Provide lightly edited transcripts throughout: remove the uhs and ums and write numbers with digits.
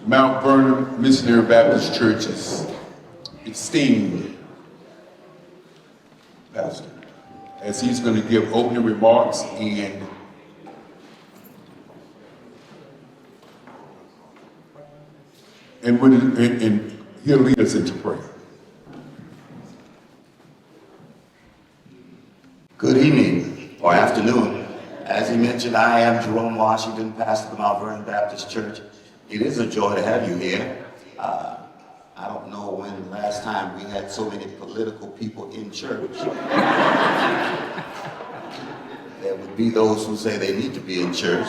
Mount Vernon Missionary Baptist Church's esteemed pastor, as he's going to give opening remarks and he'll lead us into prayer. Good evening or afternoon. As he mentioned, I am Jerome Washington, pastor of the Mount Vernon Baptist Church. It is a joy to have you here. I don't know when the last time we had so many political people in church. There would be those who say they need to be in church,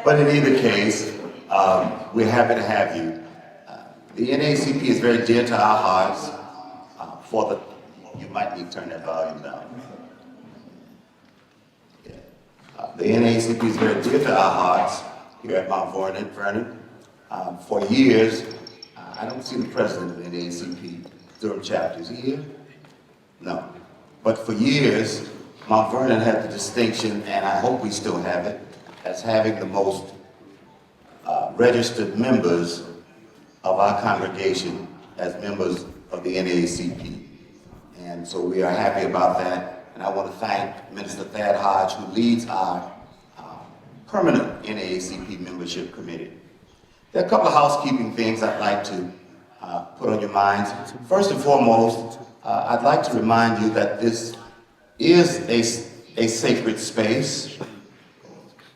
but in either case, we're happy to have you. The Naacp is very dear to our hearts. You might need to turn that volume down. Yeah. The Naacp is very dear to our hearts here at Mount Vernon. For years, I don't see the president of the Naacp Durham chapter. Is he here? No. But for years, Mount Vernon had the distinction, and I hope we still have it, as having the most registered members of our congregation as members of the Naacp. And so we are happy about that. And I want to thank Minister Thad Hodge, who leads our permanent Naacp membership committee. There are a couple of housekeeping things I'd like to put on your minds. First and foremost, I'd like to remind you that this is a sacred space.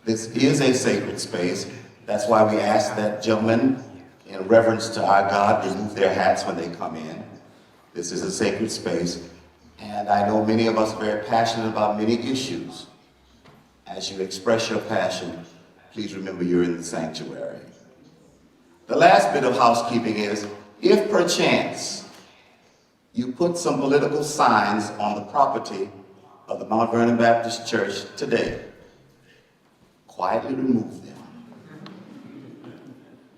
This is a sacred space. That's why we ask that gentlemen, in reverence to our God, remove their hats when they come in. This is a sacred space. And I know many of us are very passionate about many issues. As you express your passion, please remember you're in the sanctuary. The last bit of housekeeping is, if perchance you put some political signs on the property of the Mount Vernon Baptist Church today, quietly remove them.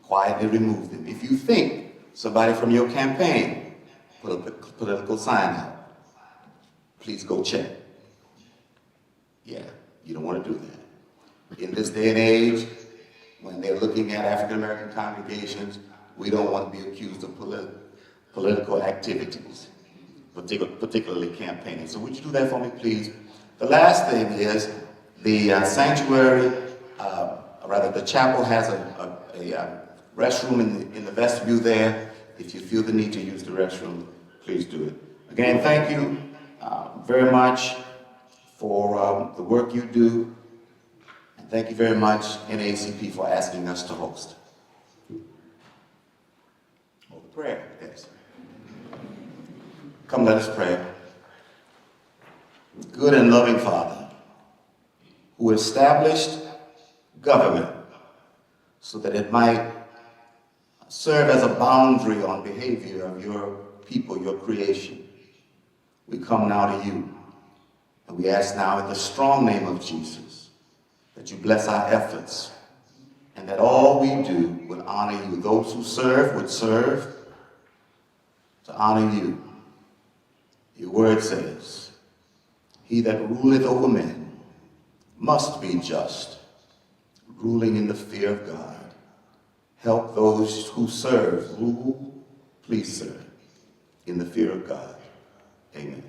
Quietly remove them. If you think somebody from your campaign put a political sign out, please go check. Yeah, you don't want to do that. In this day and age, when they're looking at African American congregations, we don't want to be accused of political activities, particularly campaigning. So would you do that for me, please? The last thing is the sanctuary, rather the chapel has a restroom in the vestibule there. If you feel the need to use the restroom, please do it. Again, thank you very much for the work you do. And thank you very much, Naacp, for asking us to host. Oh, the prayer, yes. Come, let us pray. Good and loving Father, who established government so that it might serve as a boundary on behavior of your people, your creation. We come now to you, and we ask now in the strong name of Jesus that you bless our efforts, and that all we do would honor you. Those who serve would serve to honor you. Your word says, he that ruleth over men must be just, ruling in the fear of God. Help those who serve, rule, please serve, in the fear of God. Amen.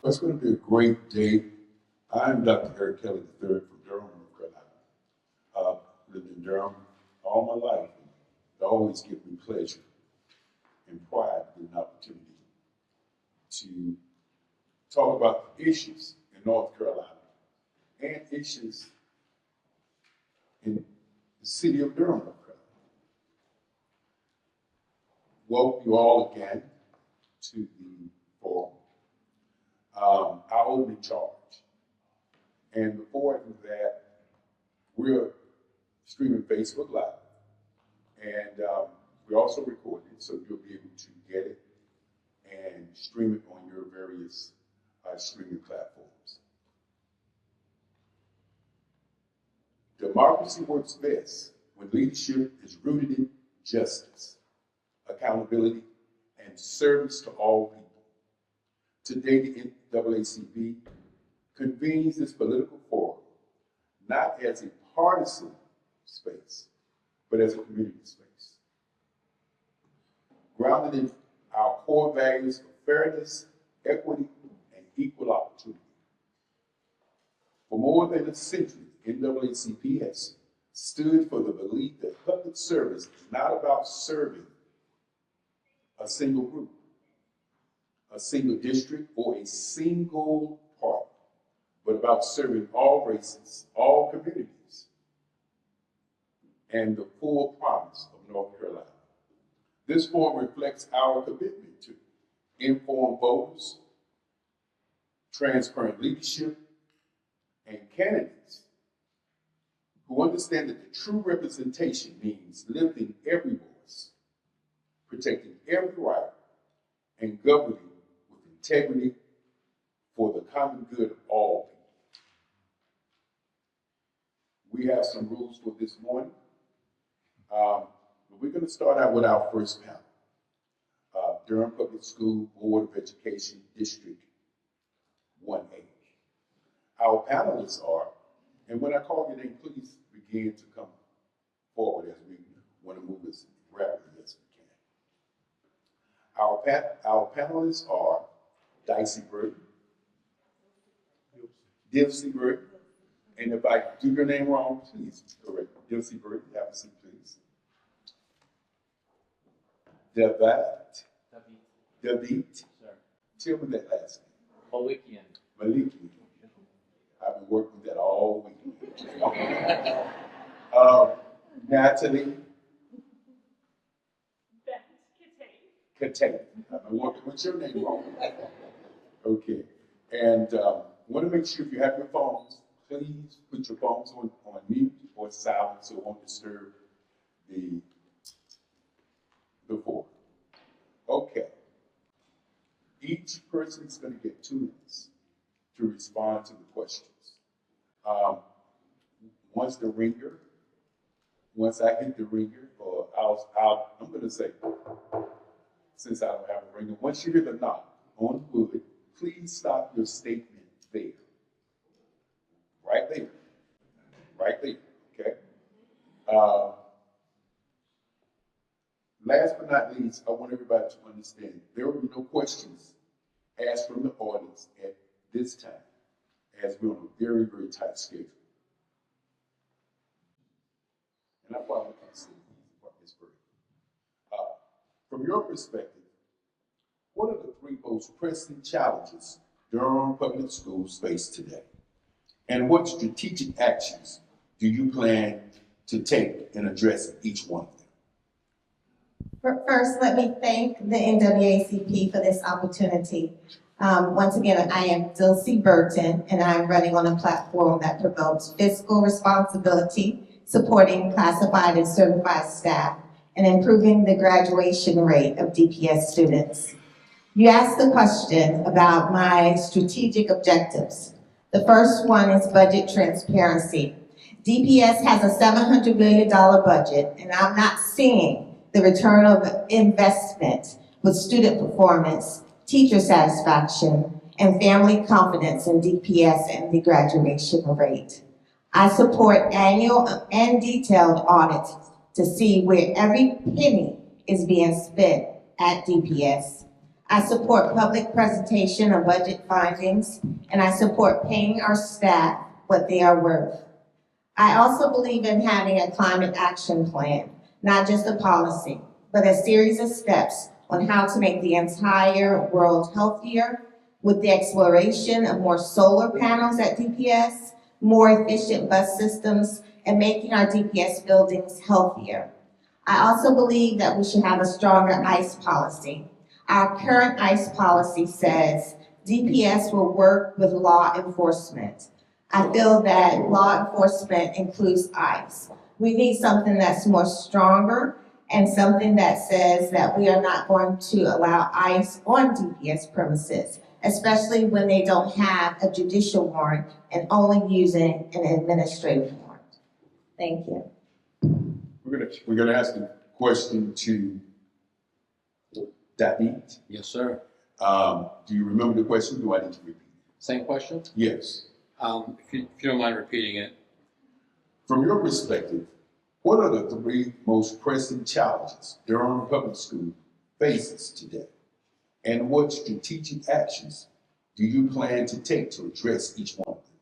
It's going to be a great day. I'm Dr. Eric Kelly III from Durham, North Carolina. Lived in Durham all my life. It always gives me pleasure and pride to get an opportunity to talk about issues in North Carolina and issues in the city of Durham, North Carolina. Welcome you all again to the forum. Our opening charge. And before I do that, we're streaming Facebook Live. And we also record it, so you'll be able to get it and stream it on your various streaming platforms. Democracy works best when leadership is rooted in justice, accountability, and service to all people. Today, the NAACP convenes this political forum not as a partisan space, but as a community space, grounded in our core values of fairness, equity, and equal opportunity. For more than a century, NAACP has stood for the belief that public service is not about serving a single group, a single district, or a single party, but about serving all races, all communities, and the full promise of North Carolina. This forum reflects our commitment to informed voters, transparent leadership, and candidates who understand that the true representation means lifting every voice, protecting every right, and governing with integrity for the common good of all people. We have some rules for this morning. We're going to start out with our first panel. Durham Public School Board of Education District 1A. Our panelists are, and when I call your name, please begin to come forward as we want to move as rapidly as we can. Our panelists are Dicey Burton, Dilsey Burton, and if I do your name wrong, please correct me. Dilsey Burton, have a seat, please. David. Sir. Tell me that last name. Malikian. Malikian. I've been working that all week. Natalie. Katay. I've been working with your name wrong. Okay. And want to make sure if you have your phones, please put your phones on mute or silent so it won't disturb the forum. Okay. Each person is going to get 2 minutes to respond to the questions. Once I hit the ringer, or I'm going to say, since I don't have a ringer, once you hear the knock on wood, please stop your statement there. Right there. Right there, okay? Last but not least, I want everybody to understand there will be no questions asked from the audience at this time, as we're on a very, very tight schedule. And I probably can't say this very. From your perspective, what are the 3 most pressing challenges Durham Public Schools face today? And what strategic actions do you plan to take in addressing each one of them? First, let me thank the NAACP for this opportunity. Once again, I am Dilsey Burton, and I'm running on a platform that promotes fiscal responsibility, supporting classified and certified staff, and improving the graduation rate of DPS students. You asked the question about my strategic objectives. The first one is budget transparency. DPS has a $700 million budget, and I'm not seeing the return of investment with student performance, teacher satisfaction, and family confidence in DPS and the graduation rate. I support annual and detailed audits to see where every penny is being spent at DPS. I support public presentation of budget findings, and I support paying our staff what they are worth. I also believe in having a climate action plan, not just a policy, but a series of steps on how to make the entire world healthier with the exploration of more solar panels at DPS, more efficient bus systems, and making our DPS buildings healthier. I also believe that we should have a stronger ICE policy. Our current ICE policy says DPS will work with law enforcement. I feel that law enforcement includes ICE. We need something that's more stronger and something that says that we are not going to allow ICE on DPS premises, especially when they don't have a judicial warrant and only using an administrative warrant. Thank you. We're gonna ask a question to David. Yes, sir. Do you remember the question? Do I need to repeat it? Same question? Yes. If you don't mind repeating it. From your perspective, what are the three most pressing challenges Durham Public School faces today? And what strategic actions do you plan to take to address each one of them?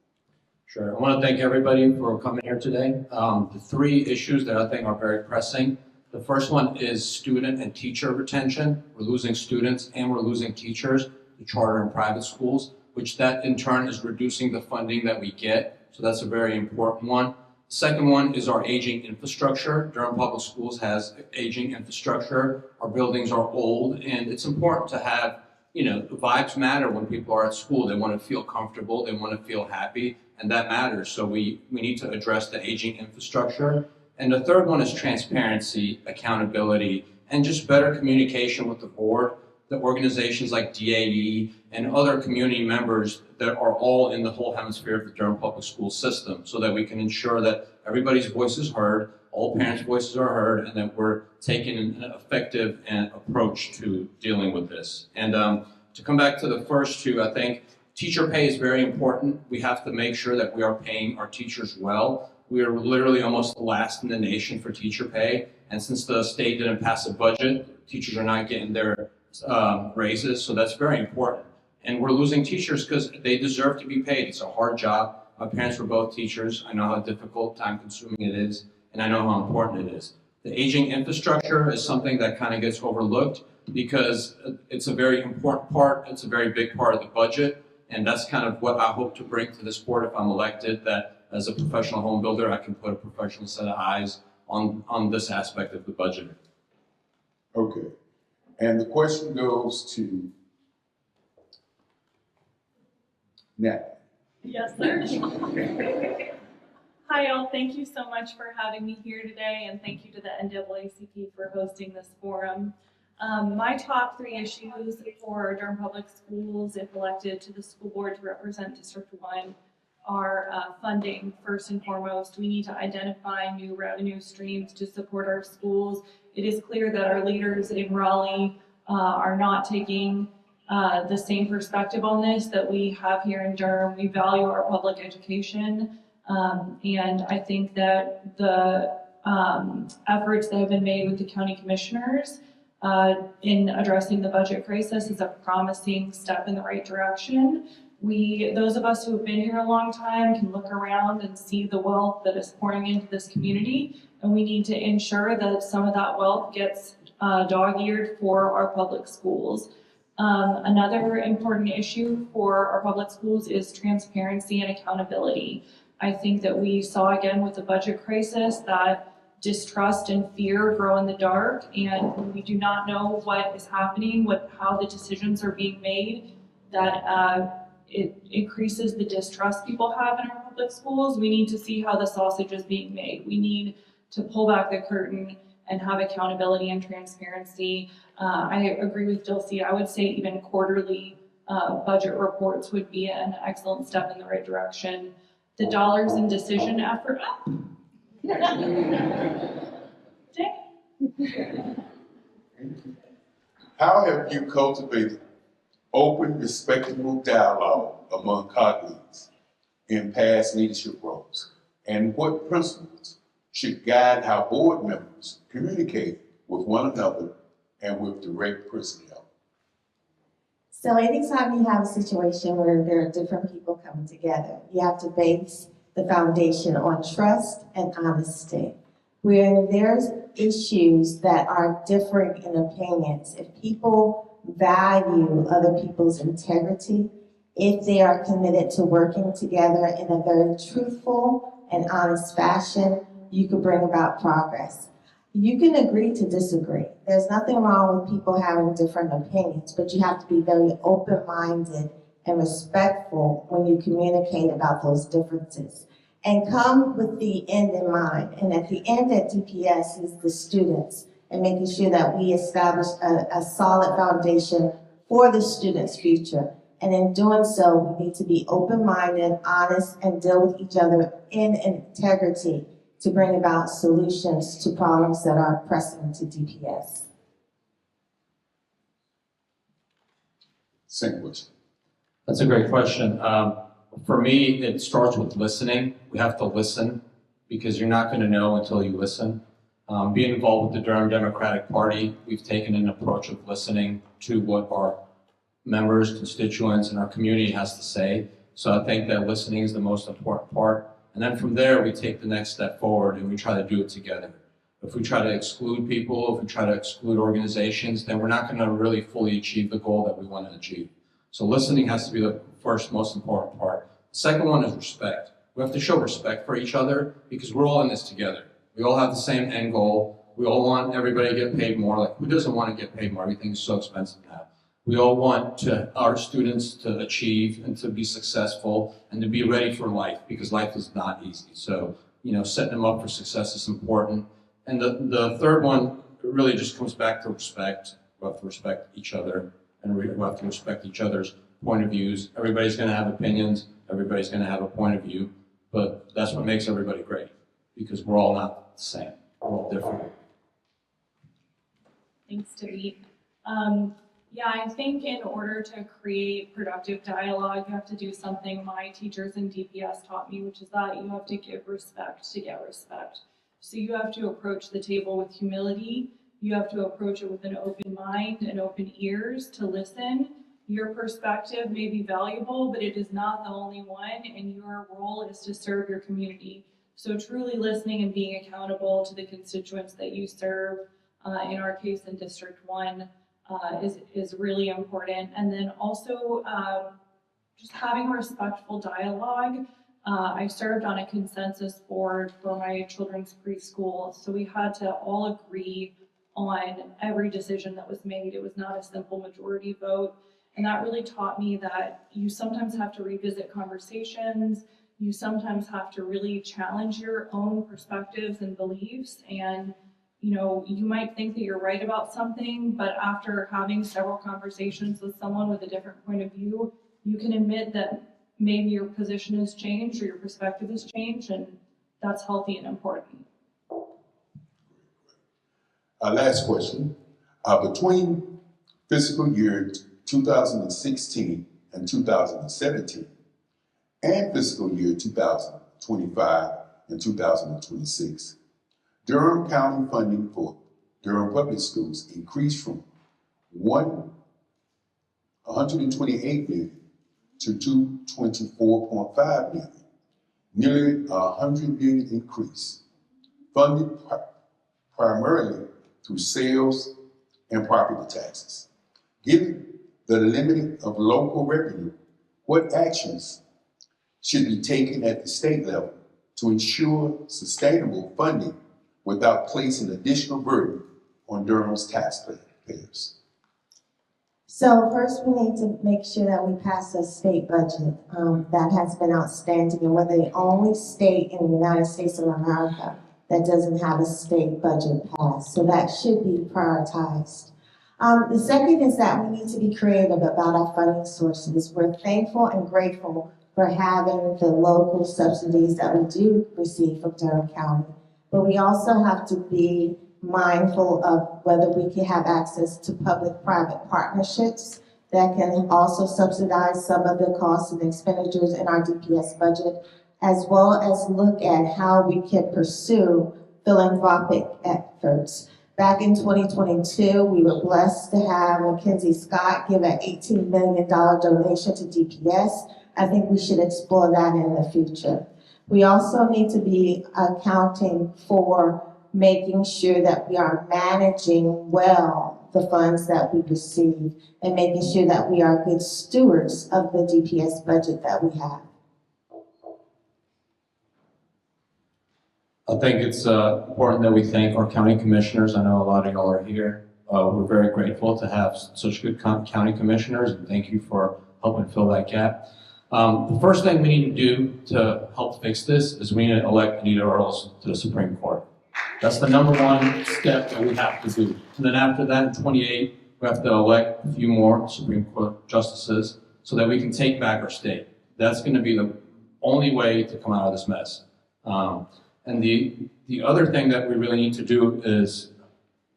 Sure. I want to thank everybody for coming here today. The three issues that I think are very pressing. The first one is student and teacher retention. We're losing students and we're losing teachers to charter and private schools, which that in turn is reducing the funding that we get. So that's a very important one. The second one is our aging infrastructure. Durham Public Schools has aging infrastructure. Our buildings are old, and it's important to have, the vibes matter when people are at school. They want to feel comfortable, they want to feel happy, and that matters. So we need to address the aging infrastructure. And the third one is transparency, accountability, and just better communication with the board, the organizations like DAE and other community members that are all in the whole hemisphere of the Durham Public School system, so that we can ensure that everybody's voice is heard, all parents' voices are heard, and that we're taking an effective approach to dealing with this. And to come back to the first two, I think teacher pay is very important. We have to make sure that we are paying our teachers well. We are literally almost last in the nation for teacher pay, and since the state didn't pass a budget, teachers are not getting their raises, so that's very important. And we're losing teachers because they deserve to be paid. It's a hard job. My parents were both teachers. I know how difficult, time-consuming it is, and I know how important it is. The aging infrastructure is something that kind of gets overlooked because it's a very important part. It's a very big part of the budget, and that's kind of what I hope to bring to this board if I'm elected, that as a professional home builder, I can put a professional set of eyes on this aspect of the budget. Okay. And the question goes to Naacp. Yes, sir. Hi, all. Thank you so much for having me here today, and thank you to the NAACP for hosting this forum. My top three issues for Durham Public Schools, if elected to the school board to represent District 1, are funding. First and foremost, we need to identify new revenue streams to support our schools. It is clear that our leaders in Raleigh are not taking the same perspective on this that we have here in Durham. We value our public education, and I think that the efforts that have been made with the county commissioners in addressing the budget crisis is a promising step in the right direction. Those of us who have been here a long time can look around and see the wealth that is pouring into this community, and we need to ensure that some of that wealth gets dog-eared for our public schools. Another important issue for our public schools is transparency and accountability. I think that we saw again with the budget crisis that distrust and fear grow in the dark, and when we do not know what is happening, how the decisions are being made, that it increases the distrust people have in our public schools. We need to see how the sausage is being made. We need to pull back the curtain and have accountability and transparency. I agree with Dulcie. I would say even quarterly budget reports would be an excellent step in the right direction. The dollars and decision effort. How have you cultivated open, respectable dialogue among colleagues in past leadership roles? And what principles should guide how board members communicate with one another and with direct personnel? So anytime you have a situation where there are different people coming together, you have to base the foundation on trust and honesty. Where there's issues that are differing in opinions, if people value other people's integrity, if they are committed to working together in a very truthful and honest fashion, you could bring about progress. You can agree to disagree. There's nothing wrong with people having different opinions, but you have to be very open-minded and respectful when you communicate about those differences. And come with the end in mind. And at the end at DPS is the students, and making sure that we establish a solid foundation for the students' future. And in doing so, we need to be open-minded, honest, and deal with each other in integrity to bring about solutions to problems that are pressing to DPS. Same question. That's a great question. For me, it starts with listening. We have to listen because you're not going to know until you listen. Being involved with the Durham Democratic Party, we've taken an approach of listening to what our members, constituents, and our community has to say. So I think that listening is the most important part. And then from there, we take the next step forward and we try to do it together. If we try to exclude people, if we try to exclude organizations, then we're not going to really fully achieve the goal that we want to achieve. So listening has to be the first most important part. The second one is respect. We have to show respect for each other because we're all in this together. We all have the same end goal. We all want everybody to get paid more. Like, who doesn't want to get paid more? Everything is so expensive now. We all want our students to achieve and to be successful and to be ready for life because life is not easy. So, setting them up for success is important. And the third one really just comes back to respect. We have to respect each other and we have to respect each other's point of views. Everybody's going to have opinions. Everybody's going to have a point of view, but that's what makes everybody great because we're all not the same. We're all different. Thanks, David. Yeah, I think in order to create productive dialogue, you have to do something my teachers in DPS taught me, which is that you have to give respect to get respect. So you have to approach the table with humility. You have to approach it with an open mind and open ears to listen. Your perspective may be valuable, but it is not the only one, and your role is to serve your community. So truly listening and being accountable to the constituents that you serve, in our case in District 1, is really important. And then also just having a respectful dialogue. I served on a consensus board for my children's preschool, so we had to all agree on every decision that was made. It was not a simple majority vote. And that really taught me that you sometimes have to revisit conversations. You sometimes have to really challenge your own perspectives and beliefs. And, you might think that you're right about something, but after having several conversations with someone with a different point of view, you can admit that maybe your position has changed or your perspective has changed, and that's healthy and important. Last question. Between fiscal year 2016 and 2017 and fiscal year 2025 and 2026, Durham County funding for Durham Public Schools increased from $128 million to $224.5 million, nearly a $100 million increase, funded primarily through sales and property taxes. Given the limiting of local revenue, what actions should be taken at the state level to ensure sustainable funding without placing additional burden on Durham's taxpayers? So first, we need to make sure that we pass a state budget that has been outstanding, and we're the only state in the United States of America that doesn't have a state budget passed. So that should be prioritized. The second is that we need to be creative about our funding sources. We're thankful and grateful for having the local subsidies that we do receive from Durham County, but we also have to be mindful of whether we can have access to public-private partnerships that can also subsidize some of the costs and expenditures in our DPS budget, as well as look at how we can pursue philanthropic efforts. Back in 2022, we were blessed to have Mackenzie Scott give an $18 million donation to DPS. I think we should explore that in the future. We also need to be accounting for making sure that we are managing well the funds that we receive and making sure that we are good stewards of the DPS budget that we have. I think it's important that we thank our county commissioners. I know a lot of y'all are here. We're very grateful to have such good county commissioners, and thank you for helping fill that gap. The first thing we need to do to help fix this is we need to elect Anita Earls to the Supreme Court. That's the number one step that we have to do. And then after that, in 28, we have to elect a few more Supreme Court justices so that we can take back our state. That's going to be the only way to come out of this mess. And the other thing that we really need to do is,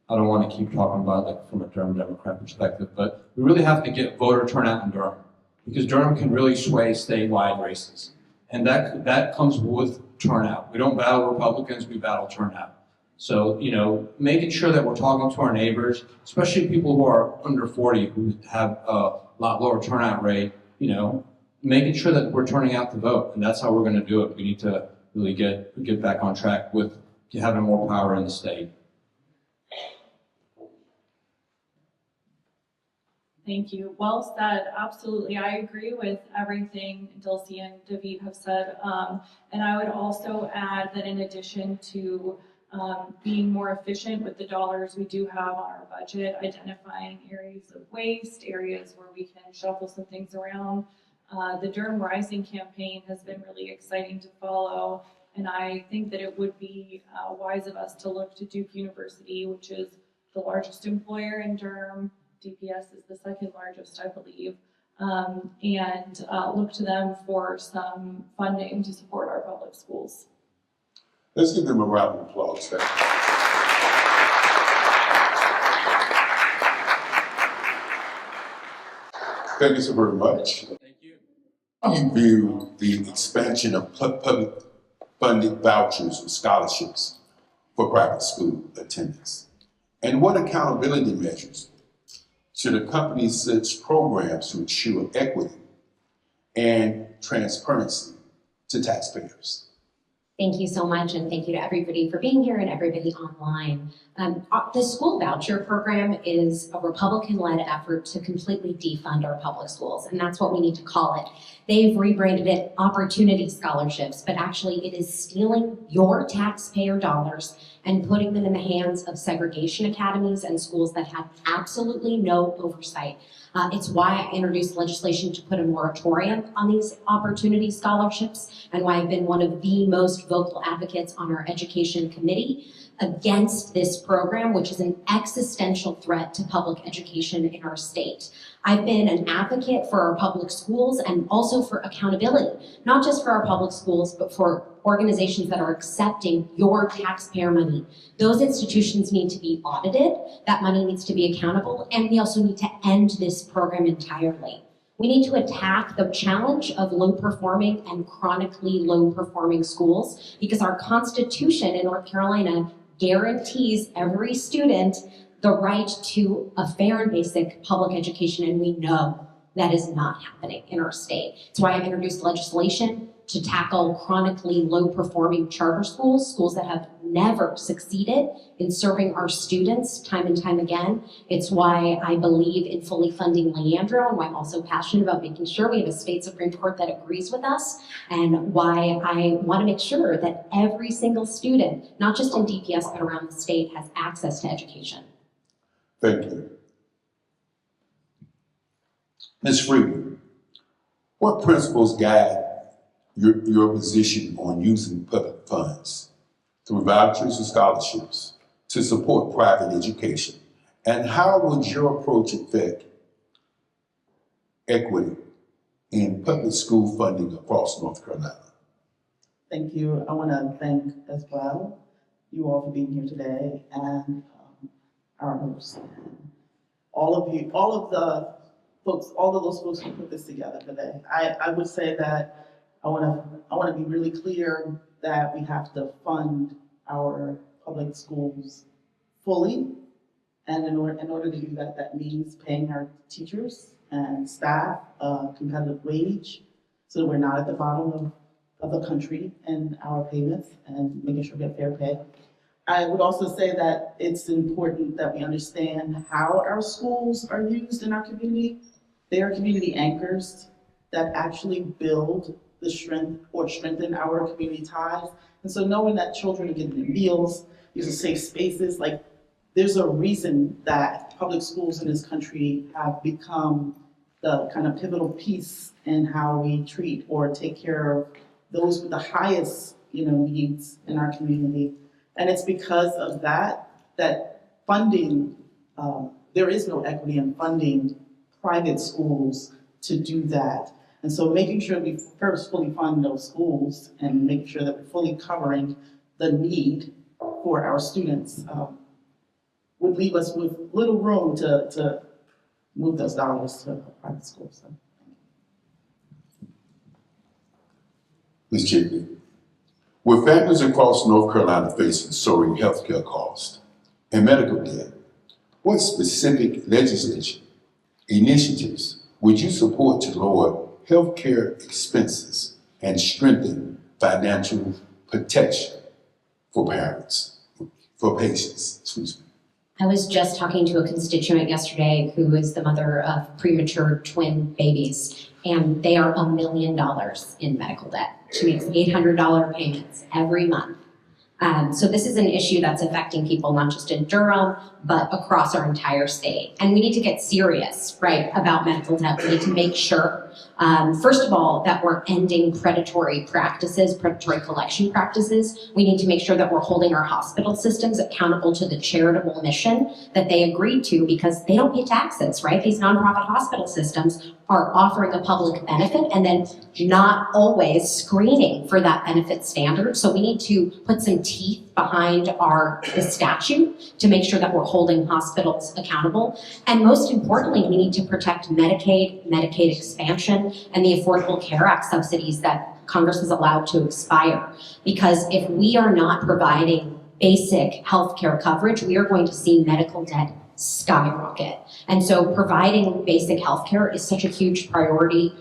I don't want to keep talking about like from a Durham Democrat perspective, but we really have to get voter turnout in Durham. because Durham can really sway statewide races. And that comes with turnout. We don't battle Republicans, we battle turnout. So, making sure that we're talking to our neighbors, especially people who are under 40 who have a lot lower turnout rate, making sure that we're turning out to vote. And that's how we're going to do it. We need to really get back on track with having more power in the state. Thank you. Well said. Absolutely. I agree with everything Dulcie and David have said. And I would also add that in addition to being more efficient with the dollars we do have on our budget, identifying areas of waste, areas where we can shuffle some things around. The Durham Rising campaign has been really exciting to follow, and I think that it would be wise of us to look to Duke University, which is the largest employer in Durham. DPS is the second largest, I believe, and look to them for some funding to support our public schools. Let's give them a round of applause. Thank you so very much. Thank you. How do you view the expansion of public funded vouchers and scholarships for private school attendance? And what accountability measures should accompany such programs to ensure equity and transparency to taxpayers? Thank you so much, and thank you to everybody for being here and everybody online. The school voucher program is a Republican-led effort to completely defund our public schools, and that's what we need to call it. They've rebranded it Opportunity Scholarships, but actually it is stealing your taxpayer dollars and putting them in the hands of segregation academies and schools that have absolutely no oversight. It's why I introduced legislation to put a moratorium on these opportunity scholarships, and why I've been one of the most vocal advocates on our education committee against this program, which is an existential threat to public education in our state. I've been an advocate for our public schools and also for accountability, not just for our public schools, but for organizations that are accepting your taxpayer money. Those institutions need to be audited, that money needs to be accountable, and we also need to end this program entirely. We need to attack the challenge of low-performing and chronically low-performing schools, because our Constitution in North Carolina guarantees every student the right to a fair and basic public education, and we know that is not happening in our state. It's why I've introduced legislation to tackle chronically low-performing charter schools, schools that have never succeeded in serving our students time and time again. It's why I believe in fully funding Leandro, and why I'm also passionate about making sure we have a state Supreme Court that agrees with us, and why I want to make sure that every single student, not just in DPS but around the state, has access to education. Thank you. Ms. Freeman, what principles guide your position on using public funds through vouchers and scholarships to support private education? And how would your approach affect equity in public school funding across North Carolina? Thank you. I want to thank as well you all for being here today, and our hosts, and all of those folks who put this together today. I would say that I want to be really clear that we have to fund our public schools fully, and in order to do that, that means paying our teachers and staff a competitive wage, so that we're not at the bottom of the country in our payments, and making sure we have fair pay. I would also say that it's important that we understand how our schools are used in our community. They are community anchors that actually build the strength or strengthen our community ties. And so knowing that children are getting their meals, these are safe spaces, like there's a reason that public schools in this country have become the kind of pivotal piece in how we treat or take care of those with the highest, needs in our community. And it's because of that funding, there is no equity in funding private schools to do that. And so making sure we first fully fund those schools and making sure that we're fully covering the need for our students would leave us with little room to move those dollars to private schools. So. Ms. Chigley, with families across North Carolina facing soaring healthcare costs and medical debt, what specific legislation initiatives would you support to lower healthcare expenses and strengthen financial protection for patients, excuse me? I was just talking to a constituent yesterday who is the mother of premature twin babies, and they are $1 million in medical debt. She makes $800 payments every month. So this is an issue that's affecting people not just in Durham, but across our entire state. And we need to get serious, right, about medical debt. We need to make sure, first of all, that we're ending predatory practices, predatory collection practices. We need to make sure that we're holding our hospital systems accountable to the charitable mission that they agreed to, because they don't pay taxes, right? These nonprofit hospital systems are offering a public benefit and then not always screening for that benefit standard. So we need to put some teeth behind the statute to make sure that we're holding hospitals accountable. And most importantly, we need to protect Medicaid expansion, and the Affordable Care Act subsidies that Congress has allowed to expire. Because if we are not providing basic health care coverage, we are going to see medical debt skyrocket. And so providing basic health care is such a huge priority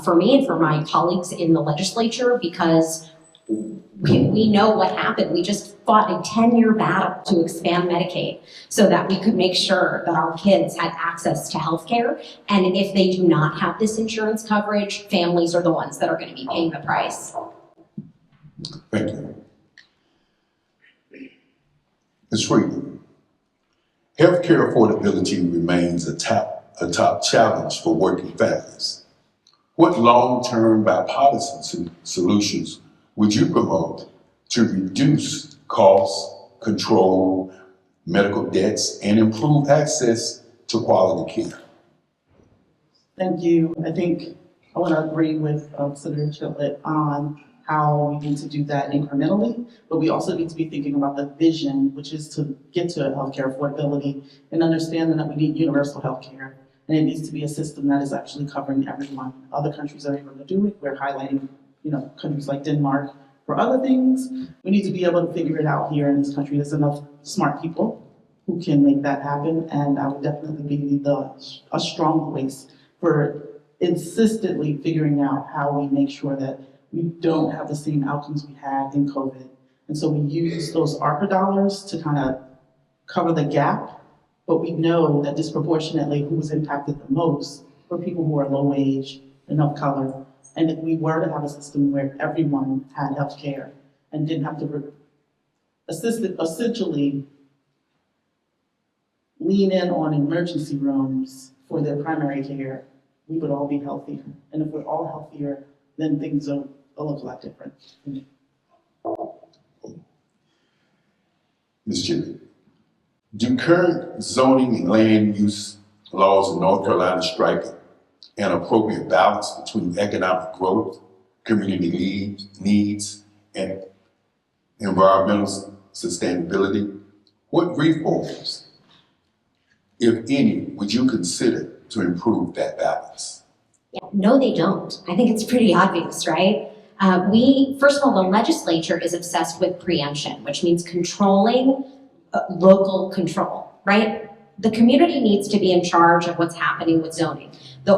for me and for my colleagues in the legislature, because we know what happened. We just fought a 10-year battle to expand Medicaid so that we could make sure that our kids had access to health care. And if they do not have this insurance coverage, families are the ones that are going to be paying the price. Thank you. Ms. Freeman, healthcare affordability remains a top challenge for working families. What long-term bipartisan solutions would you promote to reduce costs, control medical debts, and improve access to quality care? Thank you. I think I want to agree with Senator Chillet on how we need to do that incrementally, but we also need to be thinking about the vision, which is to get to healthcare affordability and understanding that we need universal healthcare. And it needs to be a system that is actually covering everyone. Other countries are able to do it. We're highlighting, countries like Denmark. For other things, we need to be able to figure it out here in this country. There's enough smart people who can make that happen, and I would definitely be a strong voice for insistently figuring out how we make sure that we don't have the same outcomes we had in COVID. And so we use those ARPA dollars to kind of cover the gap, but we know that disproportionately who was impacted the most were people who are low wage and of color. And if we were to have a system where everyone had health care and didn't have to essentially lean in on emergency rooms for their primary care, we would all be healthier. And if we're all healthier, then things will look a lot different. Ms. Chigley, do current zoning and land use laws in North Carolina strike an appropriate balance between economic growth, community needs, and environmental sustainability? What reforms, if any, would you consider to improve that balance? Yeah, no, they don't. I think it's pretty obvious, right? First of all, the legislature is obsessed with preemption, which means controlling local control, right? The community needs to be in charge of what's happening with zoning. The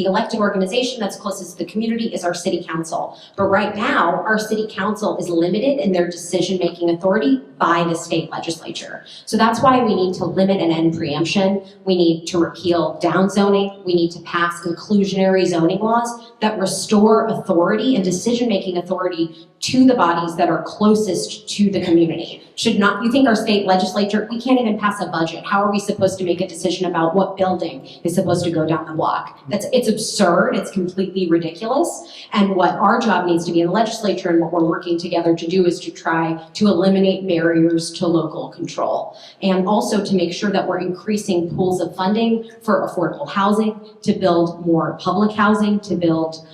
elected organization that's closest to the community is our city council. But right now, our city council is limited in their decision-making authority by the state legislature. So that's why we need to limit and end preemption. We need to repeal downzoning. We need to pass inclusionary zoning laws that restore authority and decision-making authority to the bodies that are closest to the community. You think our state legislature, we can't even pass a budget. How are we supposed to make a decision about what building is supposed to go down the block? It's absurd, it's completely ridiculous. And what our job needs to be in the legislature and what we're working together to do is to try to eliminate barriers to local control. And also to make sure that we're increasing pools of funding for affordable housing, to build more public housing, to build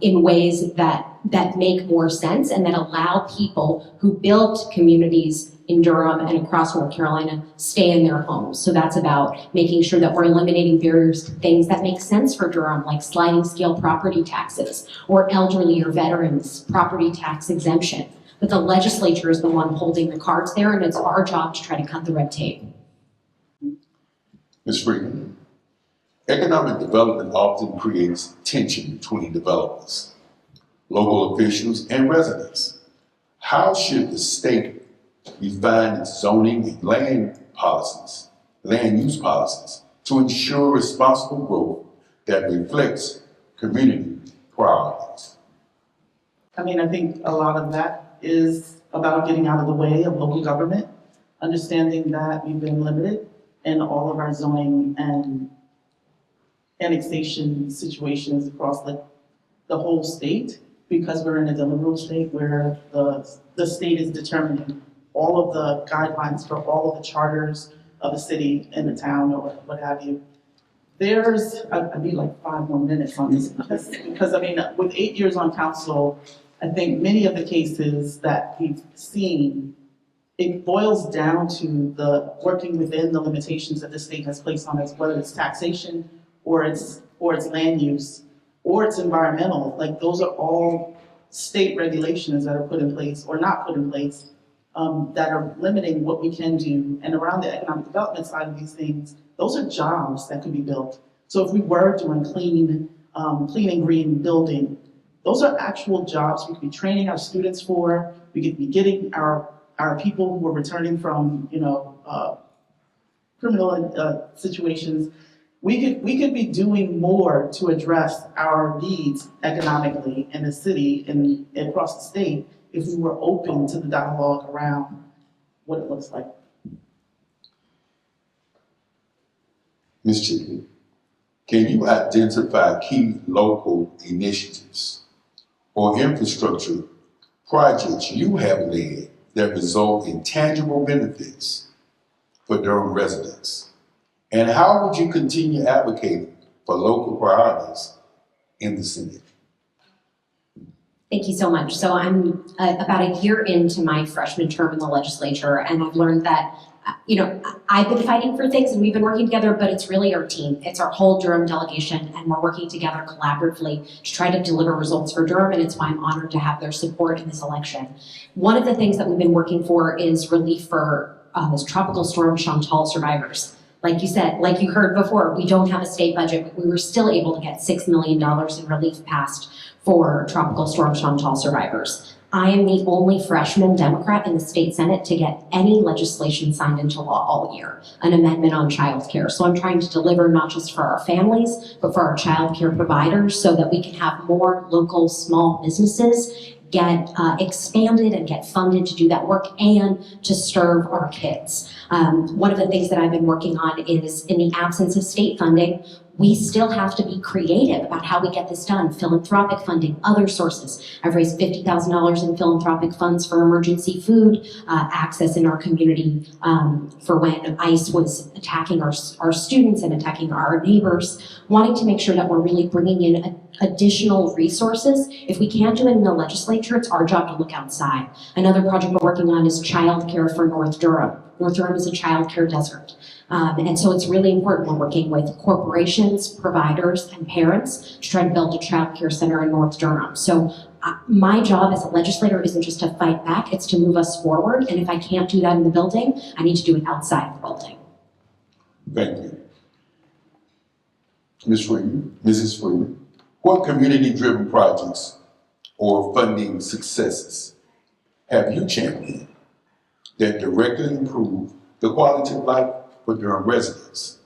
in ways that make more sense and that allow people who build communities in Durham and across North Carolina stay in their homes. So that's about making sure that we're eliminating barriers to things that make sense for Durham, like sliding scale property taxes or elderly or veterans property tax exemption. But the legislature is the one holding the cards there, and it's our job to try to cut the red tape. Ms. Freeman, economic development often creates tension between developers, local officials, and residents. How should the state refine its zoning and land use policies, to ensure responsible growth that reflects community priorities? I mean, I think a lot of that is about getting out of the way of local government, understanding that we've been limited in all of our zoning and annexation situations across the whole state, because we're in a deliverable state where the state is determining all of the guidelines for all of the charters of the city and the town or what have you. I need like 5 more minutes on this because I mean, with 8 years on council, I think many of the cases that we've seen, it boils down to the working within the limitations that the state has placed on us, whether it's taxation or it's land use or it's environmental. Like those are all state regulations that are put in place or not put in place that are limiting what we can do. And around the economic development side of these things, those are jobs that could be built. So if we were doing clean and green building, those are actual jobs we could be training our students for. We could be getting our people who are returning from, criminal situations. We could be doing more to address our needs economically in the city and across the state if we were open to the dialogue around what it looks like. Ms. Chipley, can you identify key local initiatives or infrastructure projects you have led that result in tangible benefits for Durham residents? And how would you continue advocating for local priorities in the city? Thank you so much. So I'm about a year into my freshman term in the legislature, and I've learned that, I've been fighting for things and we've been working together, but it's really our team. It's our whole Durham delegation, and we're working together collaboratively to try to deliver results for Durham, and it's why I'm honored to have their support in this election. One of the things that we've been working for is relief for this Tropical Storm Chantal survivors. Like you said, like you heard before, we don't have a state budget, but we were still able to get $6 million in relief passed for Tropical Storm Chantal survivors. I am the only freshman Democrat in the state Senate to get any legislation signed into law all year, an amendment on childcare. So I'm trying to deliver not just for our families, but for our childcare providers so that we can have more local small businesses get expanded and get funded to do that work and to serve our kids. One of the things that I've been working on is, in the absence of state funding, we still have to be creative about how we get this done. Philanthropic funding, other sources. I've raised $50,000 in philanthropic funds for emergency food access in our community for when ICE was attacking our students and attacking our neighbors, wanting to make sure that we're really bringing in additional resources. If we can't do it in the legislature, it's our job to look outside. Another project we're working on is childcare for North Durham. North Durham is a childcare desert. And so it's really important we're working with corporations, providers, and parents to try to build a child care center in North Durham. So my job as a legislator isn't just to fight back, it's to move us forward. And if I can't do that in the building, I need to do it outside the building. Thank you. Mrs. Freeman, what community-driven projects or funding successes have you championed that directly improve the quality of life for Durham residents?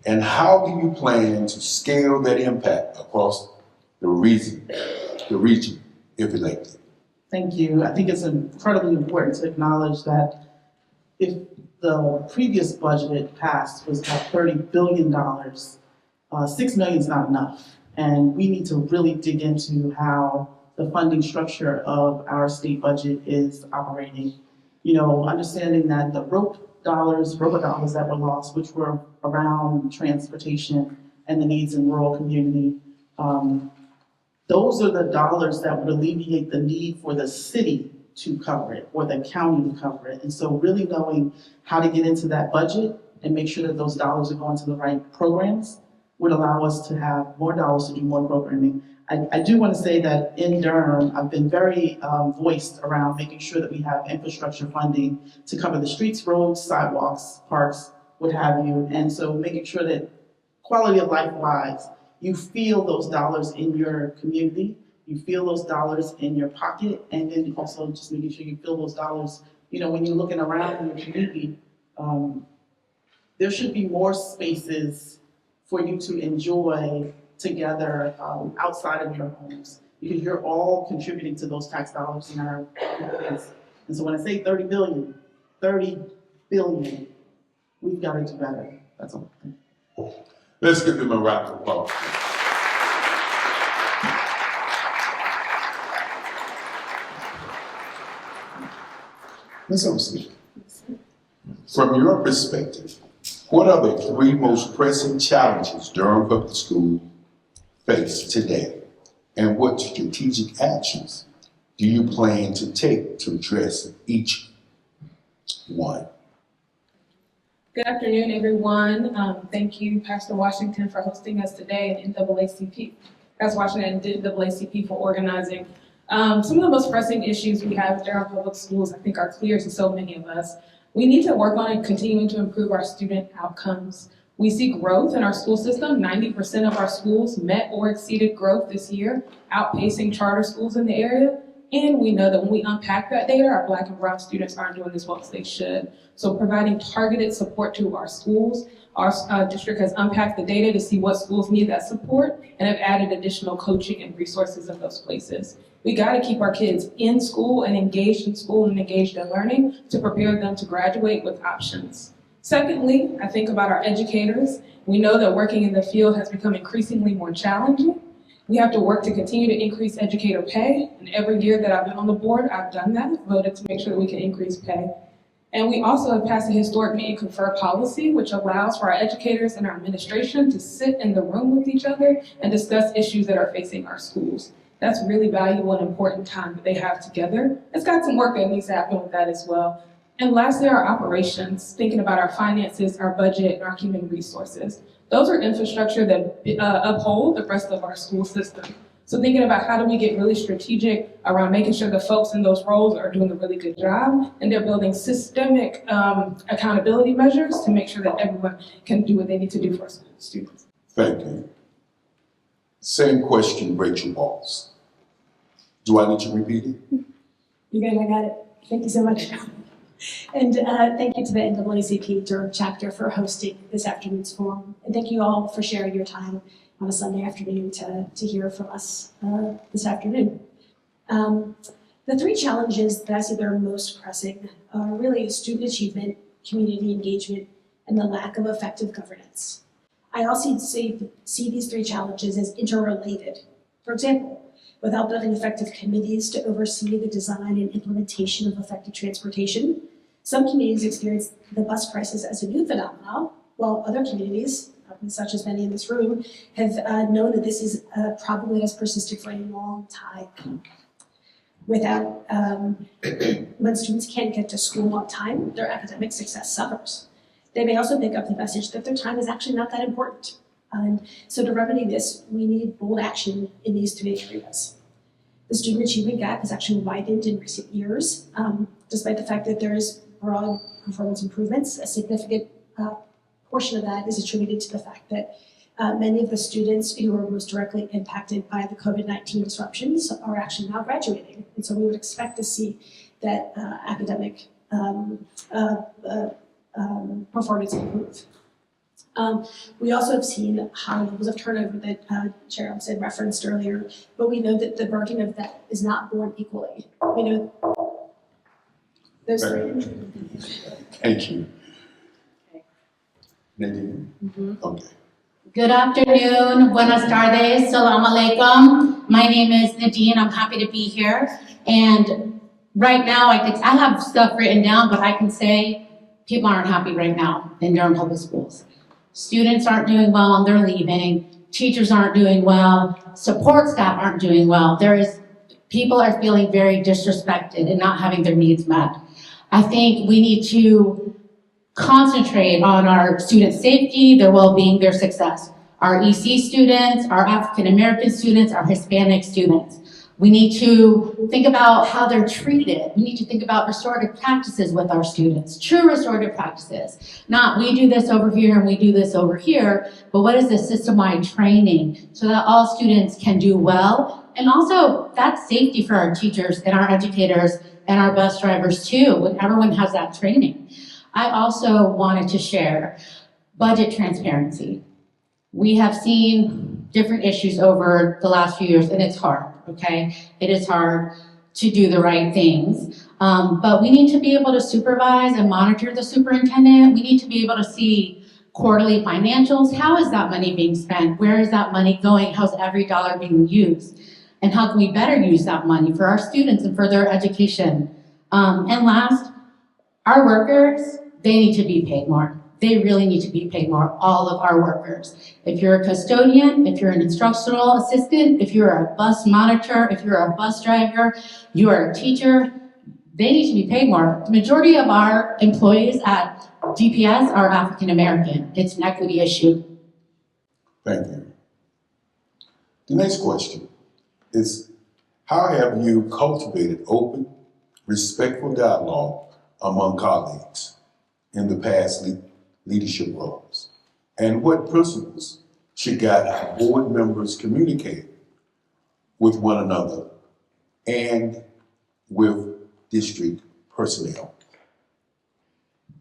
And how do you plan to scale that impact across the region if elected? Thank you. I think it's incredibly important to acknowledge that if the previous budget passed was about $30 billion, $6 million is not enough. And we need to really dig into how the funding structure of our state budget is operating. Understanding that the ROPA dollars that were lost, which were around transportation and the needs in rural community, those are the dollars that would alleviate the need for the city to cover it, or the county to cover it. And so really knowing how to get into that budget and make sure that those dollars are going to the right programs would allow us to have more dollars to do more programming. I do want to say that in Durham, I've been very voiced around making sure that we have infrastructure funding to cover the streets, roads, sidewalks, parks, what have you. And so making sure that quality of life wise, you feel those dollars in your community, you feel those dollars in your pocket, and then also just making sure you feel those dollars, you know, when you're looking around in your community, there should be more spaces for you to enjoy together outside of your homes, because you're all contributing to those tax dollars in our communities. And so when I say 30 billion, we've got to do better. That's all. Let's give them a round of applause. Ms. Olsen, from your perspective, what are the three most pressing challenges Durham Public School face today? And what strategic actions do you plan to take to address each one? Good afternoon, everyone. Thank you, Pastor Washington, for hosting us today, and NAACP. Pastor Washington and NAACP for organizing. Some of the most pressing issues we have at Durham Public Schools, I think, are clear to so many of us. We need to work on continuing to improve our student outcomes. We see growth in our school system. 90% of our schools met or exceeded growth this year, outpacing charter schools in the area. And we know that when we unpack that data, our Black and brown students aren't doing as well as they should. So providing targeted support to our schools. Our district has unpacked the data to see what schools need that support and have added additional coaching and resources in those places. We gotta keep our kids in school and engaged in school and engaged in learning to prepare them to graduate with options. Secondly, I think about our educators. We know that working in the field has become increasingly more challenging. We have to work to continue to increase educator pay. And every year that I've been on the board, I've done that, voted to make sure that we can increase pay. And we also have passed a historic meet and confer policy, which allows for our educators and our administration to sit in the room with each other and discuss issues that are facing our schools. That's really valuable and important time that they have together. It's got some work that needs to happen with that as well. And lastly, our operations, thinking about our finances, our budget, and our human resources. Those are infrastructure that uphold the rest of our school system. So thinking about how do we get really strategic around making sure the folks in those roles are doing a really good job, and they're building systemic accountability measures to make sure that everyone can do what they need to do for our students. Thank you. Same question, Rachel Walls. Do I need to repeat it? You good, I got it. Thank you so much. And thank you to the NAACP Durham chapter for hosting this afternoon's forum. And thank you all for sharing your time on a Sunday afternoon to hear from us this afternoon. The three challenges that I see that are most pressing are really student achievement, community engagement, and the lack of effective governance. I also see these three challenges as interrelated. For example, without building effective committees to oversee the design and implementation of effective transportation, some communities experience the bus crisis as a new phenomenon, while other communities, such as many in this room, have known that this is a problem that has persisted for a long time. When students can't get to school on time, their academic success suffers. They may also pick up the message that their time is actually not that important. So to remedy this, we need bold action in these three areas. The student achievement gap has actually widened in recent years, despite the fact that there is broad performance improvements. A significant portion of that is attributed to the fact that many of the students who were most directly impacted by the COVID-19 disruptions are actually now graduating. And so we would expect to see that academic performance improve. We also have seen high levels of turnover that Chair Olmstead referenced earlier, but we know that the burden of that is not borne equally. We know those three. Thank you. Nadine? Okay. Good afternoon, buenas tardes, salam alaikum. My name is Nadine, I'm happy to be here. And right now, I have stuff written down, but I can say people aren't happy right now in Durham Public Schools. Students aren't doing well and they're leaving. Teachers aren't doing well. Support staff aren't doing well. There is people are feeling very disrespected and not having their needs met. I think we need to concentrate on our student safety, their well-being, their success. Our EC students, our African American students, our Hispanic students. We need to think about how they're treated. We need to think about restorative practices with our students, true restorative practices. Not we do this over here and we do this over here, but what is the system-wide training so that all students can do well? And also that's safety for our teachers and our educators and our bus drivers too, when everyone has that training. I also wanted to share budget transparency. We have seen different issues over the last few years, and it's hard, okay? It is hard to do the right things, but we need to be able to supervise and monitor the superintendent. We need to be able to see quarterly financials. How is that money being spent? Where is that money going? How's every dollar being used? And how can we better use that money for our students and for their education? And last, our workers, they need to be paid more. They really need to be paid more, all of our workers. If you're a custodian, if you're an instructional assistant, if you're a bus monitor, if you're a bus driver, you are a teacher, they need to be paid more. The majority of our employees at DPS are African American. It's an equity issue. Thank you. The next question is, how have you cultivated open, respectful dialogue among colleagues in the past leadership roles? And what principles should guide how board members communicate with one another and with district personnel?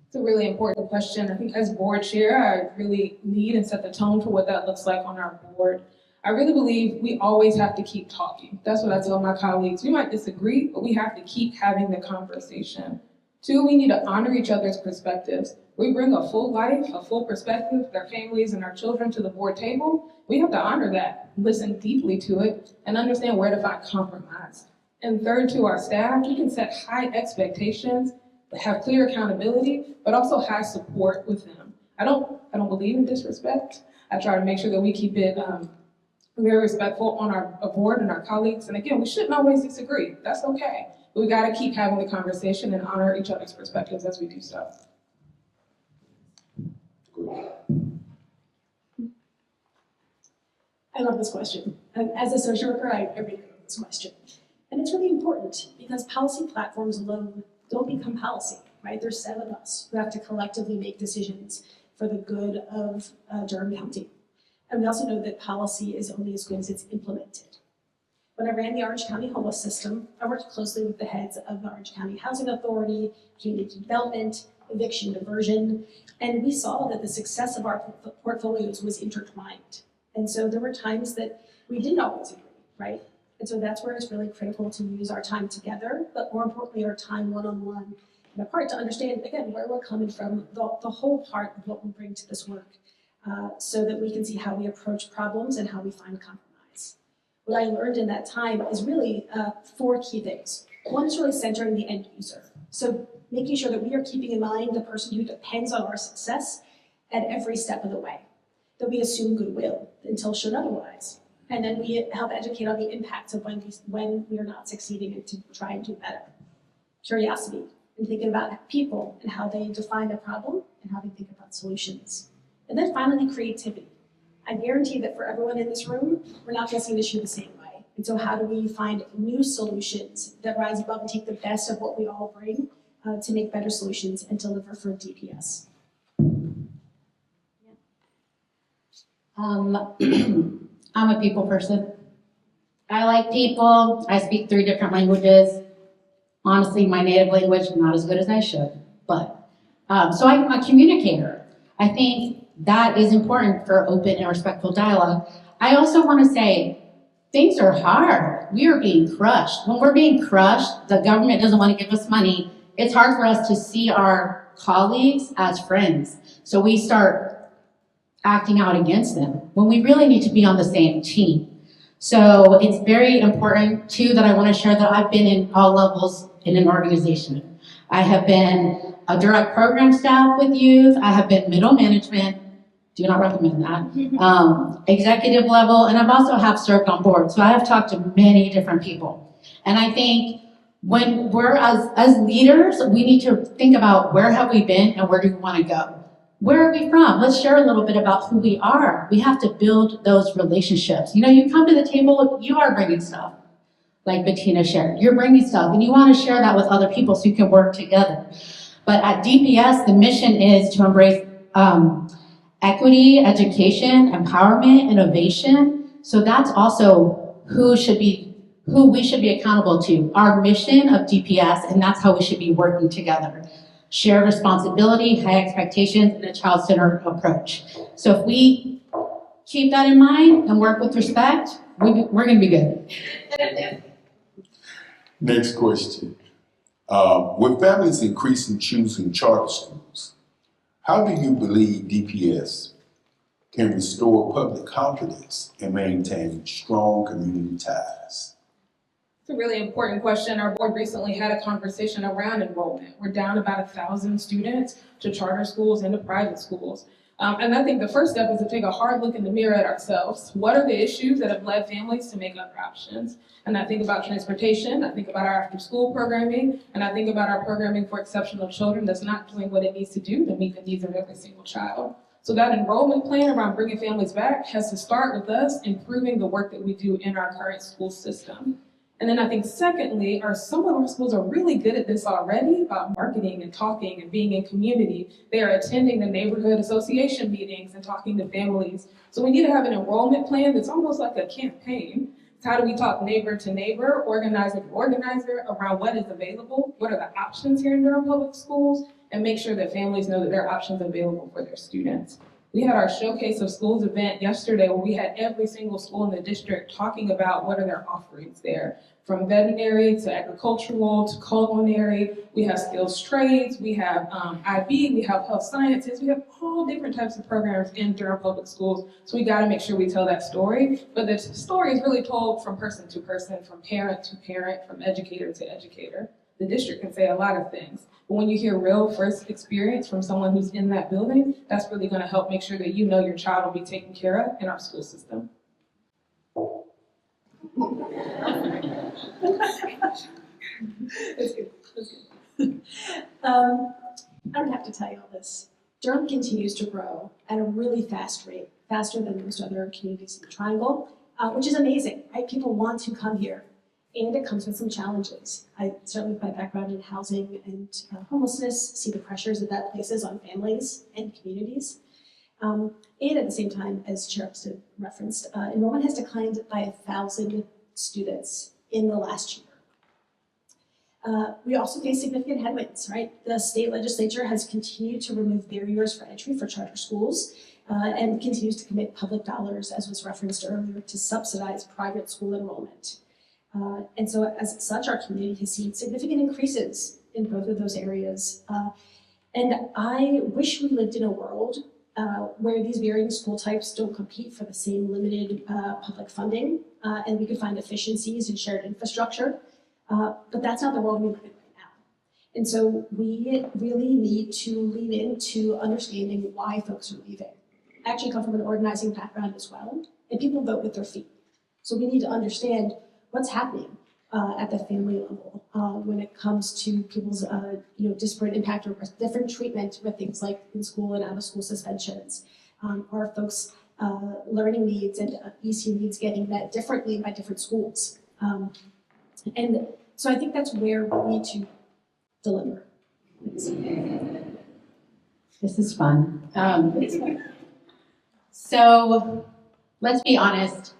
It's a really important question. I think as board chair, I really lead and set the tone for what that looks like on our board. I really believe we always have to keep talking. That's what I tell my colleagues. We might disagree, but we have to keep having the conversation. Two, we need to honor each other's perspectives. We bring a full life, a full perspective, their families and our children to the board table. We have to honor that, listen deeply to it, and understand where to find compromise. And third, to our staff, we can set high expectations, but have clear accountability, but also high support with them. I don't believe in disrespect. I try to make sure that we keep it very respectful on our board and our colleagues. And again, we shouldn't always disagree. That's okay. But we got to keep having the conversation and honor each other's perspectives as we do so. I love this question. As a social worker, I really love this question. And it's really important because policy platforms alone don't become policy, right? There's 7 of us who have to collectively make decisions for the good of Durham County. And we also know that policy is only as good as it's implemented. When I ran the Orange County homeless system, I worked closely with the heads of the Orange County Housing Authority, community development, eviction diversion, and we saw that the success of our portfolios was intertwined. And so there were times that we didn't always agree, right? And so that's where it's really critical to use our time together, but more importantly, our time one-on-one and apart to understand, again, where we're coming from, the whole part of what we bring to this work, so that we can see how we approach problems and how we find compromise. What I learned in that time is really 4 key things. One is really centering the end user. So making sure that we are keeping in mind the person who depends on our success at every step of the way. That we assume goodwill until shown otherwise. And then we help educate on the impacts of when we are not succeeding and to try and do better. Curiosity, and thinking about people and how they define a problem and how they think about solutions. And then finally, creativity. I guarantee that for everyone in this room, we're not going to see an issue the same way. And so how do we find new solutions that rise above and take the best of what we all bring to make better solutions and deliver for DPS? I'm a people person. I like people. I speak 3 different languages. Honestly, my native language, not as good as I should, but, so I'm a communicator. I think that is important for open and respectful dialogue. I also want to say, things are hard. We are being crushed. When we're being crushed, the government doesn't want to give us money. It's hard for us to see our colleagues as friends. So we start acting out against them when we really need to be on the same team. So it's very important too that I want to share that I've been in all levels in an organization. I have been a direct program staff with youth. I have been middle management. Do not recommend that. Executive level, and I've also have served on board. So I have talked to many different people. And I think when we're, as leaders, we need to think about where have we been and where do we want to go? Where are we from? Let's share a little bit about who we are. We have to build those relationships. You know, you come to the table, you are bringing stuff, like Bettina shared. You're bringing stuff, and you want to share that with other people so you can work together. But at DPS, the mission is to embrace equity, education, empowerment, innovation. So that's also who we should be accountable to. Our mission of DPS, and that's how we should be working together. Shared responsibility, high expectations, and a child-centered approach. So if we keep that in mind and work with respect, we're gonna be good. Next question. With families increasingly choosing charter schools, how do you believe DPS can restore public confidence and maintain strong community ties? It's a really important question. Our board recently had a conversation around enrollment. We're down about 1,000 students to charter schools and to private schools. And I think the first step is to take a hard look in the mirror at ourselves. What are the issues that have led families to make other options? And I think about transportation, I think about our after-school programming, and I think about our programming for exceptional children that's not doing what it needs to do to meet the needs of every single child. So that enrollment plan around bringing families back has to start with us improving the work that we do in our current school system. And then I think secondly, some of our schools are really good at this already about marketing and talking and being in community. They are attending the neighborhood association meetings and talking to families. So we need to have an enrollment plan that's almost like a campaign. It's how do we talk neighbor to neighbor, organizer to organizer around what is available, what are the options here in Durham Public Schools, and make sure that families know that there are options available for their students. We had our Showcase of Schools event yesterday where we had every single school in the district talking about what are their offerings there. From veterinary to agricultural to culinary, we have skills trades, we have IB, we have health sciences, we have all different types of programs in Durham Public Schools. So we gotta make sure we tell that story. But the story is really told from person to person, from parent to parent, from educator to educator. The district can say a lot of things. But when you hear real first experience from someone who's in that building, that's really gonna help make sure that you know your child will be taken care of in our school system. That's good. That's good. I don't have to tell you all this. Durham continues to grow at a really fast rate, faster than most other communities in the Triangle, which is amazing, right? People want to come here, and it comes with some challenges. I certainly, with my background in housing and homelessness, see the pressures that places on families and communities. And at the same time, as Chair Upstead referenced, enrollment has declined by 1,000 students in the last year. We also face significant headwinds, right? The state legislature has continued to remove barriers for entry for charter schools and continues to commit public dollars, as was referenced earlier, to subsidize private school enrollment. And so as such, our community has seen significant increases in both of those areas. And I wish we lived in a world where these varying school types don't compete for the same limited public funding, and we could find efficiencies in shared infrastructure. But that's not the world we live in right now. And so we really need to lean into understanding why folks are leaving. I actually come from an organizing background as well, and people vote with their feet. So we need to understand what's happening at the family level when it comes to people's disparate impact or different treatment with things like in school and out of school suspensions, or folks' learning needs and EC needs getting met differently by different schools. And so I think that's where we need to deliver. This is fun. So let's be honest.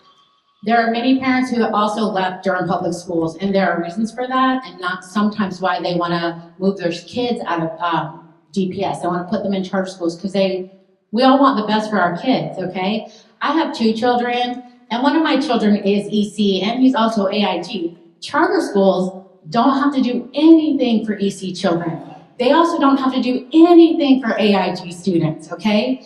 There are many parents who have also left Durham Public Schools, and there are reasons for that, and not sometimes why they want to move their kids out of DPS. They want to put them in charter schools because we all want the best for our kids, okay? I have 2 children, and one of my children is EC, and he's also AIG. Charter schools don't have to do anything for EC children. They also don't have to do anything for AIG students, okay?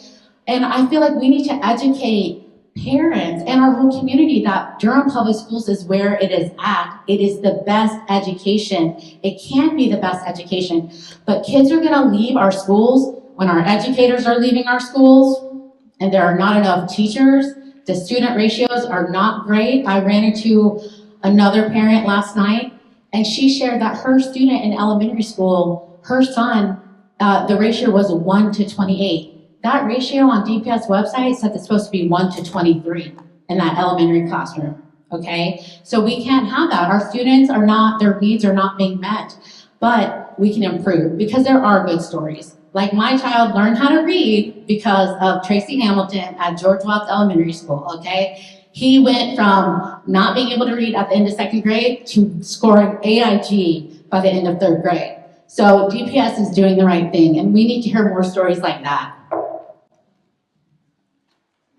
And I feel like we need to educate parents and our whole community that Durham Public Schools is where it is at. It is the best education. It can be the best education. But kids are gonna leave our schools when our educators are leaving our schools and there are not enough teachers. The student ratios are not great. I ran into another parent last night, and she shared that her student in elementary school, her son, the ratio was 1 to 28. That ratio on DPS website said it's supposed to be 1 to 23 in that elementary classroom, okay? So we can't have that. Our students are not, their needs are not being met, but we can improve because there are good stories. Like my child learned how to read because of Tracy Hamilton at George Watts Elementary School, okay? He went from not being able to read at the end of 2nd grade to scoring AIG by the end of 3rd grade. So DPS is doing the right thing, and we need to hear more stories like that.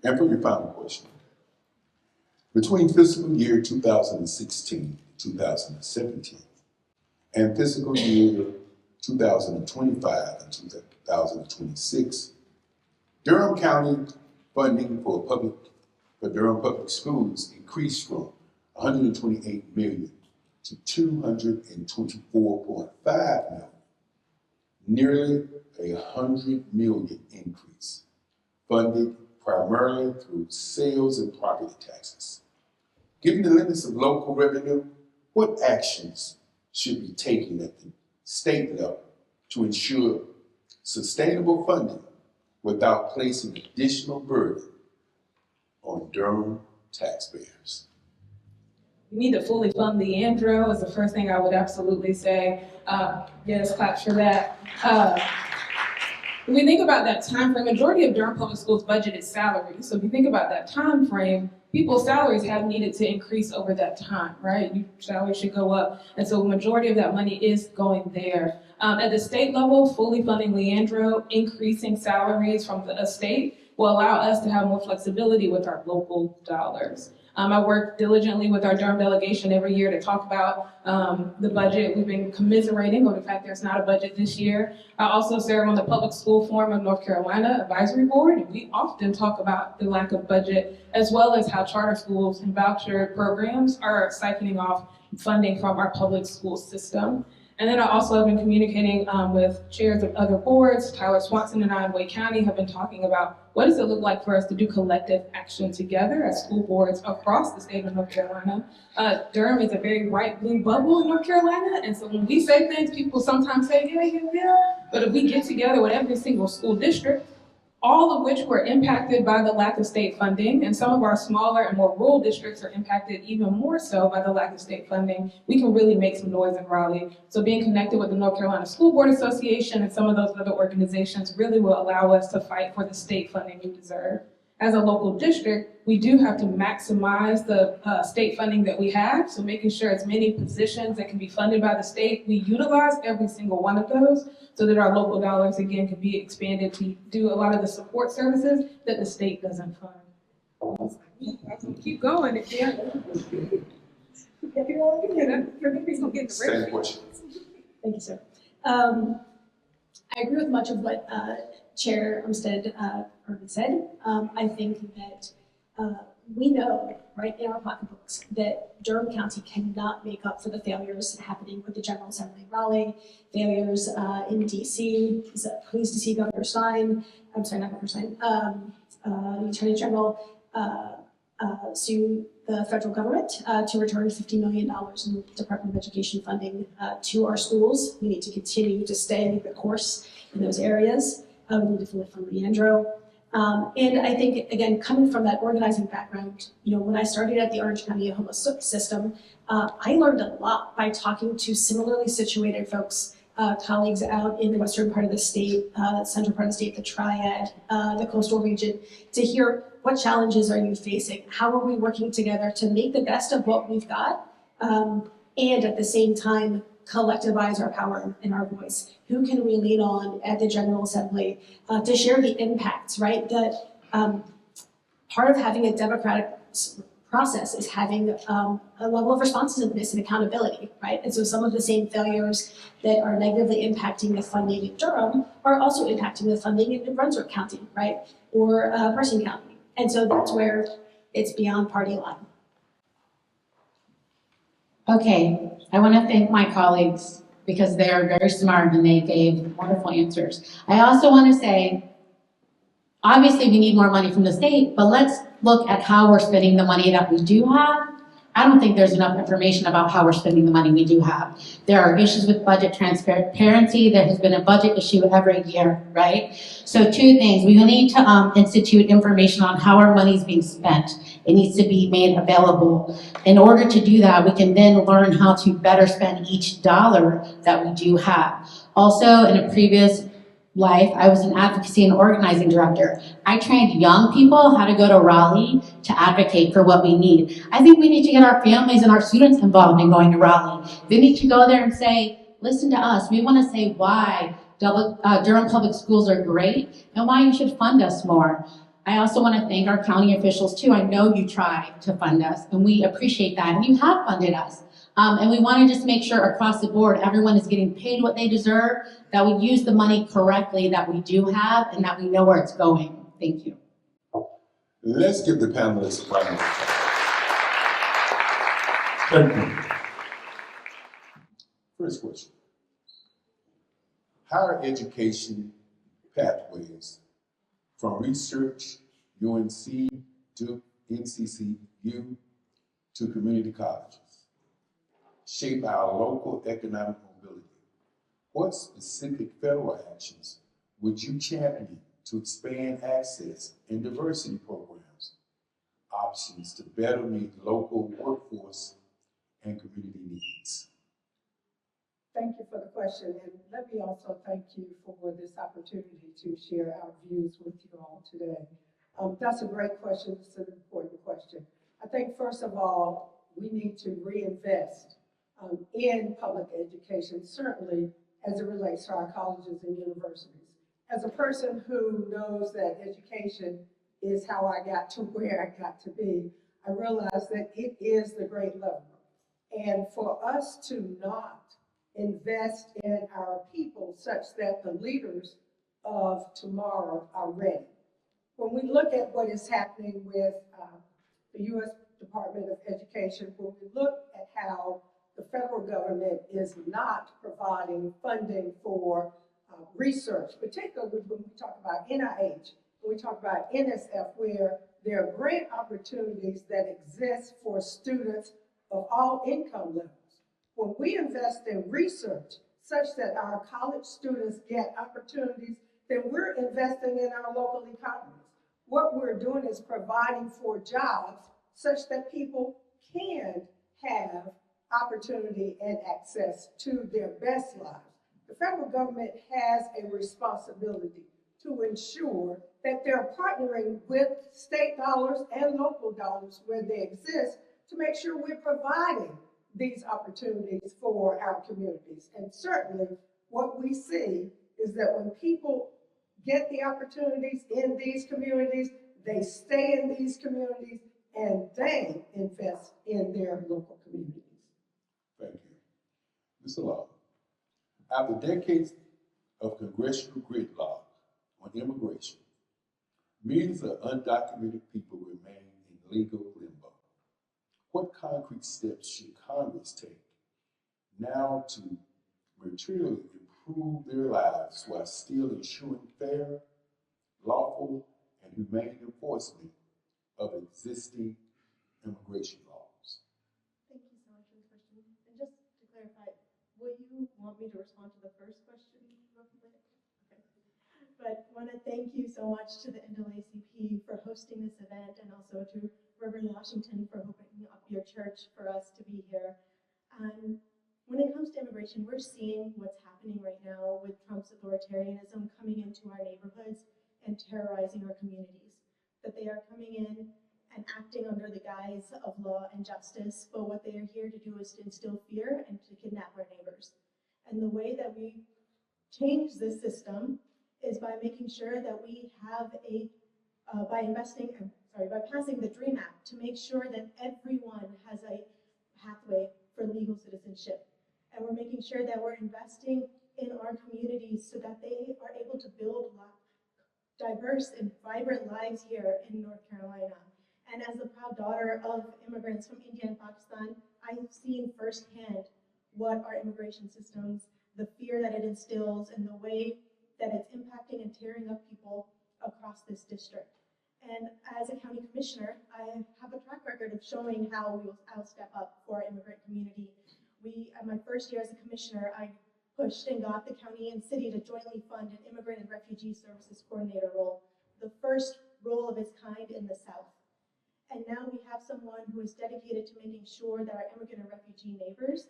And for your final question, between fiscal year 2016 and 2017 and fiscal year 2025 and 2026, Durham County funding for Durham Public Schools increased from $128 million to $224.5 million, nearly $100 million increase, funded primarily through sales and property taxes. Given the limits of local revenue, what actions should be taken at the state level to ensure sustainable funding without placing additional burden on Durham taxpayers? We need to fully fund Leandro is the first thing I would absolutely say. Yes, claps for that. When we think about that time frame, majority of Durham Public Schools budget is salary. So if you think about that time frame, people's salaries have needed to increase over that time, right? Your salary should go up. And so the majority of that money is going there. At the state level, fully funding Leandro, increasing salaries from the state will allow us to have more flexibility with our local dollars. I work diligently with our Durham delegation every year to talk about the budget. We've been commiserating over the fact there's not a budget this year. I also serve on the Public School Forum of North Carolina Advisory Board, and we often talk about the lack of budget, as well as how charter schools and voucher programs are siphoning off funding from our public school system. And then I also have been communicating with chairs of other boards. Tyler Swanson and I in Wake County have been talking about what does it look like for us to do collective action together as school boards across the state of North Carolina. Durham is a very bright blue bubble in North Carolina, and so when we say things, people sometimes say, yeah. But if we get together with every single school district, all of which were impacted by the lack of state funding, and some of our smaller and more rural districts are impacted even more so by the lack of state funding, we can really make some noise in Raleigh. So being connected with the North Carolina School Board Association and some of those other organizations really will allow us to fight for the state funding we deserve. As a local district, we do have to maximize the state funding that we have, so making sure as many positions that can be funded by the state, we utilize every single one of those, so that our local dollars, again, can be expanded to do a lot of the support services that the state doesn't fund. I can keep going if you're gonna get the Same question. Thank you, sir. I agree with much of what Chair Umstead already said. I think that we know, right, in our pocketbooks, that Durham County cannot make up for the failures happening with the General Assembly in Raleigh, failures in DC. Pleased to see Governor Stein, I'm sorry, not Governor Stein, the Attorney General sue the federal government to return $50 million in Department of Education funding to our schools. We need to continue to stay the course in those areas. We need to fully fund Leandro. And I think, again, coming from that organizing background, when I started at the Orange County Homeless System, I learned a lot by talking to similarly situated folks, colleagues out in the western part of the state, central part of the state, the Triad, the coastal region, to hear what challenges are you facing? How are we working together to make the best of what we've got? And at the same time, collectivize our power and our voice. Who can we lean on at the General Assembly to share the impacts, right? That part of having a democratic process is having a level of responsiveness and accountability, right? And so some of the same failures that are negatively impacting the funding in Durham are also impacting the funding in New Brunswick County, right? Or Pershing County. And so that's where it's beyond party line. Okay, I want to thank my colleagues because they are very smart and they gave wonderful answers. I also want to say, obviously we need more money from the state, but let's look at how we're spending the money that we do have. I don't think there's enough information about how we're spending the money we do have. There are issues with budget transparency. There has been a budget issue every year, right? So 2 things. We will need to institute information on how our money is being spent. It needs to be made available. In order to do that, we can then learn how to better spend each dollar that we do have. Also, in a previous life, I was an advocacy and organizing director. I trained young people how to go to Raleigh to advocate for what we need. I think we need to get our families and our students involved in going to Raleigh. They need to go there and say, listen to us. We want to say why Durham Public Schools are great and why you should fund us more. I also want to thank our county officials too. I know you try to fund us and we appreciate that, and you have funded us. And we want to just make sure across the board everyone is getting paid what they deserve, that we use the money correctly that we do have, and that we know where it's going. Thank you. Let's give the panelists a round of applause. Thank you. First question. Higher education pathways from research, UNC, Duke, NCCU, to community colleges shape our local economic mobility. What specific federal actions would you champion to expand access and diversity programs, options to better meet local workforce and community needs? Thank you for the question, and let me also thank you for this opportunity to share our views with you all today. That's a great question. It's an important question. I think, first of all, we need to reinvest in public education, certainly as it relates to our colleges and universities. As a person who knows that education is how I got to where I got to be, I realize that it is the great leveler. And for us to not invest in our people such that the leaders of tomorrow are ready. When we look at what is happening with the U.S. Department of Education, when we look at how the federal government is not providing funding for research, particularly when we talk about NIH, when we talk about NSF, where there are grant opportunities that exist for students of all income levels. When we invest in research such that our college students get opportunities, then we're investing in our local economies. What we're doing is providing for jobs such that people can have opportunity and access to their best lives. The federal government has a responsibility to ensure that they're partnering with state dollars and local dollars where they exist to make sure we're providing these opportunities for our communities. And certainly what we see is that when people get the opportunities in these communities, they stay in these communities and they invest in their local communities. Thank you. Mr. Law, after decades of congressional gridlock on immigration, millions of undocumented people remain in legal limbo. What concrete steps should Congress take now to materially improve their lives while still ensuring fair, lawful, and humane enforcement of existing immigration laws? Thank you so much for the question. And just to clarify, will you want me to respond to the first question real quick? Okay. But I want to thank you so much to the NAACP for hosting this event, and also to Reverend Washington for opening up your church for us to be here. When it comes to immigration, we're seeing what's happening right now with Trump's authoritarianism coming into our neighborhoods and terrorizing our communities. That they are coming in and acting under the guise of law and justice, but what they are here to do is to instill fear and to kidnap our neighbors. And the way that we change this system is by making sure that we have by passing the DREAM Act to make sure that everyone has a pathway for legal citizenship. And we're making sure that we're investing in our communities so that they are able to build diverse and vibrant lives here in North Carolina. And as the proud daughter of immigrants from India and Pakistan, I've seen firsthand what our immigration systems, the fear that it instills, and the way that it's impacting and tearing up people across this district. And as a county commissioner, I have a track record of showing how I'll step up for our immigrant community. In my first year as a commissioner, I pushed and got the county and city to jointly fund an immigrant and refugee services coordinator role, the first role of its kind in the South. And now we have someone who is dedicated to making sure that our immigrant and refugee neighbors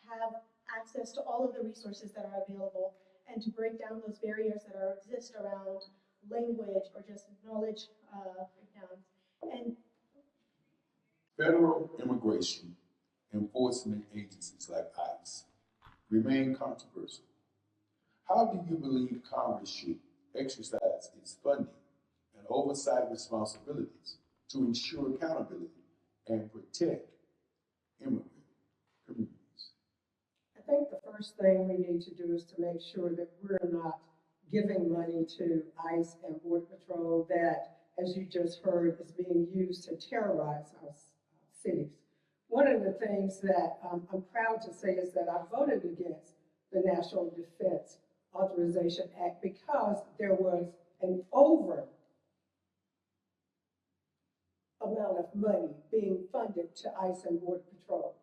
have access to all of the resources that are available and to break down those barriers that exist around language or just knowledge breakdowns. And Federal immigration enforcement agencies like ICE remain controversial. How do you believe Congress should exercise its funding and oversight responsibilities to ensure accountability and protect immigrant communities? I think the first thing we need to do is to make sure that we're not giving money to ICE and Border Patrol that, as you just heard, is being used to terrorize our cities. One of the things that I'm proud to say is that I voted against the National Defense Authorization Act because there was an over amount of money being funded to ICE and Border Patrol.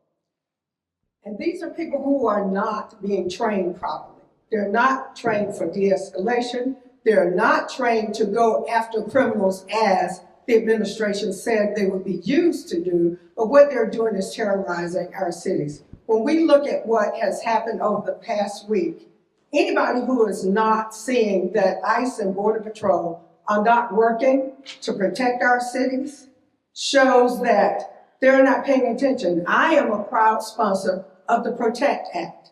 And these are people who are not being trained properly. They're not trained for de-escalation. They're not trained to go after criminals as the administration said they would be used to do, but what they're doing is terrorizing our cities. When we look at what has happened over the past week, anybody who is not seeing that ICE and Border Patrol are not working to protect our cities shows that they're not paying attention. I am a proud sponsor of the PROTECT Act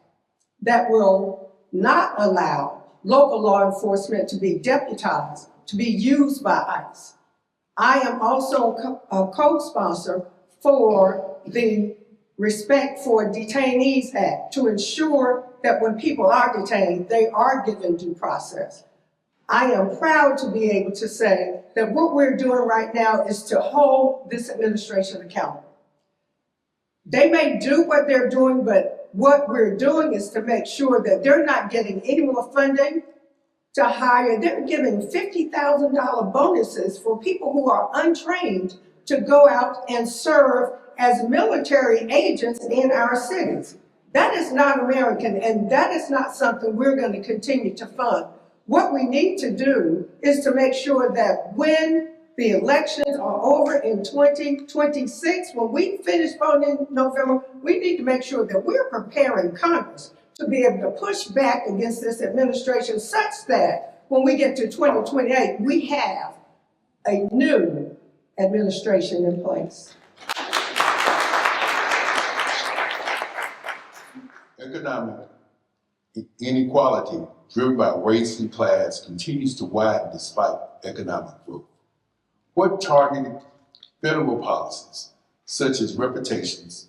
that will not allow local law enforcement to be deputized, to be used by ICE. I am also a co-sponsor for the Respect for Detainees Act to ensure that when people are detained, they are given due process. I am proud to be able to say that what we're doing right now is to hold this administration accountable. They may do what they're doing, but what we're doing is to make sure that they're not getting any more funding to hire. They're giving $50,000 bonuses for people who are untrained to go out and serve as military agents in our cities. That is not American, and that is not something we're going to continue to fund. What we need to do is to make sure that when the elections are over in 2026, when we finish voting in November, we need to make sure that we're preparing Congress to be able to push back against this administration such that when we get to 2028, we have a new administration in place. Economic inequality driven by race and class continues to widen despite economic growth. What targeted federal policies, such as reparations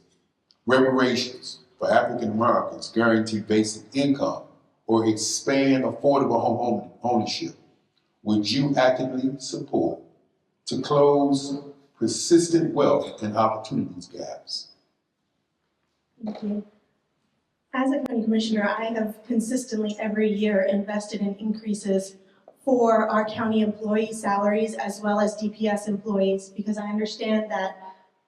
for African Americans, guarantee basic income, or expand affordable home ownership, would you actively support to close persistent wealth and opportunities gaps? thank you. As a county commissioner, I have consistently every year invested in increases for our county employees' salaries as well as DPS employees, because I understand that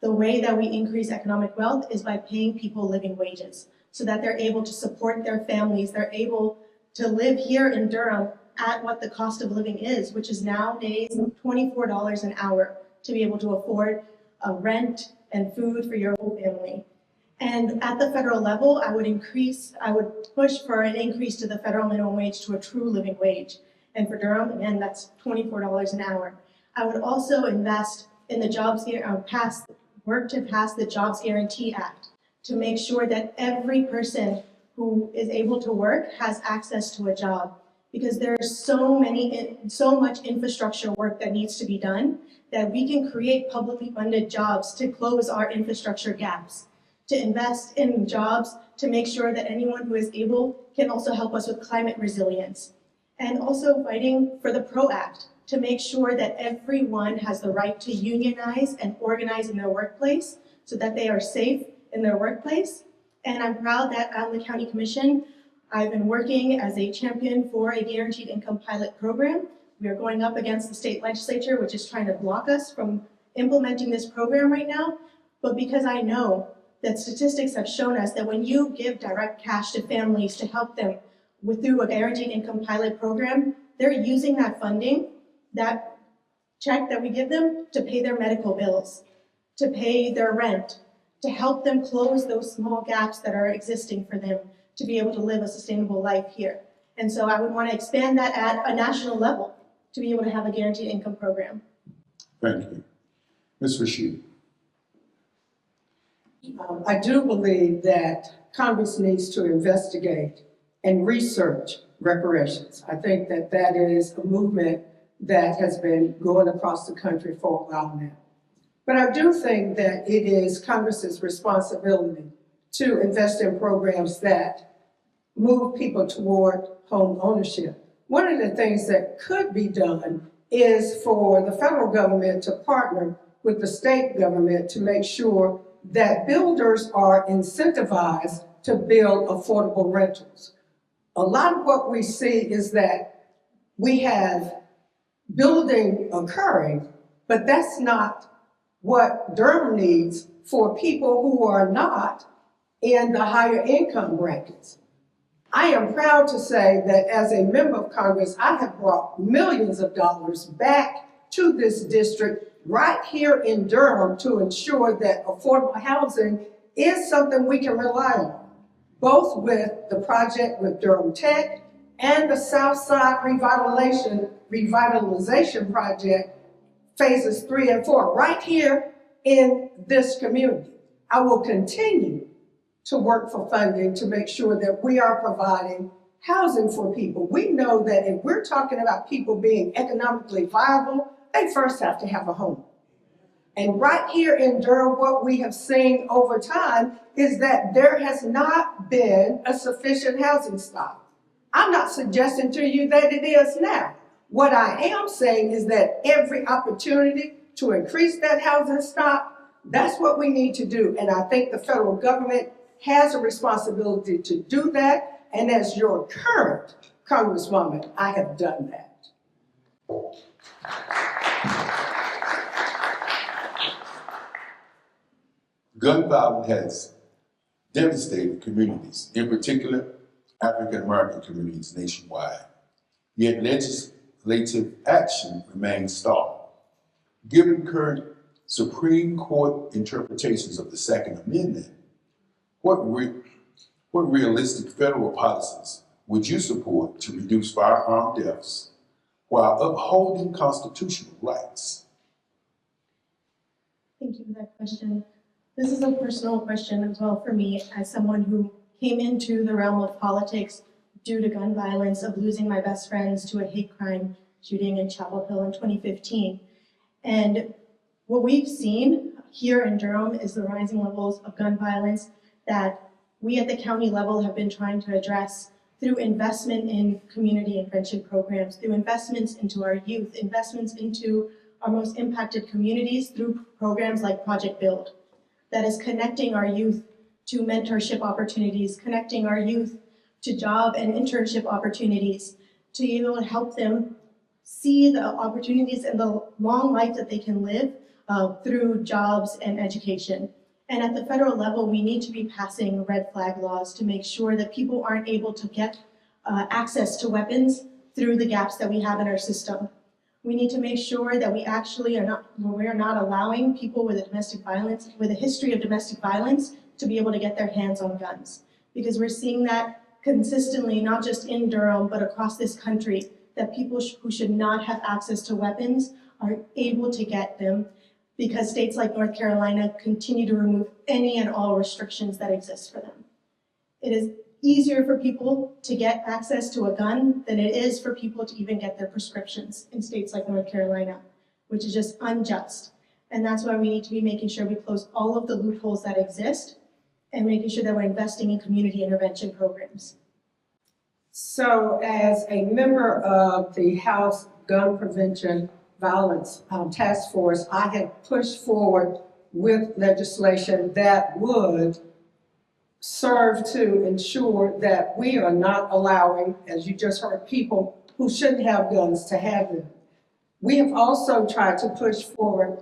the way that we increase economic wealth is by paying people living wages so that they're able to support their families, they're able to live here in Durham at what the cost of living is, which is nowadays $24 an hour to be able to afford a rent and food for your whole family. And at the federal level, I would push for an increase to the federal minimum wage to a true living wage. And for Durham, again, that's $24 an hour. I would also invest in the work to pass the Jobs Guarantee Act to make sure that every person who is able to work has access to a job. Because there's so much infrastructure work that needs to be done that we can create publicly funded jobs to close our infrastructure gaps, to invest in jobs, to make sure that anyone who is able can also help us with climate resilience. And also fighting for the PRO Act to make sure that everyone has the right to unionize and organize in their workplace so that they are safe in their workplace. And I'm proud that on the County Commission, I've been working as a champion for a guaranteed income pilot program. We are going up against the state legislature, which is trying to block us from implementing this program right now. but because I know that statistics have shown us that when you give direct cash to families to help them through a guaranteed income pilot program, they're using that funding, that check that we give them, to pay their medical bills, to pay their rent, to help them close those small gaps that are existing for them to be able to live a sustainable life here. And so I would want to expand that at a national level to be able to have a guaranteed income program. Thank you. Ms. Rashid. I do believe that Congress needs to investigate and research reparations. I think that that is a movement that has been going across the country for a while now. But I do think that it is Congress's responsibility to invest in programs that move people toward home ownership. One of the things that could be done is for the federal government to partner with the state government to make sure that builders are incentivized to build affordable rentals. A lot of what we see is that we have building occurring, but that's not what Durham needs for people who are not in the higher income brackets. I am proud to say that as a member of Congress, I have brought millions of dollars back to this district right here in Durham to ensure that affordable housing is something we can rely on, both with the project with Durham Tech and the Southside Revitalization Project, phases 3 and 4, right here in this community. I will continue to work for funding to make sure that we are providing housing for people. We know that if we're talking about people being economically viable, they first have to have a home. And right here in Durham, what we have seen over time is that there has not been a sufficient housing stock. I'm not suggesting to you that it is now. What I am saying is that every opportunity to increase that housing stock, that's what we need to do. And I think the federal government has a responsibility to do that. And as your current Congresswoman, I have done that. Gun violence has devastated communities, in particular African American communities nationwide. Yet legislative action remains stalled. Given current Supreme Court interpretations of the Second Amendment, what realistic federal policies would you support to reduce firearm deaths while upholding constitutional rights? Thank you for that question. This is a personal question as well for me as someone who came into the realm of politics due to gun violence, of losing my best friends to a hate crime shooting in Chapel Hill in 2015. And what we've seen here in Durham is the rising levels of gun violence that we at the county level have been trying to address through investment in community intervention programs, through investments into our youth, investments into our most impacted communities through programs like Project Build, that is connecting our youth to mentorship opportunities, connecting our youth to job and internship opportunities, to be able to help them see the opportunities and the long life that they can live through jobs and education. And at the federal level, we need to be passing red flag laws to make sure that people aren't able to get access to weapons through the gaps that we have in our system. We need to make sure that we actually we're not allowing people with a history of domestic violence to be able to get their hands on guns. Because we're seeing that consistently, not just in Durham, but across this country, that people who should not have access to weapons are able to get them, because states like North Carolina continue to remove any and all restrictions that exist for them. It is easier for people to get access to a gun than it is for people to even get their prescriptions in states like North Carolina, which is just unjust. And that's why we need to be making sure we close all of the loopholes that exist and making sure that we're investing in community intervention programs. So as a member of the House Gun Prevention Violence Task Force, I have pushed forward with legislation that would serve to ensure that we are not allowing, as you just heard, people who shouldn't have guns to have them. We have also tried to push forward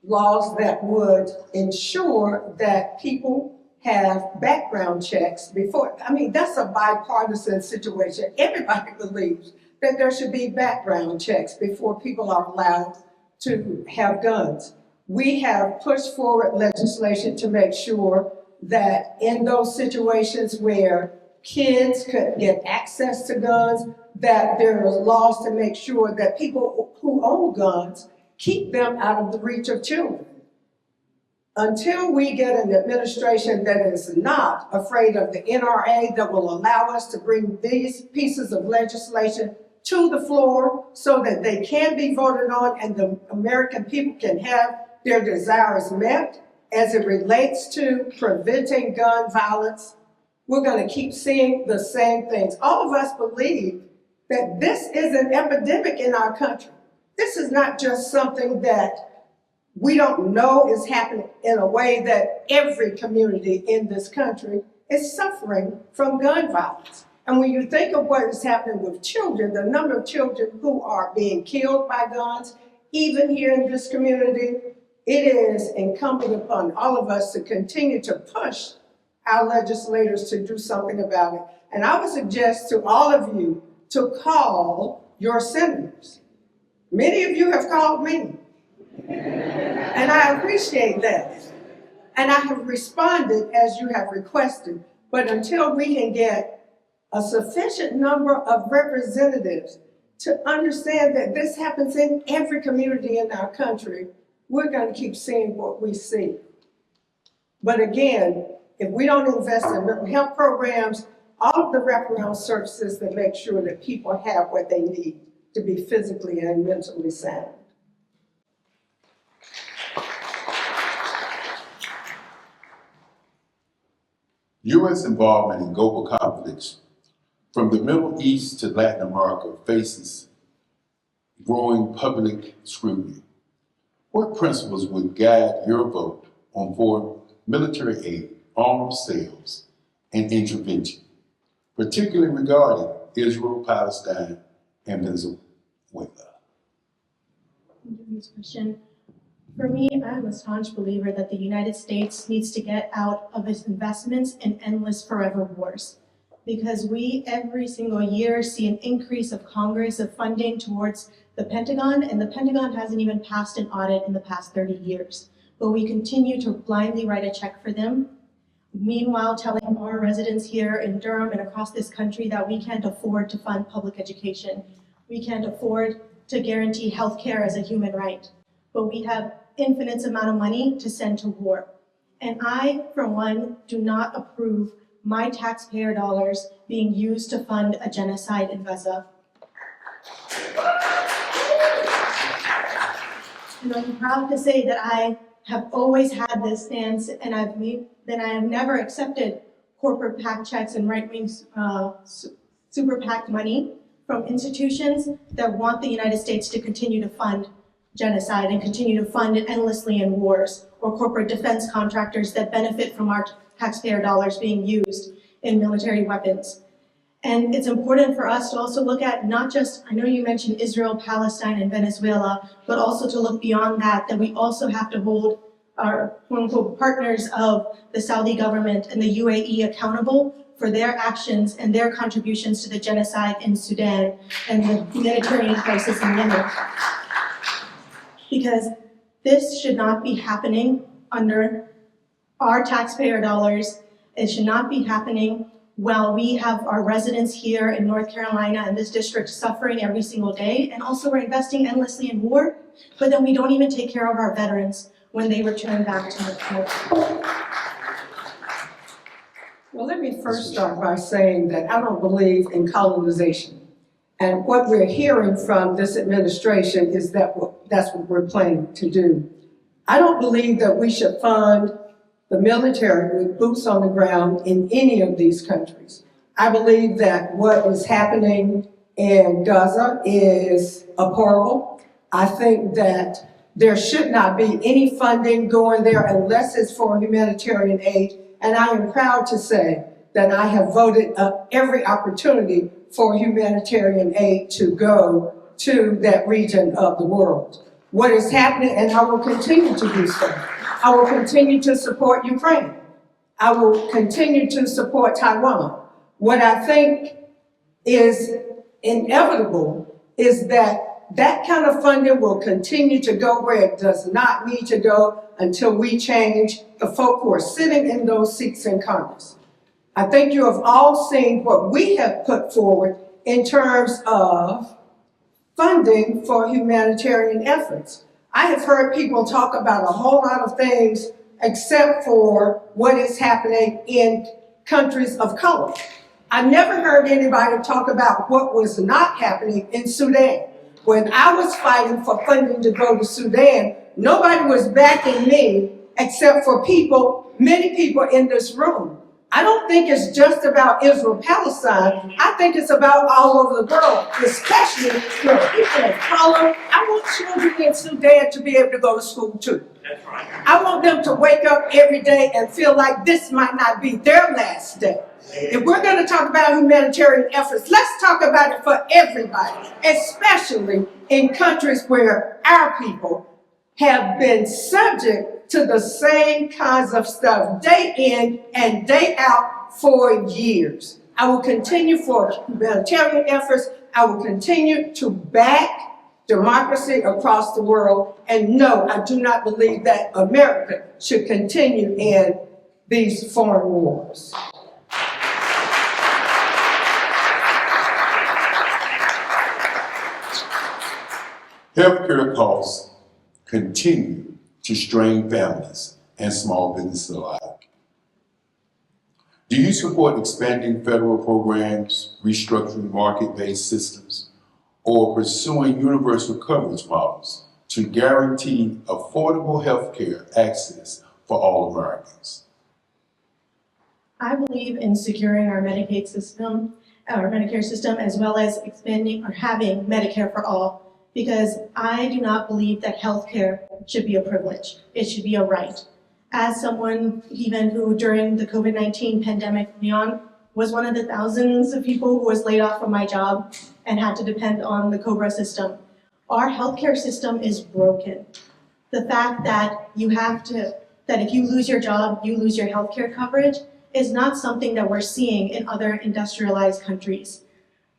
laws that would ensure that people have background checks before. I mean, that's a bipartisan situation. Everybody believes that there should be background checks before people are allowed to have guns. We have pushed forward legislation to make sure that in those situations where kids could get access to guns, that there are laws to make sure that people who own guns keep them out of the reach of children. Until we get an administration that is not afraid of the NRA, that will allow us to bring these pieces of legislation to the floor so that they can be voted on and the American people can have their desires met as it relates to preventing gun violence, we're going to keep seeing the same things. All of us believe that this is an epidemic in our country. This is not just something that we don't know is happening in a way that every community in this country is suffering from gun violence. And when you think of what is happening with children, the number of children who are being killed by guns, even here in this community, it is incumbent upon all of us to continue to push our legislators to do something about it. And I would suggest to all of you to call your senators. Many of you have called me, and I appreciate that. And I have responded as you have requested, but until we can get a sufficient number of representatives to understand that this happens in every community in our country, we're going to keep seeing what we see. But again, if we don't invest in mental health programs, all of the wraparound services that make sure that people have what they need to be physically and mentally sound. U.S. involvement in global conflicts from the Middle East to Latin America faces growing public scrutiny. What principles would guide your vote on foreign military aid, arms sales, and intervention, particularly regarding Israel, Palestine, and Venezuela? Thank you for this question. For me, I'm a staunch believer that the United States needs to get out of its investments in endless forever wars. Because we, every single year, see an increase of Congress of funding towards the Pentagon, and the Pentagon hasn't even passed an audit in the past 30 years. But we continue to blindly write a check for them. Meanwhile, telling our residents here in Durham and across this country that we can't afford to fund public education. We can't afford to guarantee healthcare as a human right. But we have infinite amount of money to send to war. And I, for one, do not approve my taxpayer dollars being used to fund a genocide in Gaza. And I'm proud to say that I have always had this stance, and I have never accepted corporate PAC checks and right-wing super PAC money from institutions that want the United States to continue to fund genocide and continue to fund it endlessly in wars, or corporate defense contractors that benefit from our taxpayer dollars being used in military weapons. And it's important for us to also look at not just, I know you mentioned Israel, Palestine, and Venezuela, but also to look beyond that, that we also have to hold our quote-unquote partners of the Saudi government and the UAE accountable for their actions and their contributions to the genocide in Sudan and the humanitarian crisis in Yemen. Because this should not be happening under our taxpayer dollars. It should not be happening while we have our residents here in North Carolina and this district suffering every single day. And also we're investing endlessly in war, but then we don't even take care of our veterans when they return back to the country. Well, let me first start by saying that I don't believe in colonization. And what we're hearing from this administration is that that's what we're planning to do. I don't believe that we should fund the military with boots on the ground in any of these countries. I believe that what is happening in Gaza is abhorrible. I think that there should not be any funding going there unless it's for humanitarian aid. And I am proud to say that I have voted up every opportunity for humanitarian aid to go to that region of the world. what is happening, and I will continue to do so. I will continue to support Ukraine. I will continue to support Taiwan. What I think is inevitable is that that kind of funding will continue to go where it does not need to go until we change the folk who are sitting in those seats in Congress. I think you have all seen what we have put forward in terms of funding for humanitarian efforts. I have heard people talk about a whole lot of things except for what is happening in countries of color. I never heard anybody talk about what was not happening in Sudan. When I was fighting for funding to go to Sudan, nobody was backing me except for people, many people in this room. I don't think it's just about Israel-Palestine. I think it's about all over the world, especially for people of color. I want children in Sudan to be able to go to school too. That's right. I want them to wake up every day and feel like this might not be their last day. If we're going to talk about humanitarian efforts, let's talk about it for everybody, especially in countries where our people have been subject to the same kinds of stuff day in and day out for years. I will continue for humanitarian efforts. I will continue to back democracy across the world. And no, I do not believe that America should continue in these foreign wars. Healthcare costs continue to strain families and small businesses alike. Do you support expanding federal programs, restructuring market-based systems, or pursuing universal coverage models to guarantee affordable healthcare access for all Americans? I believe in securing our Medicaid system, our Medicare system, as well as expanding or having Medicare for all, because I do not believe that healthcare should be a privilege. It should be a right. As someone even who during the COVID-19 pandemic was one of the thousands of people who was laid off from my job and had to depend on the COBRA system, our healthcare system is broken. The fact that that if you lose your job, you lose your healthcare coverage is not something that we're seeing in other industrialized countries.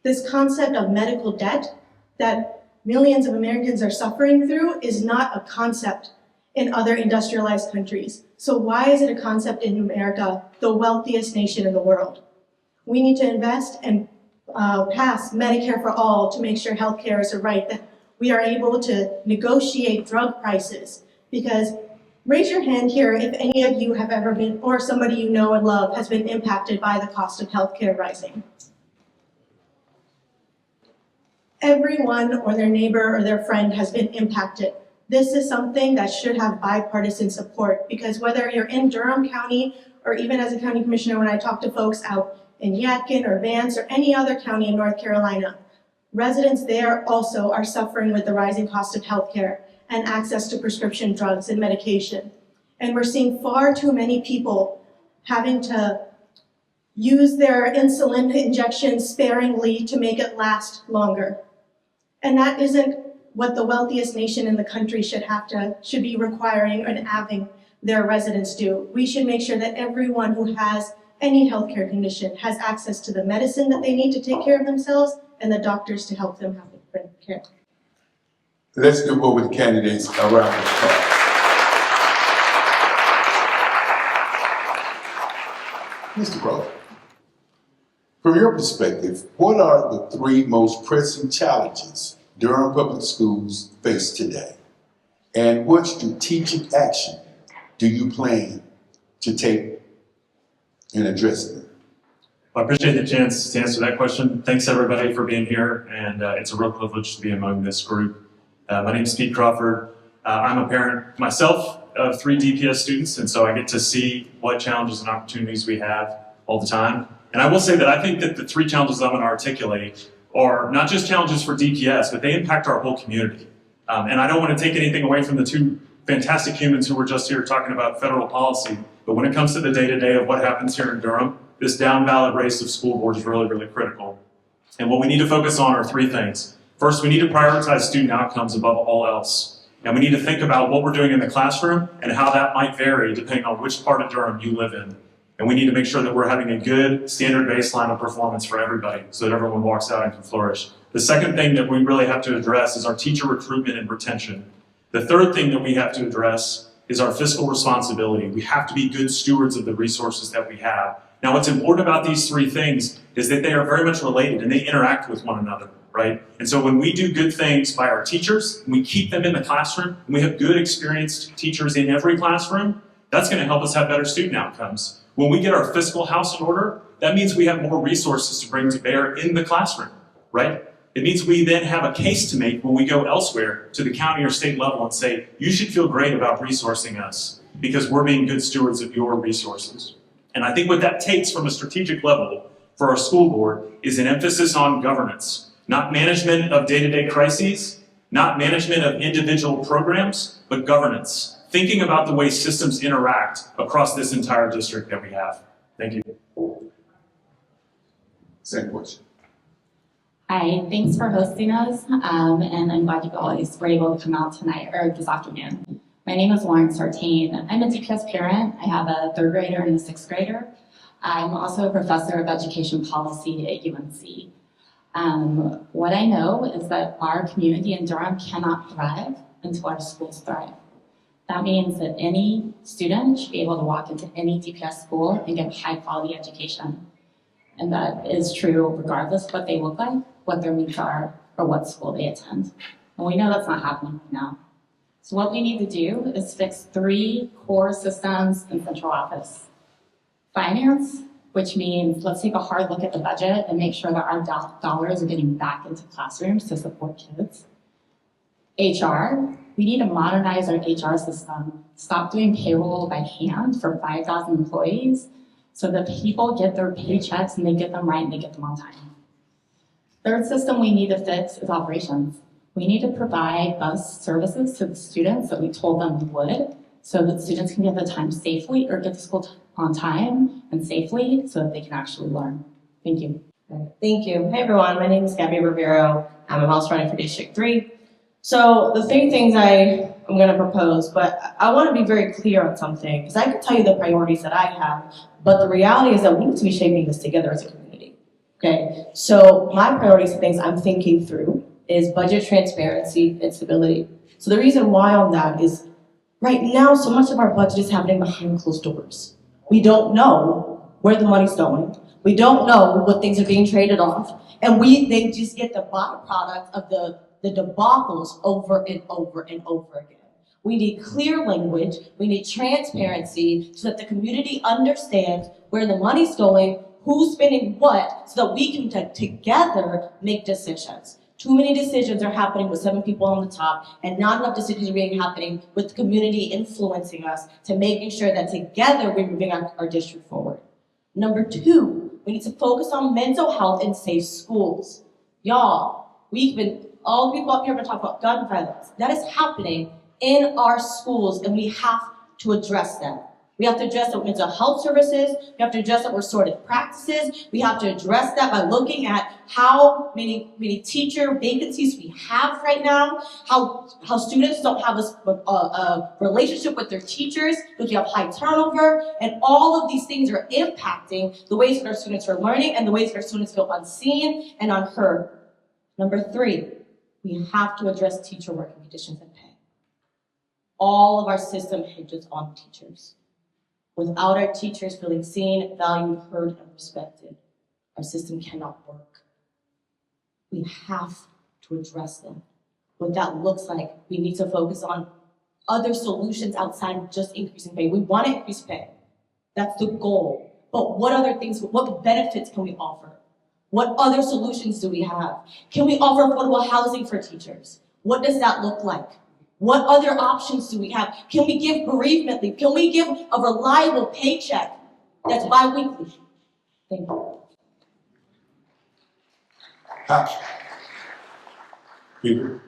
This concept of medical debt that millions of Americans are suffering through is not a concept in other industrialized countries. So why is it a concept in America, the wealthiest nation in the world? We need to invest and pass Medicare for all to make sure healthcare is a right, that we are able to negotiate drug prices. Because raise your hand here if any of you have ever been, or somebody you know and love has been impacted by the cost of healthcare rising. Everyone or their neighbor or their friend has been impacted. This is something that should have bipartisan support, because whether you're in Durham County or even as a county commissioner, when I talk to folks out in Yadkin or Vance or any other county in North Carolina, residents there also are suffering with the rising cost of healthcare and access to prescription drugs and medication. And we're seeing far too many people having to use their insulin injections sparingly to make it last longer. And that isn't what the wealthiest nation in the country should be requiring and having their residents do. We should make sure that everyone who has any healthcare condition has access to the medicine that they need to take care of themselves and the doctors to help them have the care. Let's go over the candidates around the clock. Mr. Crawford, from your perspective, what are the three most pressing challenges Durham Public Schools face today? And what strategic action do you plan to take in addressing them? I appreciate the chance to answer that question. Thanks everybody for being here, and it's a real privilege to be among this group. My name is Pete Crawford. I'm a parent myself of 3 DPS students, and so I get to see what challenges and opportunities we have all the time. And I will say that I think that the 3 challenges I'm going to articulate are not just challenges for DPS, but they impact our whole community. And I don't want to take anything away from the 2 fantastic humans who were just here talking about federal policy, but when it comes to the day-to-day of what happens here in Durham, this down-ballot race of school board is really, really critical. And what we need to focus on are 3 things. First, we need to prioritize student outcomes above all else. And we need to think about what we're doing in the classroom and how that might vary depending on which part of Durham you live in. And we need to make sure that we're having a good standard baseline of performance for everybody so that everyone walks out and can flourish. The second thing that we really have to address is our teacher recruitment and retention. The third thing that we have to address is our fiscal responsibility. We have to be good stewards of the resources that we have. Now, what's important about these three things is that they are very much related and they interact with one another, right? And so when we do good things by our teachers, and we keep them in the classroom, and we have good experienced teachers in every classroom, that's gonna help us have better student outcomes. When we get our fiscal house in order, that means we have more resources to bring to bear in the classroom, right? It means we then have a case to make when we go elsewhere to the county or state level and say, you should feel great about resourcing us because we're being good stewards of your resources. And I think what that takes from a strategic level for our school board is an emphasis on governance, not management of day-to-day crises, not management of individual programs, but governance. Thinking about the way systems interact across this entire district that we have. Thank you. Second question. Hi, thanks for hosting us, and I'm glad you guys were able to come out tonight, or this afternoon. My name is Lauren Sartain. I'm a DPS parent. I have a 3rd grader and a 6th grader. I'm also a professor of education policy at UNC. What I know is that our community in Durham cannot thrive until our schools thrive. That means that any student should be able to walk into any DPS school and get a high quality education. And that is true regardless of what they look like, what their needs are, or what school they attend. And we know that's not happening right now. So what we need to do is fix 3 core systems in central office. Finance, which means let's take a hard look at the budget and make sure that our dollars are getting back into classrooms to support kids. HR, we need to modernize our HR system, stop doing payroll by hand for 5,000 employees so that people get their paychecks and they get them right and they get them on time. Third system we need to fix is operations. We need to provide bus services to the students that we told them we would so that students can get the time safely or get to school on time and safely so that they can actually learn. Thank you. Thank you. Hey everyone, my name is Gabby Rivero. I'm a mouse running for District 3. So the 3 things I'm going to propose, but I want to be very clear on something because I can tell you the priorities that I have, but the reality is that we need to be shaping this together as a community. Okay, so my priorities and things I'm thinking through is budget transparency and stability. So the reason why on that is right now so much of our budget is happening behind closed doors. We don't know where the money's going. We don't know what things are being traded off, and they just get the byproduct of the debacles over and over and over again. We need clear language, we need transparency so that the community understands where the money's going, who's spending what, so that we can together make decisions. Too many decisions are happening with 7 people on the top, and not enough decisions are happening with the community influencing us to making sure that together we're moving our district forward. Number 2, we need to focus on mental health and safe schools. Y'all, all the people up here have been talking about gun violence. That is happening in our schools, and we have to address that. We have to address that with mental health services. We have to address that with restorative practices. We have to address that by looking at how many teacher vacancies we have right now, how students don't have a relationship with their teachers because we have high turnover, and all of these things are impacting the ways that our students are learning and the ways that our students feel unseen and unheard. Number 3, we have to address teacher working conditions and pay. All of our system hinges on teachers. Without our teachers feeling seen, valued, heard, and respected, our system cannot work. We have to address them. What that looks like, we need to focus on other solutions outside of just increasing pay. We want to increase pay. That's the goal. But what other things, what benefits can we offer? What other solutions do we have? Can we offer affordable housing for teachers? What does that look like? What other options do we have? Can we give bereavement leave? Can we give a reliable paycheck that's bi-weekly? Thank you. Peter,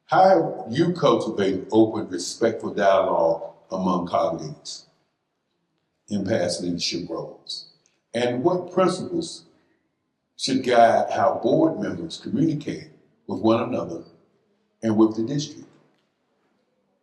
how you cultivate open, respectful dialogue among colleagues in past leadership roles? And what principles should guide how board members communicate with one another and with the district?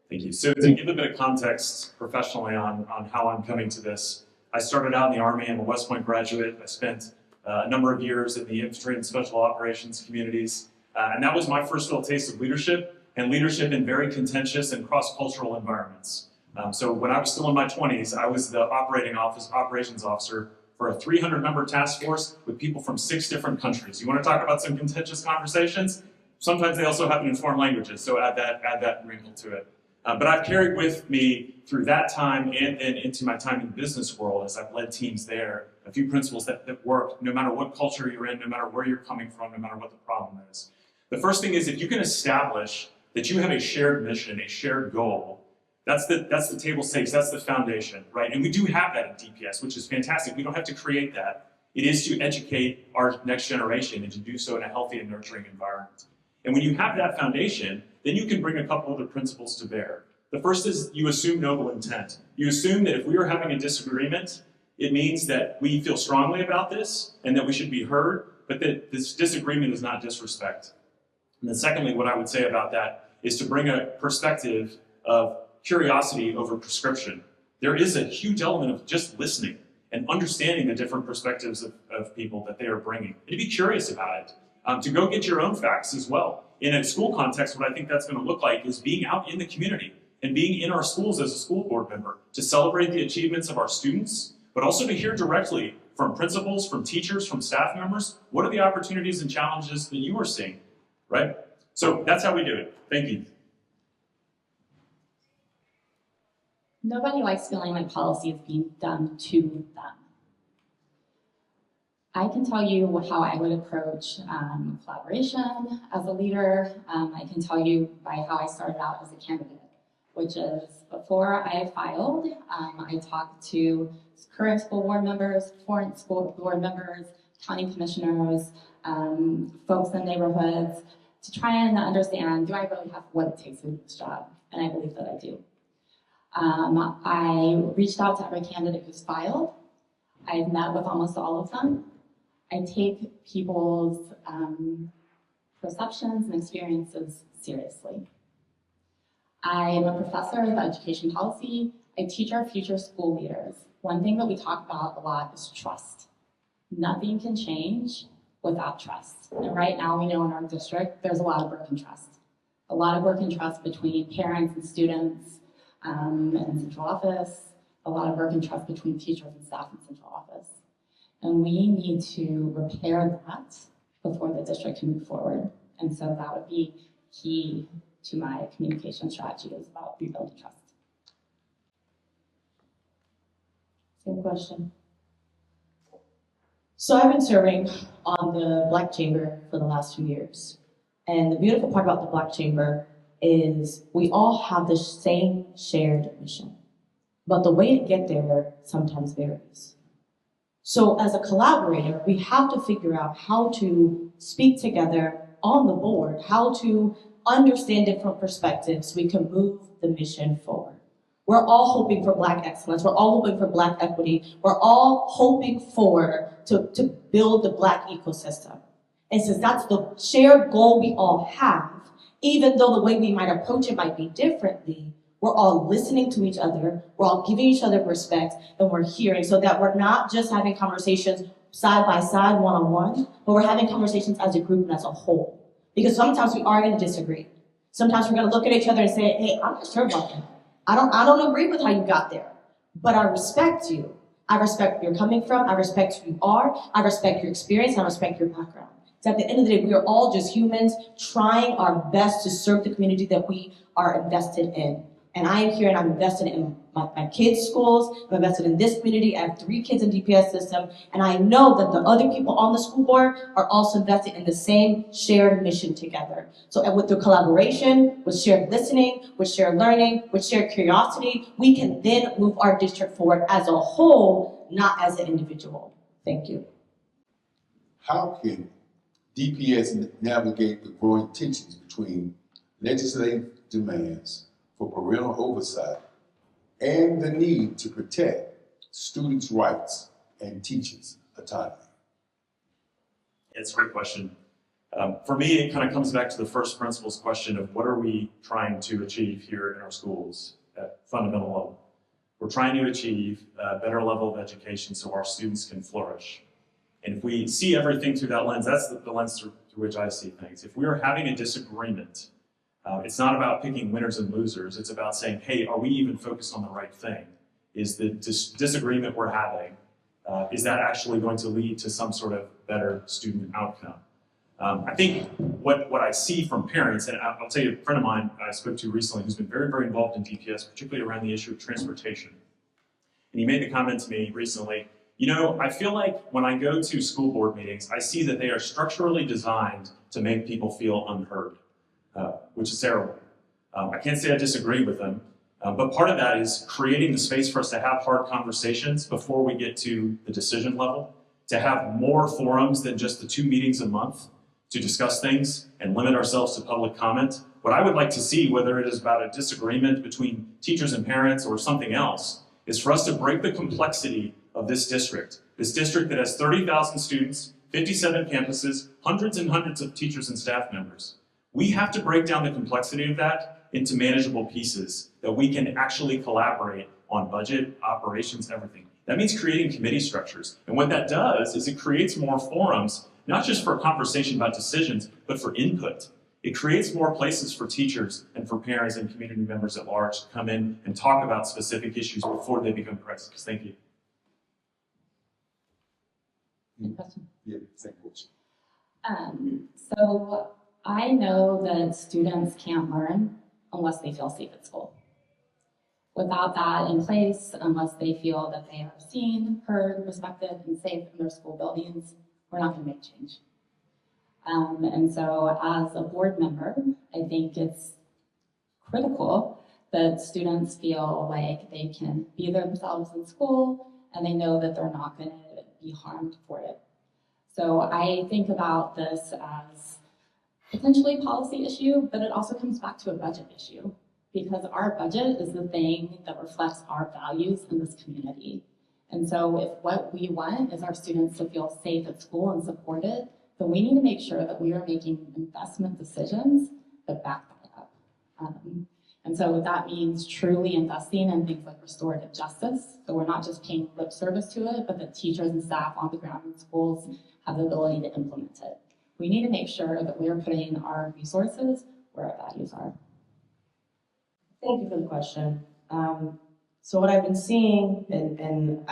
Thank you. So to give a bit of context professionally on how I'm coming to this, I started out in the Army. I'm a West Point graduate. I spent a number of years in the infantry and special operations communities. And that was my first real taste of leadership, and leadership in very contentious and cross-cultural environments. So when I was still in my 20s, I was the operations officer for a 300-member task force with people from 6 different countries. You want to talk about some contentious conversations? Sometimes they also happen in foreign languages, so add that wrinkle to it. But I've carried with me through that time and then into my time in the business world as I've led teams there, a few principles that work no matter what culture you're in, no matter where you're coming from, no matter what the problem is. The first thing is if you can establish that you have a shared mission, a shared goal, that's the table stakes, that's the foundation, right? And we do have that in DPS, which is fantastic. We don't have to create that. It is to educate our next generation and to do so in a healthy and nurturing environment. And when you have that foundation, then you can bring a couple other principles to bear. The first is you assume noble intent. You assume that if we are having a disagreement, it means that we feel strongly about this and that we should be heard, but that this disagreement is not disrespect. And then secondly, what I would say about that is to bring a perspective of curiosity over prescription. There is a huge element of just listening and understanding the different perspectives of people that they are bringing, and to be curious about it. To go get your own facts as well. In a school context, what I think that's going to look like is being out in the community and being in our schools as a school board member to celebrate the achievements of our students, but also to hear directly from principals, from teachers, from staff members, what are the opportunities and challenges that you are seeing, right? So that's how we do it. Thank you. Nobody likes feeling like policy is being done to them. I can tell you how I would approach collaboration as a leader. I can tell you by how I started out as a candidate, which is before I filed, I talked to current school board members, foreign school board members, county commissioners, folks in neighborhoods, to try and understand, do I really have what it takes to do this job? And I believe that I do. I reached out to every candidate who's filed. I've met with almost all of them. I take people's perceptions and experiences seriously. I am a professor of education policy. I teach our future school leaders. One thing that we talk about a lot is trust. Nothing can change without trust. And right now we know in our district, there's a lot of broken trust. A lot of broken trust between parents and students and central office. A lot of broken trust between teachers and staff in central office. And we need to repair that before the district can move forward. And so that would be key to my communication strategy, is about rebuilding trust. Same question. So I've been serving on the Black Chamber for the last 2 years. And the beautiful part about the Black Chamber is we all have the same shared mission. But the way to get there sometimes varies. So as a collaborator, we have to figure out how to speak together on the board, how to understand different perspectives so we can move the mission forward. We're all hoping for Black excellence. We're all hoping for Black equity. We're all hoping to build the Black ecosystem. And since that's the shared goal we all have, even though the way we might approach it might be differently, we're all listening to each other, we're all giving each other respect, and we're hearing, so that we're not just having conversations side by side, one-on-one, but we're having conversations as a group and as a whole. Because sometimes we are going to disagree. Sometimes we're going to look at each other and say, hey, I'm not sure about that. I don't agree with how you got there, but I respect you. I respect where you're coming from. I respect who you are. I respect your experience. I respect your background. So at the end of the day, we are all just humans trying our best to serve the community that we are invested in. And I am here and I'm invested in my kids' schools. I'm invested in this community. I have 3 kids in DPS system. And I know that the other people on the school board are also invested in the same shared mission together. So with the collaboration, with shared listening, with shared learning, with shared curiosity, we can then move our district forward as a whole, not as an individual. Thank you. How can DPS navigate the growing tensions between legislative demands for parental oversight and the need to protect students' rights and teachers' autonomy? It's a great question. For me, it kind of comes back to the first principles question of what are we trying to achieve here in our schools at fundamental level. We're trying to achieve a better level of education so our students can flourish. And if we see everything through that lens, that's the lens through which I see things. If we are having a disagreement, it's not about picking winners and losers. It's about saying, hey, are we even focused on the right thing? Is the disagreement we're having, is that actually going to lead to some sort of better student outcome? I think what I see from parents, and I'll tell you, a friend of mine I spoke to recently who's been very, very involved in DPS, particularly around the issue of transportation. And he made the comment to me recently, you know, I feel like when I go to school board meetings, I see that they are structurally designed to make people feel unheard, which is terrible. I can't say I disagree with them, but part of that is creating the space for us to have hard conversations before we get to the decision level, to have more forums than just the 2 meetings a month to discuss things and limit ourselves to public comment. What I would like to see, whether it is about a disagreement between teachers and parents or something else, is for us to break the complexity of this district that has 30,000 students, 57 campuses, hundreds and hundreds of teachers and staff members. We have to break down the complexity of that into manageable pieces that we can actually collaborate on budget, operations, everything. That means creating committee structures. And what that does is it creates more forums, not just for conversation about decisions, but for input. It creates more places for teachers and for parents and community members at large to come in and talk about specific issues before they become crises. Thank you. Yeah, same question. So I know that students can't learn unless they feel safe at school. Without that in place, unless they feel that they are seen, heard, respected, and safe in their school buildings, we're not going to make change. And so as a board member, I think it's critical that students feel like they can be themselves in school and they know that they're not going to be harmed for it. So I think about this as potentially a policy issue, but it also comes back to a budget issue because our budget is the thing that reflects our values in this community. And so if what we want is our students to feel safe at school and supported, then we need to make sure that we are making investment decisions that back that up. And so that means truly investing in things like restorative justice. So we're not just paying lip service to it, but that teachers and staff on the ground in schools have the ability to implement it. We need to make sure that we are putting our resources where our values are. Thank you for the question. So what I've been seeing, and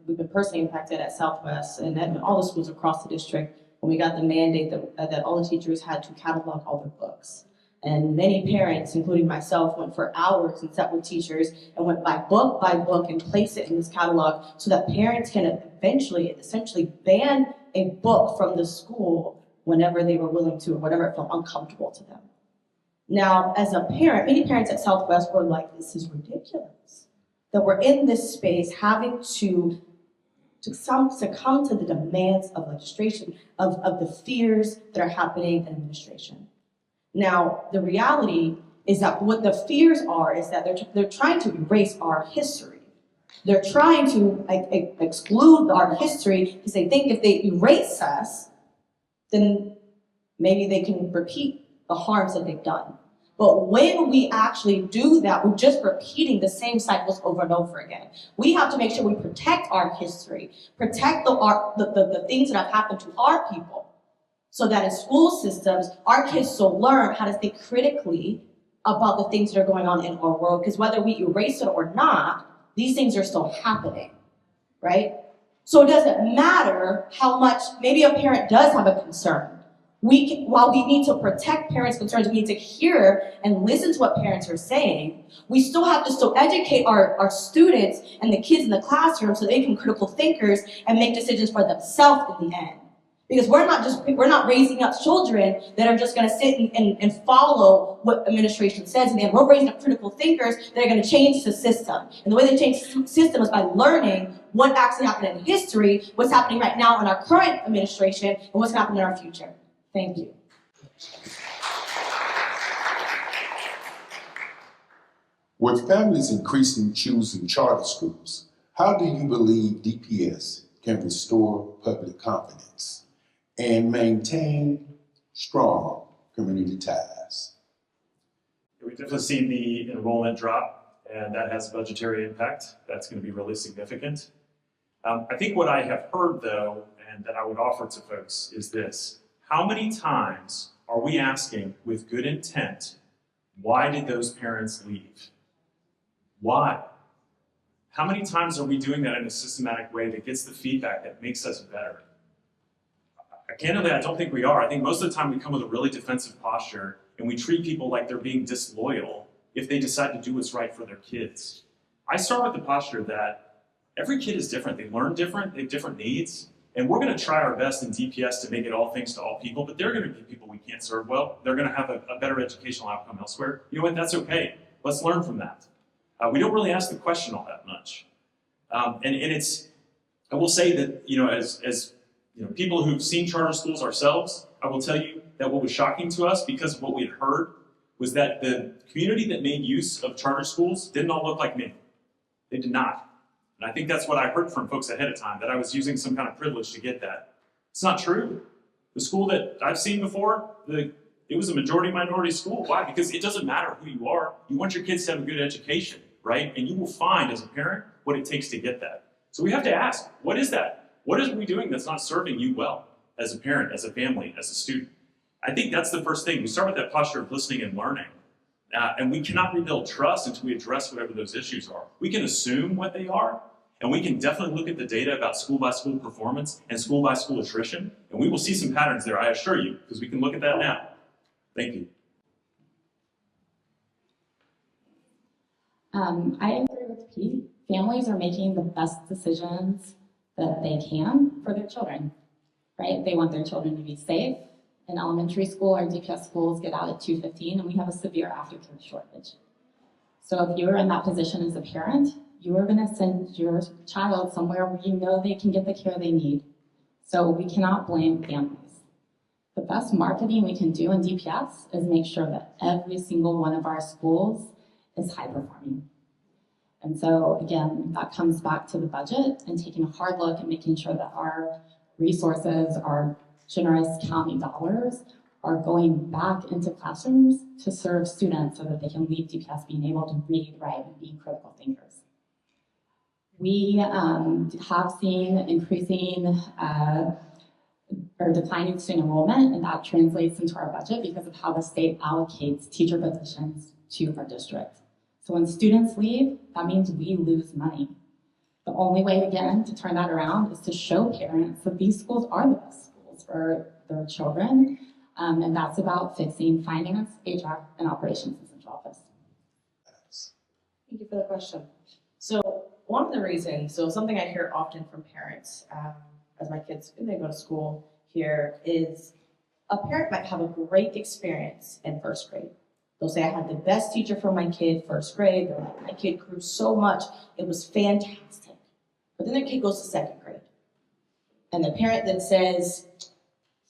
we've been personally impacted at Southwest and at all the schools across the district when we got the mandate that all the teachers had to catalog all their books. And many parents, including myself, went for hours and sat with teachers and went by book and placed it in this catalog so that parents can essentially ban a book from the school whenever they were willing to or whenever it felt uncomfortable to them. Now, as a parent, many parents at Southwest were like, this is ridiculous. That we're in this space having to succumb to the demands of legislation, of the fears that are happening in administration. Now, the reality is that what the fears are is that they're trying to erase our history. They're trying to exclude our history because they think if they erase us, then maybe they can repeat the harms that they've done. But when we actually do that, we're just repeating the same cycles over and over again. We have to make sure we protect our history, protect the things that have happened to our people, so that in school systems, our kids still learn how to think critically about the things that are going on in our world. Because whether we erase it or not, these things are still happening, right? So it doesn't matter how much, maybe a parent does have a concern. While we need to protect parents' concerns, we need to hear and listen to what parents are saying, we still have to educate our students and the kids in the classroom so they can be critical thinkers and make decisions for themselves in the end. Because we're not raising up children that are just going to sit and follow what administration says, and then we're raising up critical thinkers that are going to change the system. And the way they change the system is by learning what actually happened in history, what's happening right now in our current administration, and what's happening in our future. Thank you. With families increasingly choosing charter schools, how do you believe DPS can restore public confidence and maintain strong community ties. We've definitely seen the enrollment drop, and that has budgetary impact. That's going to be really significant. I think what I have heard, though, and that I would offer to folks is this. How many times are we asking with good intent, why did those parents leave? Why? How many times are we doing that in a systematic way that gets the feedback that makes us better? Candidly, I don't think we are. I think most of the time we come with a really defensive posture and we treat people like they're being disloyal if they decide to do what's right for their kids. I start with the posture that every kid is different. They learn different, they have different needs, and we're going to try our best in DPS to make it all things to all people, but there are going to be people we can't serve well. They're going to have a better educational outcome elsewhere. You know what? That's okay. Let's learn from that. We don't really ask the question all that much. I will say that, as people who've seen charter schools ourselves, I will tell you that what was shocking to us, because of what we had heard, was that the community that made use of charter schools didn't all look like me. They did not. And I think that's what I heard from folks ahead of time, that I was using some kind of privilege to get that. It's not true. The school that I've seen before, it was a majority-minority school. Why? Because it doesn't matter who you are. You want your kids to have a good education, right? And you will find, as a parent, what it takes to get that. So we have to ask, what is that? What are we doing that's not serving you well as a parent, as a family, as a student? I think that's the first thing. We start with that posture of listening and learning. And we cannot rebuild trust until we address whatever those issues are. We can assume what they are, and we can definitely look at the data about school-by-school performance and school-by-school attrition, and we will see some patterns there, I assure you, because we can look at that now. Thank you. I agree with Pete. Families are making the best decisions that they can for their children, right? They want their children to be safe. In elementary school, our DPS schools get out at 2:15, and we have a severe aftercare shortage. So if you're in that position as a parent, you are going to send your child somewhere where you know they can get the care they need. So we cannot blame families. The best marketing we can do in DPS is make sure that every single one of our schools is high performing. And so again, that comes back to the budget and taking a hard look and making sure that our resources, our generous county dollars, are going back into classrooms to serve students so that they can leave DPS being able to read, write, and be critical thinkers. We have seen increasing or declining student enrollment, and that translates into our budget because of how the state allocates teacher positions to our district. So when students leave, that means we lose money. The only way, again, to turn that around is to show parents that these schools are the best schools for their children, and that's about fixing finance, HR, and operations in central office. Thank you for the question. So one of the reasons, so something I hear often from parents as my kids, when they go to school here, is a parent might have a great experience in first grade. They'll say, I had the best teacher for my kid first grade. They're like, my kid grew so much. It was fantastic. But then their kid goes to second grade. And the parent then says,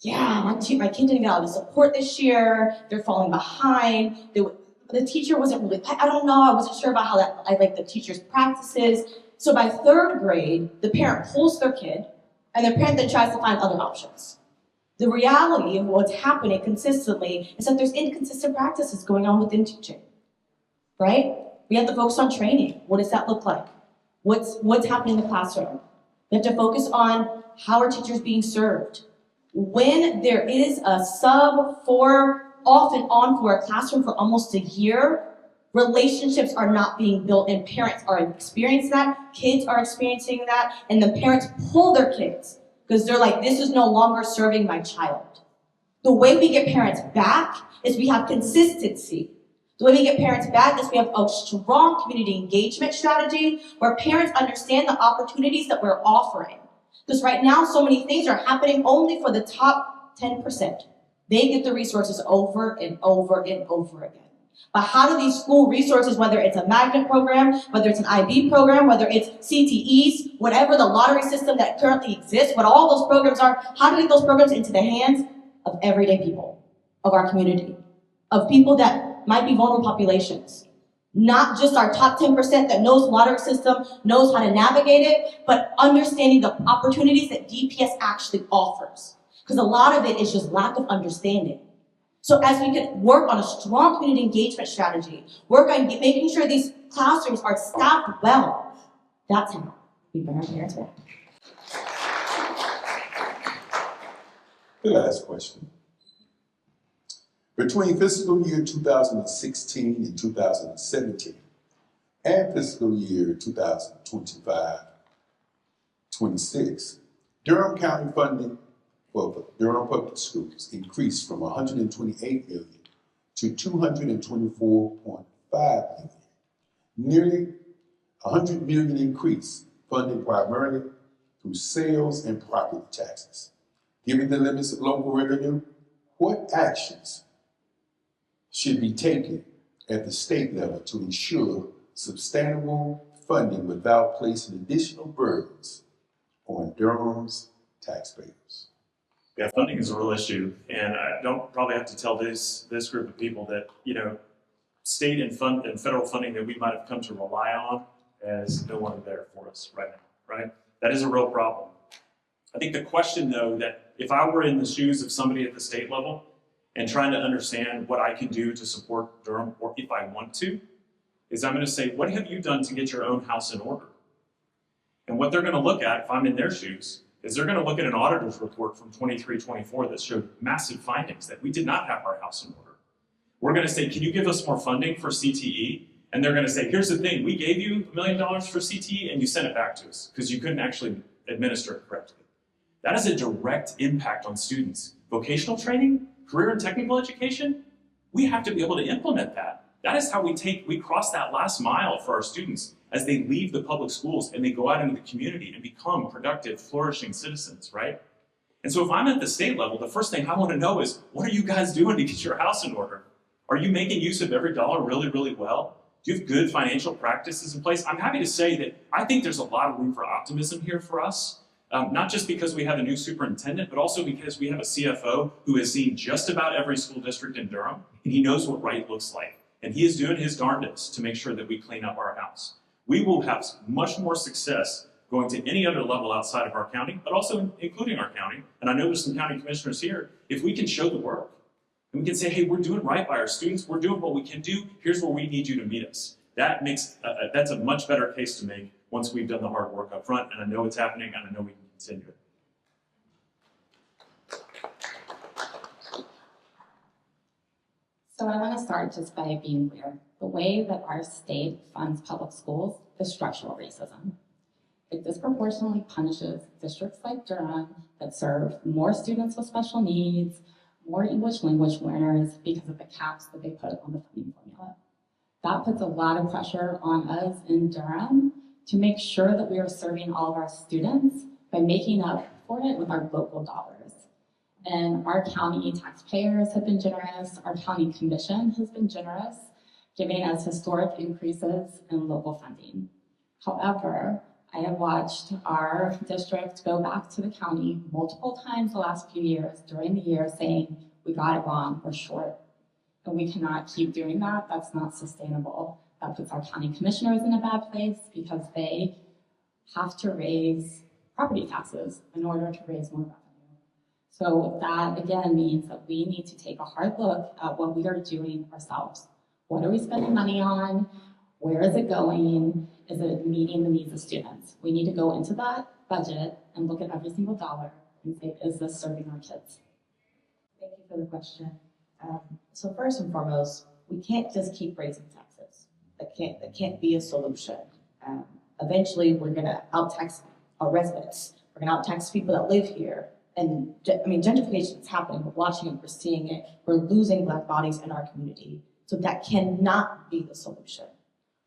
yeah, my kid didn't get all the support this year. They're falling behind. The teacher wasn't really, I don't know. I wasn't sure about how I like the teacher's practices. So by third grade, the parent pulls their kid, and the parent then tries to find other options. The reality of what's happening consistently is that there's inconsistent practices going on within teaching, right? We have to focus on training. What does that look like? What's happening in the classroom? We have to focus on how are teachers being served. When there is a sub for off and on for a classroom for almost a year, relationships are not being built, and parents are experiencing that, kids are experiencing that, and the parents pull their kids because they're like, this is no longer serving my child. The way we get parents back is we have consistency. The way we get parents back is we have a strong community engagement strategy where parents understand the opportunities that we're offering. Because right now, so many things are happening only for the top 10%. They get the resources over and over and over again. But how do these school resources, whether it's a magnet program, whether it's an IB program, whether it's CTEs, whatever the lottery system that currently exists, what all those programs are, how do we get those programs into the hands of everyday people, of our community, of people that might be vulnerable populations? Not just our top 10% that knows the lottery system, knows how to navigate it, but understanding the opportunities that DPS actually offers. Because a lot of it is just lack of understanding. So as we can work on a strong community engagement strategy, work on making sure these classrooms are staffed well, that's how we bring our parents back. The last question. Between fiscal year 2016 and 2017 and fiscal year 2025-26, Durham County funding for Durham Public Schools increased from $128 million to $224.5 million. Nearly $100 million increase funded primarily through sales and property taxes. Given the limits of local revenue, what actions should be taken at the state level to ensure sustainable funding without placing additional burdens on Durham's taxpayers? Yeah, funding is a real issue, and I don't probably have to tell this group of people that, you know, state and federal funding that we might have come to rely on is no longer there for us right now, right? That is a real problem. I think the question, though, that if I were in the shoes of somebody at the state level and trying to understand what I can do to support Durham, or if I want to, is I'm going to say, what have you done to get your own house in order? And what they're going to look at, if I'm in their shoes, is they're going to look at an auditor's report from 23-24 that showed massive findings that we did not have our house in order. We're going to say, can you give us more funding for CTE? And they're going to say, here's the thing, we gave you $1 million for CTE and you sent it back to us because you couldn't actually administer it correctly. That is a direct impact on students. Vocational training, career and technical education, we have to be able to implement that. That is how we cross that last mile for our students as they leave the public schools and they go out into the community and become productive, flourishing citizens, right? And so if I'm at the state level, the first thing I want to know is, what are you guys doing to get your house in order? Are you making use of every dollar really, really well? Do you have good financial practices in place? I'm happy to say that I think there's a lot of room for optimism here for us. Not just because we have a new superintendent, but also because we have a CFO who has seen just about every school district in Durham, and he knows what right looks like. And he is doing his darndest to make sure that we clean up our house. We will have much more success going to any other level outside of our county, but also including our county. And I know there's some county commissioners here. If we can show the work, and we can say, hey, we're doing right by our students, we're doing what we can do, here's where we need you to meet us. That makes, that's a much better case to make once we've done the hard work up front, and I know it's happening, and I know we can continue it. So I want to start just by being clear. The way that our state funds public schools is structural racism. It disproportionately punishes districts like Durham that serve more students with special needs, more English language learners because of the caps that they put on the funding formula. That puts a lot of pressure on us in Durham to make sure that we are serving all of our students by making up for it with our local dollars. And our county taxpayers have been generous, our county commission has been generous, giving us historic increases in local funding. However, I have watched our district go back to the county multiple times the last few years during the year saying, we got it wrong, we're short. And we cannot keep doing that, that's not sustainable. That puts our county commissioners in a bad place because they have to raise property taxes in order to raise more revenue. So that again means that we need to take a hard look at what we are doing ourselves. What are we spending money on? Where is it going? Is it meeting the needs of students? We need to go into that budget and look at every single dollar and say, is this serving our kids? Thank you for the question. So first and foremost, we can't just keep raising taxes. That can't be a solution. Eventually, we're going to out-tax our residents. We're going to out-tax people that live here. And I mean, gentrification is happening. We're watching it. We're seeing it. We're losing Black bodies in our community. So that cannot be the solution.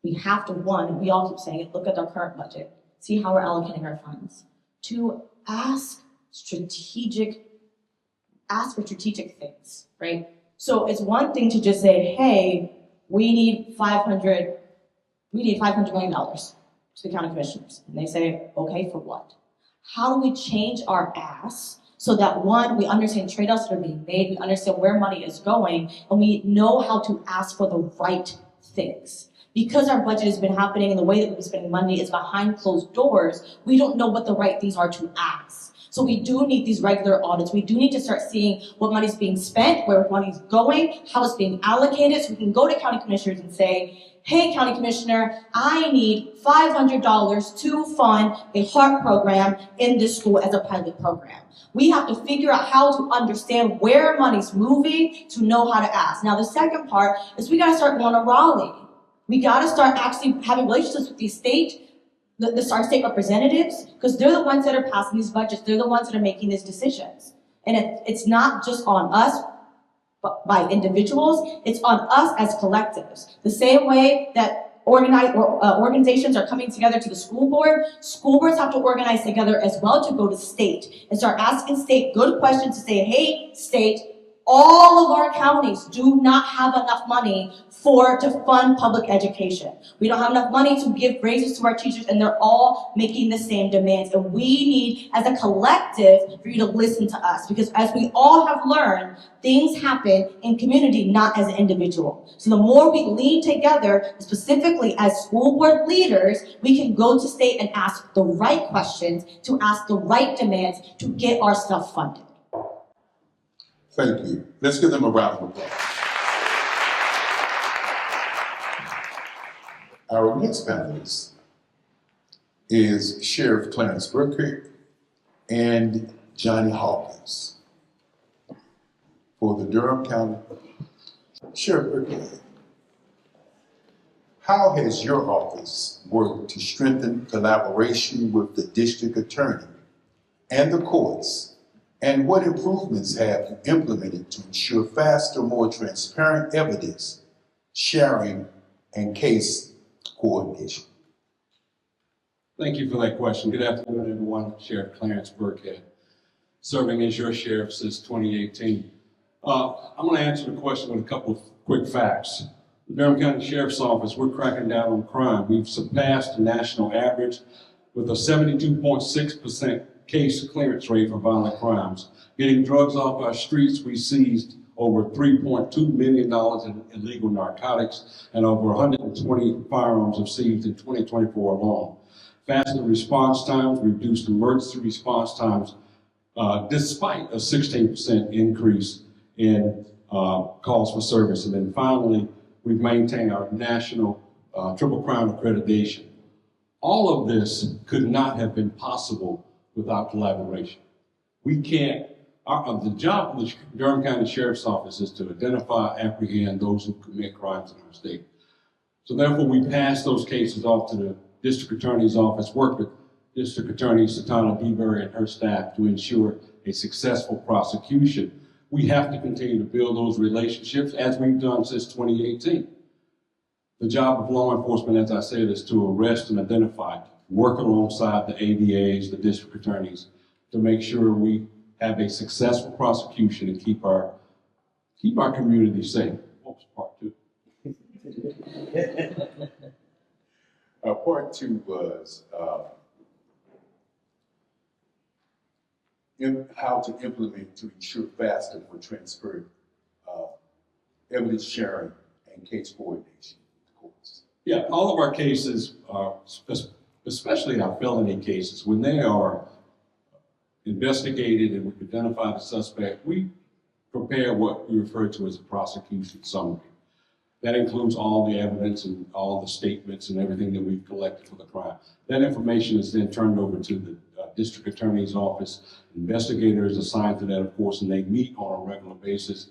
We have to, one, we all keep saying it, look at our current budget, see how we're allocating our funds. Two, ask for strategic things, right? So it's one thing to just say, hey, we need $500 million to the county commissioners. And they say, okay, for what? How do we change our ask so that one, we understand trade-offs that are being made, we understand where money is going, and we know how to ask for the right things. Because our budget has been happening and the way that we've been spending money is behind closed doors, we don't know what the right things are to ask. So we do need these regular audits. We do need to start seeing what money's being spent, where money's going, how it's being allocated, so we can go to county commissioners and say, hey, county commissioner, I need $500 to fund a heart program in this school as a pilot program. We have to figure out how to understand where money's moving to know how to ask. Now, the second part is we got to start going to Raleigh. We got to start actually having relationships with these our state representatives, because they're the ones that are passing these budgets. They're the ones that are making these decisions. And it's not just on us by individuals, it's on us as collectives. The same way that organizations are coming together to the school boards have to organize together as well to go to state and start asking state good questions to say, hey, state, all of our counties do not have enough money to fund public education. We don't have enough money to give raises to our teachers, and they're all making the same demands. And we need, as a collective, for you to listen to us, because as we all have learned, things happen in community, not as an individual. So the more we lean together, specifically as school board leaders, we can go to state and ask the right questions, to ask the right demands, to get our stuff funded. Thank you. Let's give them a round of applause. Our next panelist is Sheriff Clarence Burkett and Johnny Hawkins for the Durham County. Sheriff Burkett, how has your office worked to strengthen collaboration with the district attorney and the courts? And what improvements have you implemented to ensure faster, more transparent evidence sharing and case coordination? Thank you for that question. Good afternoon, everyone. Sheriff Clarence Burkhead, serving as your sheriff since 2018. I'm going to answer the question with a couple of quick facts. The Durham County Sheriff's Office, we're cracking down on crime. We've surpassed the national average with a 72.6% case clearance rate for violent crimes. Getting drugs off our streets, we seized over $3.2 million in illegal narcotics, and over 120 firearms were seized in 2024 alone. Faster response times, reduced emergency response times, despite a 16% increase in calls for service. And then finally, we've maintained our national Triple Crown accreditation. All of this could not have been possible without collaboration. We can't, the job of the Durham County Sheriff's Office is to identify, apprehend those who commit crimes in our state. So therefore, we pass those cases off to the District Attorney's Office, work with District Attorney Satana DeBerry and her staff to ensure a successful prosecution. We have to continue to build those relationships as we've done since 2018. The job of law enforcement, as I said, is to arrest and identify, work alongside the ADAs, the district attorneys, to make sure we have a successful prosecution and keep our community safe. What was part two? Part two was how to implement to ensure faster, more transparent evidence sharing and case coordination with the courts. Yeah, all of our cases, especially our felony cases, when they are investigated and we identify the suspect, we prepare what we refer to as a prosecution summary. That includes all the evidence and all the statements and everything that we've collected for the crime. That information is then turned over to the district attorney's office. Investigators assigned to that, of course, and they meet on a regular basis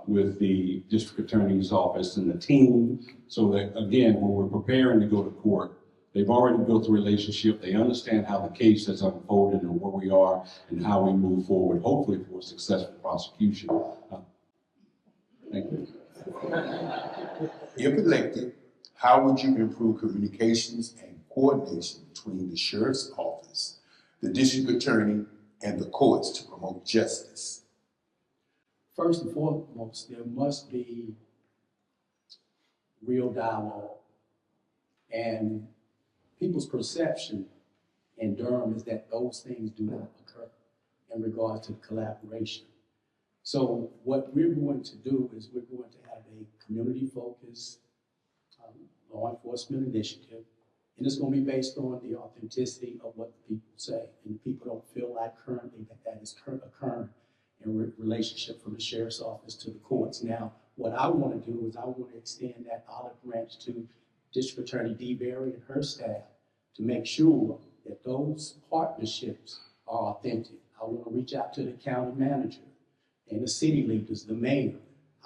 with the district attorney's office and the team, so that, again, when we're preparing to go to court, they've already built a relationship. They understand how the case has unfolded and where we are and how we move forward, hopefully for a successful prosecution. Thank you. If elected, how would you improve communications and coordination between the sheriff's office, the district attorney, and the courts to promote justice? First and foremost, there must be real dialogue. And people's perception in Durham is that those things do not occur in regard to collaboration. So what we're going to do is we're going to have a community-focused law enforcement initiative And it's going to be based on the authenticity of what the people say. And people don't feel like currently that is occurring in relationship from the sheriff's office to the courts. Now, what I want to do is I want to extend that olive branch to District Attorney Dee Berry and her staff to make sure that those partnerships are authentic. I want to reach out to the county manager and the city leaders, the mayor.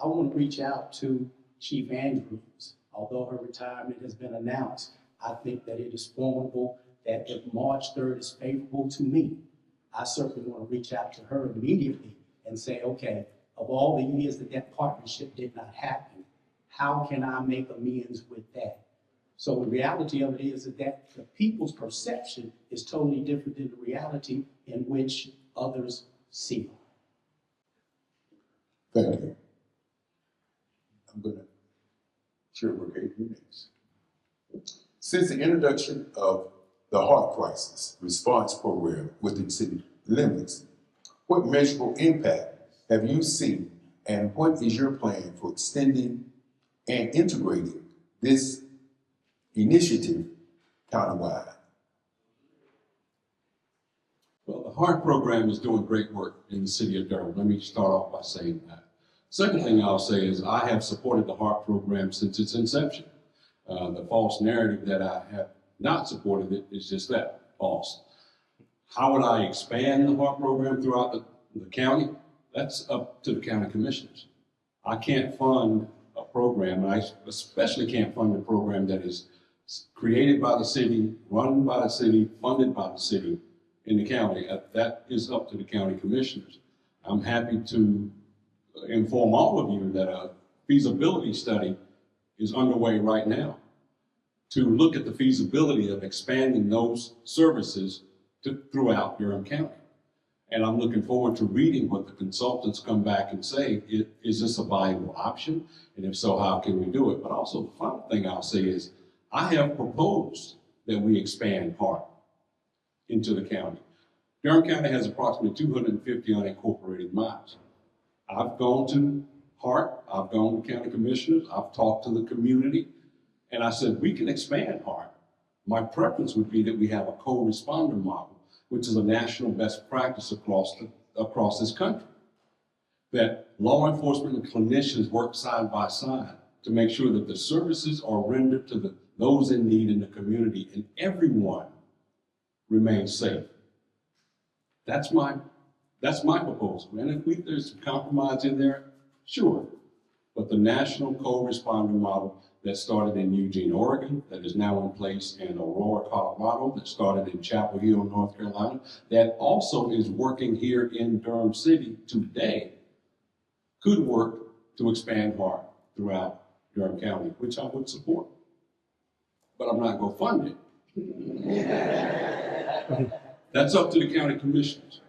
I want to reach out to Chief Andrews. Although her retirement has been announced, I think that it is formidable that if March 3rd is favorable to me, I certainly want to reach out to her immediately and say, okay, of all the years that that partnership did not happen, how can I make amends with that? So the reality of it is that the people's perception is totally different than the reality in which others see it. Thank you. I'm going to share Brigade you next. Since the introduction of the Heart Crisis Response Program within city limits, what measurable impact have you seen, and what is your plan for extending and integrating this initiative countywide? Well, the HEART program is doing great work in the city of Durham. Let me start off by saying that. Second thing I'll say is I have supported the HEART program since its inception. The false narrative that I have not supported it is just that, false. How would I expand the HEART program throughout the county? That's up to the county commissioners. I can't fund a program, and I especially can't fund a program that is created by the city, run by the city, funded by the city in the county. That is up to the county commissioners. I'm happy to inform all of you that a feasibility study is underway right now to look at the feasibility of expanding those services throughout Durham County. And I'm looking forward to reading what the consultants come back and say, is this a viable option? And if so, how can we do it? But also the final thing I'll say is, I have proposed that we expand HEART into the county. Durham County has approximately 250 unincorporated miles. I've gone to HEART, I've gone to county commissioners, I've talked to the community, and I said, we can expand HEART. My preference would be that we have a co-responder model, which is a national best practice across this country. That law enforcement and clinicians work side by side to make sure that the services are rendered to those in need in the community and everyone remains safe. That's my proposal. And if there's some compromise in there, sure. But the national co-responder model that started in Eugene, Oregon, that is now in place in Aurora, Colorado, that started in Chapel Hill, North Carolina, that also is working here in Durham City today, could work to expand HEART throughout Durham County, which I would support. But I'm not going to fund it. That's up to the county commissioners.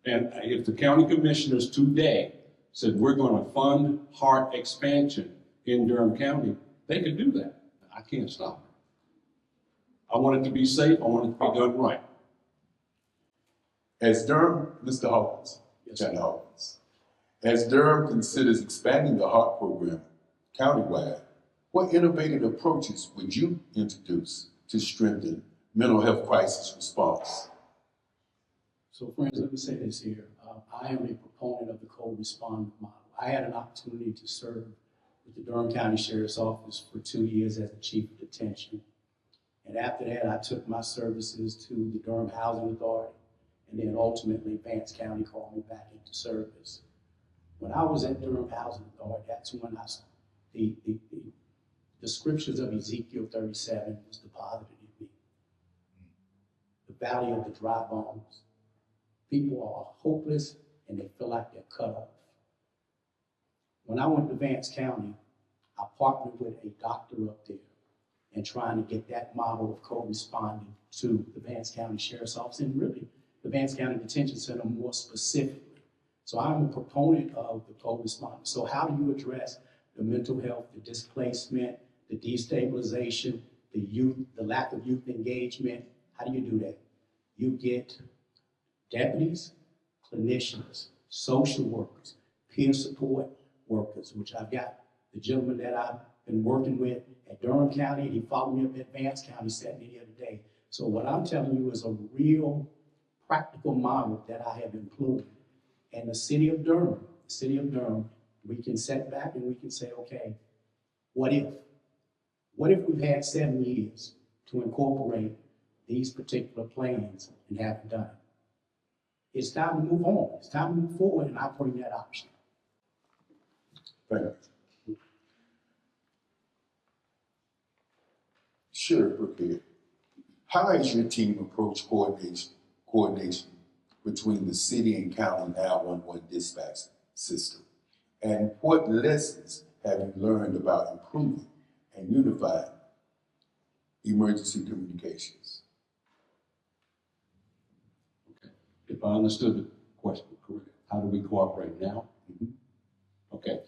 And if the county commissioners today said we're going to fund HEART expansion in Durham County, they could do that. I can't stop it. I want it to be safe. I want it to be done right. As Durham, Mr. Hawkins, Lieutenant Hawkins, as Durham considers expanding the HEART program countywide, what innovative approaches would you introduce to strengthen mental health crisis response? So friends, let me say this here. I am a proponent of the co-responder model. I had an opportunity to serve with the Durham County Sheriff's Office for 2 years as the Chief of Detention. And after that, I took my services to the Durham Housing Authority, and then ultimately Vance County called me back into service. When I was at Durham Housing Authority, that's when the scriptures of Ezekiel 37 was deposited in me. The valley of the dry bones. People are hopeless and they feel like they're cut off. When I went to Vance County, I partnered with a doctor up there and trying to get that model of co-responding to the Vance County Sheriff's Office and really the Vance County Detention Center more specifically. So I'm a proponent of the co-responder. So how do you address the mental health, the displacement, the destabilization, the youth, the lack of youth engagement? How do you do that? You get deputies, clinicians, social workers, peer support workers, which I've got the gentleman that I've been working with at Durham County. He followed me up at Vance County, sat me here today. So what I'm telling you is a real practical model that I have employed. And the city of Durham, we can sit back and we can say, okay, what if? What if we've had 7 years to incorporate these particular plans and haven't done it? It's time to move on. It's time to move forward and operate that option. Thank you. Sheriff Burkhead, how has your team approached coordination between the city and county 911 dispatch system? And what lessons have you learned about improving and unifying emergency communications? Okay. If I understood the question correctly, how do we cooperate now? Okay.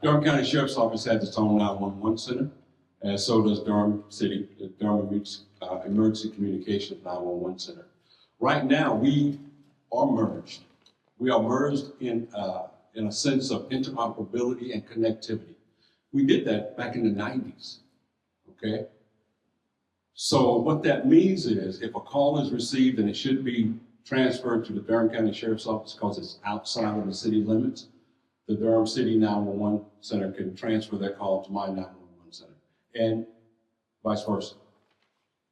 Durham County Sheriff's Office has its own 911 center, and so does Durham City, the Durham Emergency Communications 911 Center. Right now, we are merged. We are merged in a sense of interoperability and connectivity. We did that back in the 90s, okay? So what that means is if a call is received and it should be transferred to the Durham County Sheriff's Office because it's outside of the city limits, the Durham City 911 Center can transfer that call to my 911 center, and vice versa.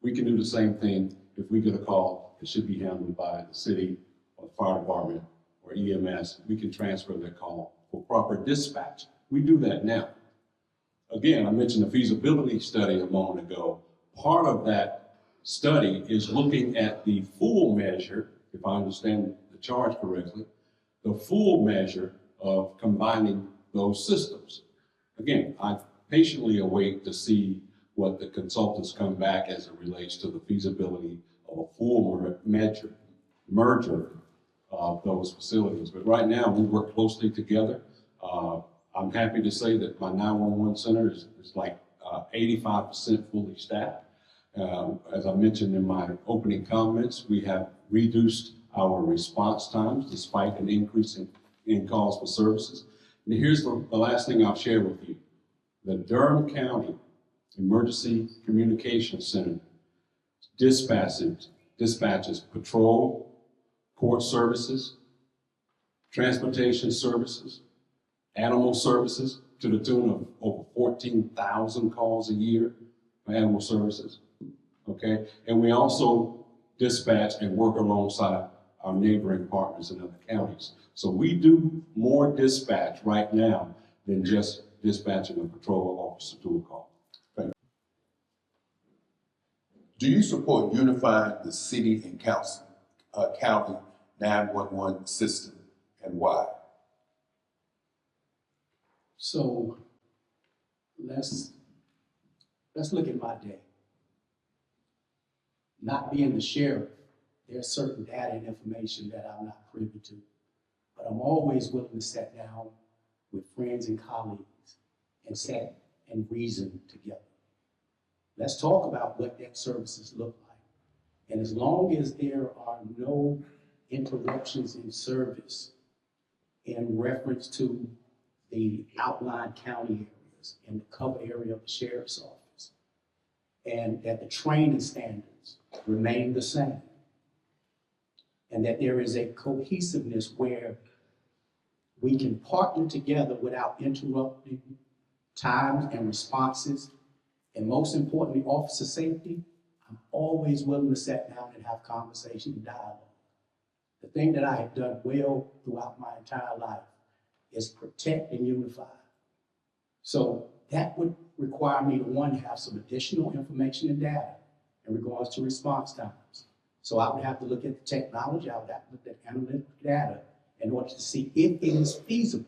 We can do the same thing if we get a call that should be handled by the city or the fire department or EMS. We can transfer that call for proper dispatch. We do that now. Again, I mentioned the feasibility study a moment ago. Part of that study is looking at the full measure, if I understand the charge correctly, the full measure of combining those systems. Again, I patiently await to see what the consultants come back as it relates to the feasibility of a full merger of those facilities. But right now, we work closely together. I'm happy to say that my 911 center is like 85% fully staffed. As I mentioned in my opening comments, we have reduced our response times despite an increase in calls for services. And here's the last thing I'll share with you. The Durham County Emergency Communications Center dispatches patrol, court services, transportation services, animal services to the tune of over 14,000 calls a year for animal services, okay? And we also dispatch and work alongside our neighboring partners in other counties. So we do more dispatch right now than just dispatching a patrol officer to a call. Thank you. Do you support unifying the city and county 911 system, and why? So let's look at my day. Not being the sheriff, there's certain data and information that I'm not privy to, but I'm always willing to sit down with friends and colleagues and sit and reason together. Let's talk about what that services look like. And as long as there are no interruptions in service in reference to the outlying county areas and the cover area of the sheriff's office, and that the training standards remain the same, and that there is a cohesiveness where we can partner together without interrupting times and responses, and most importantly, officer safety, I'm always willing to sit down and have conversation and dialogue. The thing that I have done well throughout my entire life is protect and unify. So that would require me to, one, have some additional information and data in regards to response times. So I would have to look at the technology, I would have to look at analytical data in order to see if it is feasible.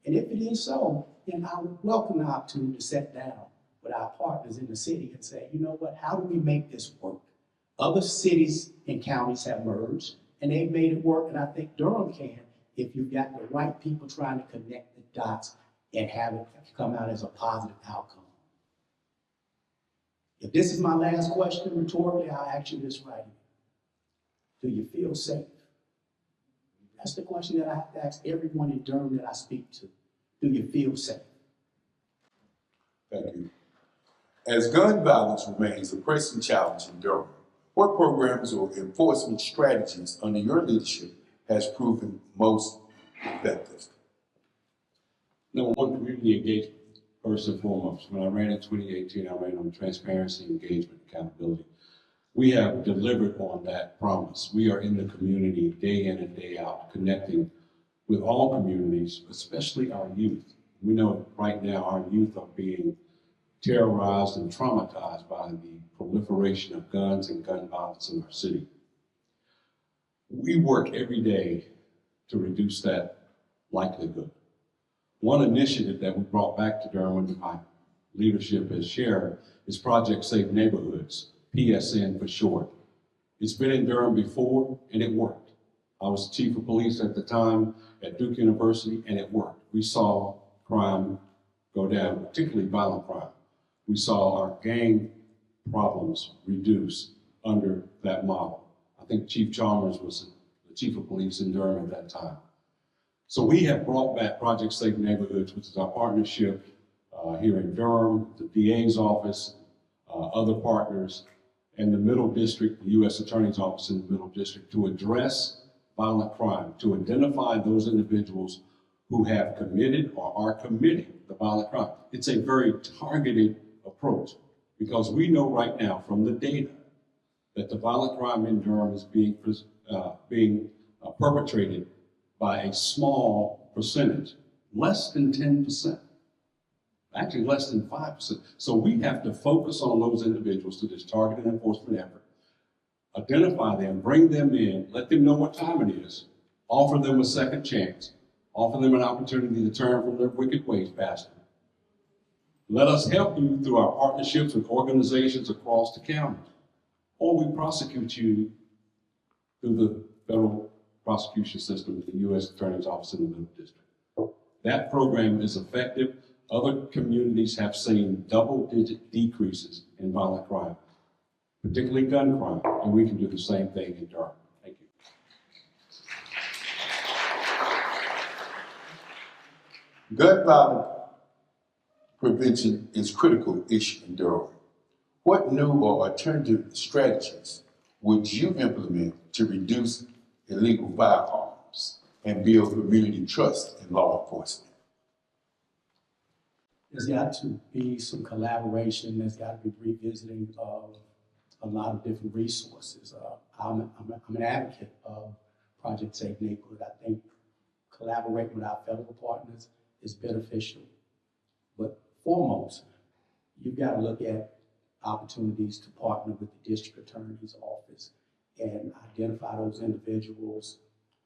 And if it is so, then I would welcome the opportunity to sit down with our partners in the city and say, you know what, how do we make this work? Other cities and counties have merged and they've made it work, and I think Durham can if you've got the right people trying to connect the dots and have it come out as a positive outcome. If this is my last question rhetorically, I'll ask you this right here. Do you feel safe? That's the question that I have to ask everyone in Durham that I speak to. Do you feel safe? Thank you. As gun violence remains a pressing challenge in Durham, what programs or enforcement strategies under your leadership has proven most effective? Number one, community engagement, first and foremost. When I ran in 2018, I ran on transparency, engagement, accountability. We have delivered on that promise. We are in the community day in and day out, connecting with all communities, especially our youth. We know right now our youth are being terrorized and traumatized by the proliferation of guns and gun violence in our city. We work every day to reduce that likelihood. One initiative that we brought back to Durham under my leadership as sheriff is Project Safe Neighborhoods, PSN for short. It's been in Durham before and it worked. I was chief of police at the time at Duke University and it worked. We saw crime go down, particularly violent crime. We saw our gang problems reduce under that model. I think Chief Chalmers was the chief of police in Durham at that time. So we have brought back Project Safe Neighborhoods, which is our partnership here in Durham, the DA's office, other partners, and the Middle District, the U.S. Attorney's Office in the Middle District, to address violent crime, to identify those individuals who have committed or are committing the violent crime. It's a very targeted approach because we know right now from the data that the violent crime in Durham is being perpetrated by a small percentage, less than 10%, actually less than 5%. So we have to focus on those individuals through this targeted enforcement effort, identify them, bring them in, let them know what time it is, offer them a second chance, offer them an opportunity to turn from their wicked ways, Pastor. Let us help you through our partnerships with organizations across the county, or we prosecute you through the federal prosecution system, the U.S. Attorney's Office in the Middle District. That program is effective. Other communities have seen double-digit decreases in violent crime, particularly gun crime, and we can do the same thing in Durham. Thank you. Gun violence prevention is a critical issue in Durham. What new or alternative strategies would you implement to reduce illegal firearms and build community trust in law enforcement? There's got to be some collaboration. There's got to be revisiting of a lot of different resources. I'm an advocate of Project Safe Neighborhood. I think collaborating with our federal partners is beneficial. But foremost, you've got to look at opportunities to partner with the district attorney's office and identify those individuals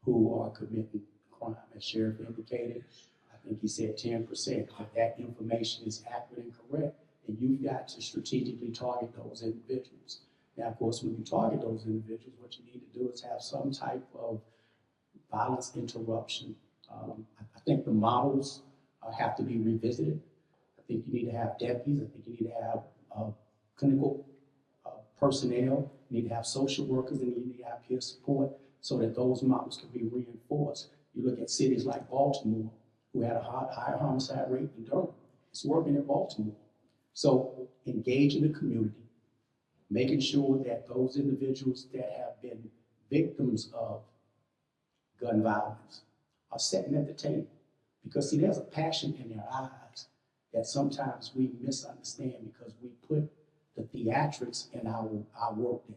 who are committing crime. As Sheriff indicated, I think he said 10%. If that information is accurate and correct, and you've got to strategically target those individuals. Now, of course, when you target those individuals, what you need to do is have some type of violence interruption. I think the models have to be revisited. I think you need to have deputies. I think you need to have clinical personnel. You need to have social workers, and you need to have peer support so that those models can be reinforced. You look at cities like Baltimore, who had a higher homicide rate than Durham. It's working in Baltimore. So engaging the community, making sure that those individuals that have been victims of gun violence are sitting at the table. Because see, there's a passion in their eyes that sometimes we misunderstand because we put the theatrics in our workday.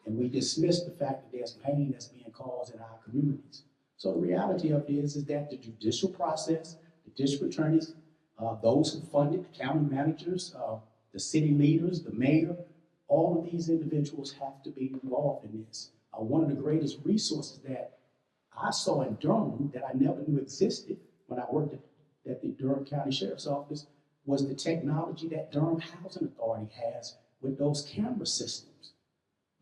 And we dismiss the fact that there's pain that's being caused in our communities. So the reality of it is that the judicial process, the district attorneys, those who fund it, the county managers, the city leaders, the mayor, all of these individuals have to be involved in this. One of the greatest resources that I saw in Durham that I never knew existed when I worked at the Durham County Sheriff's Office was the technology that Durham Housing Authority has with those camera systems.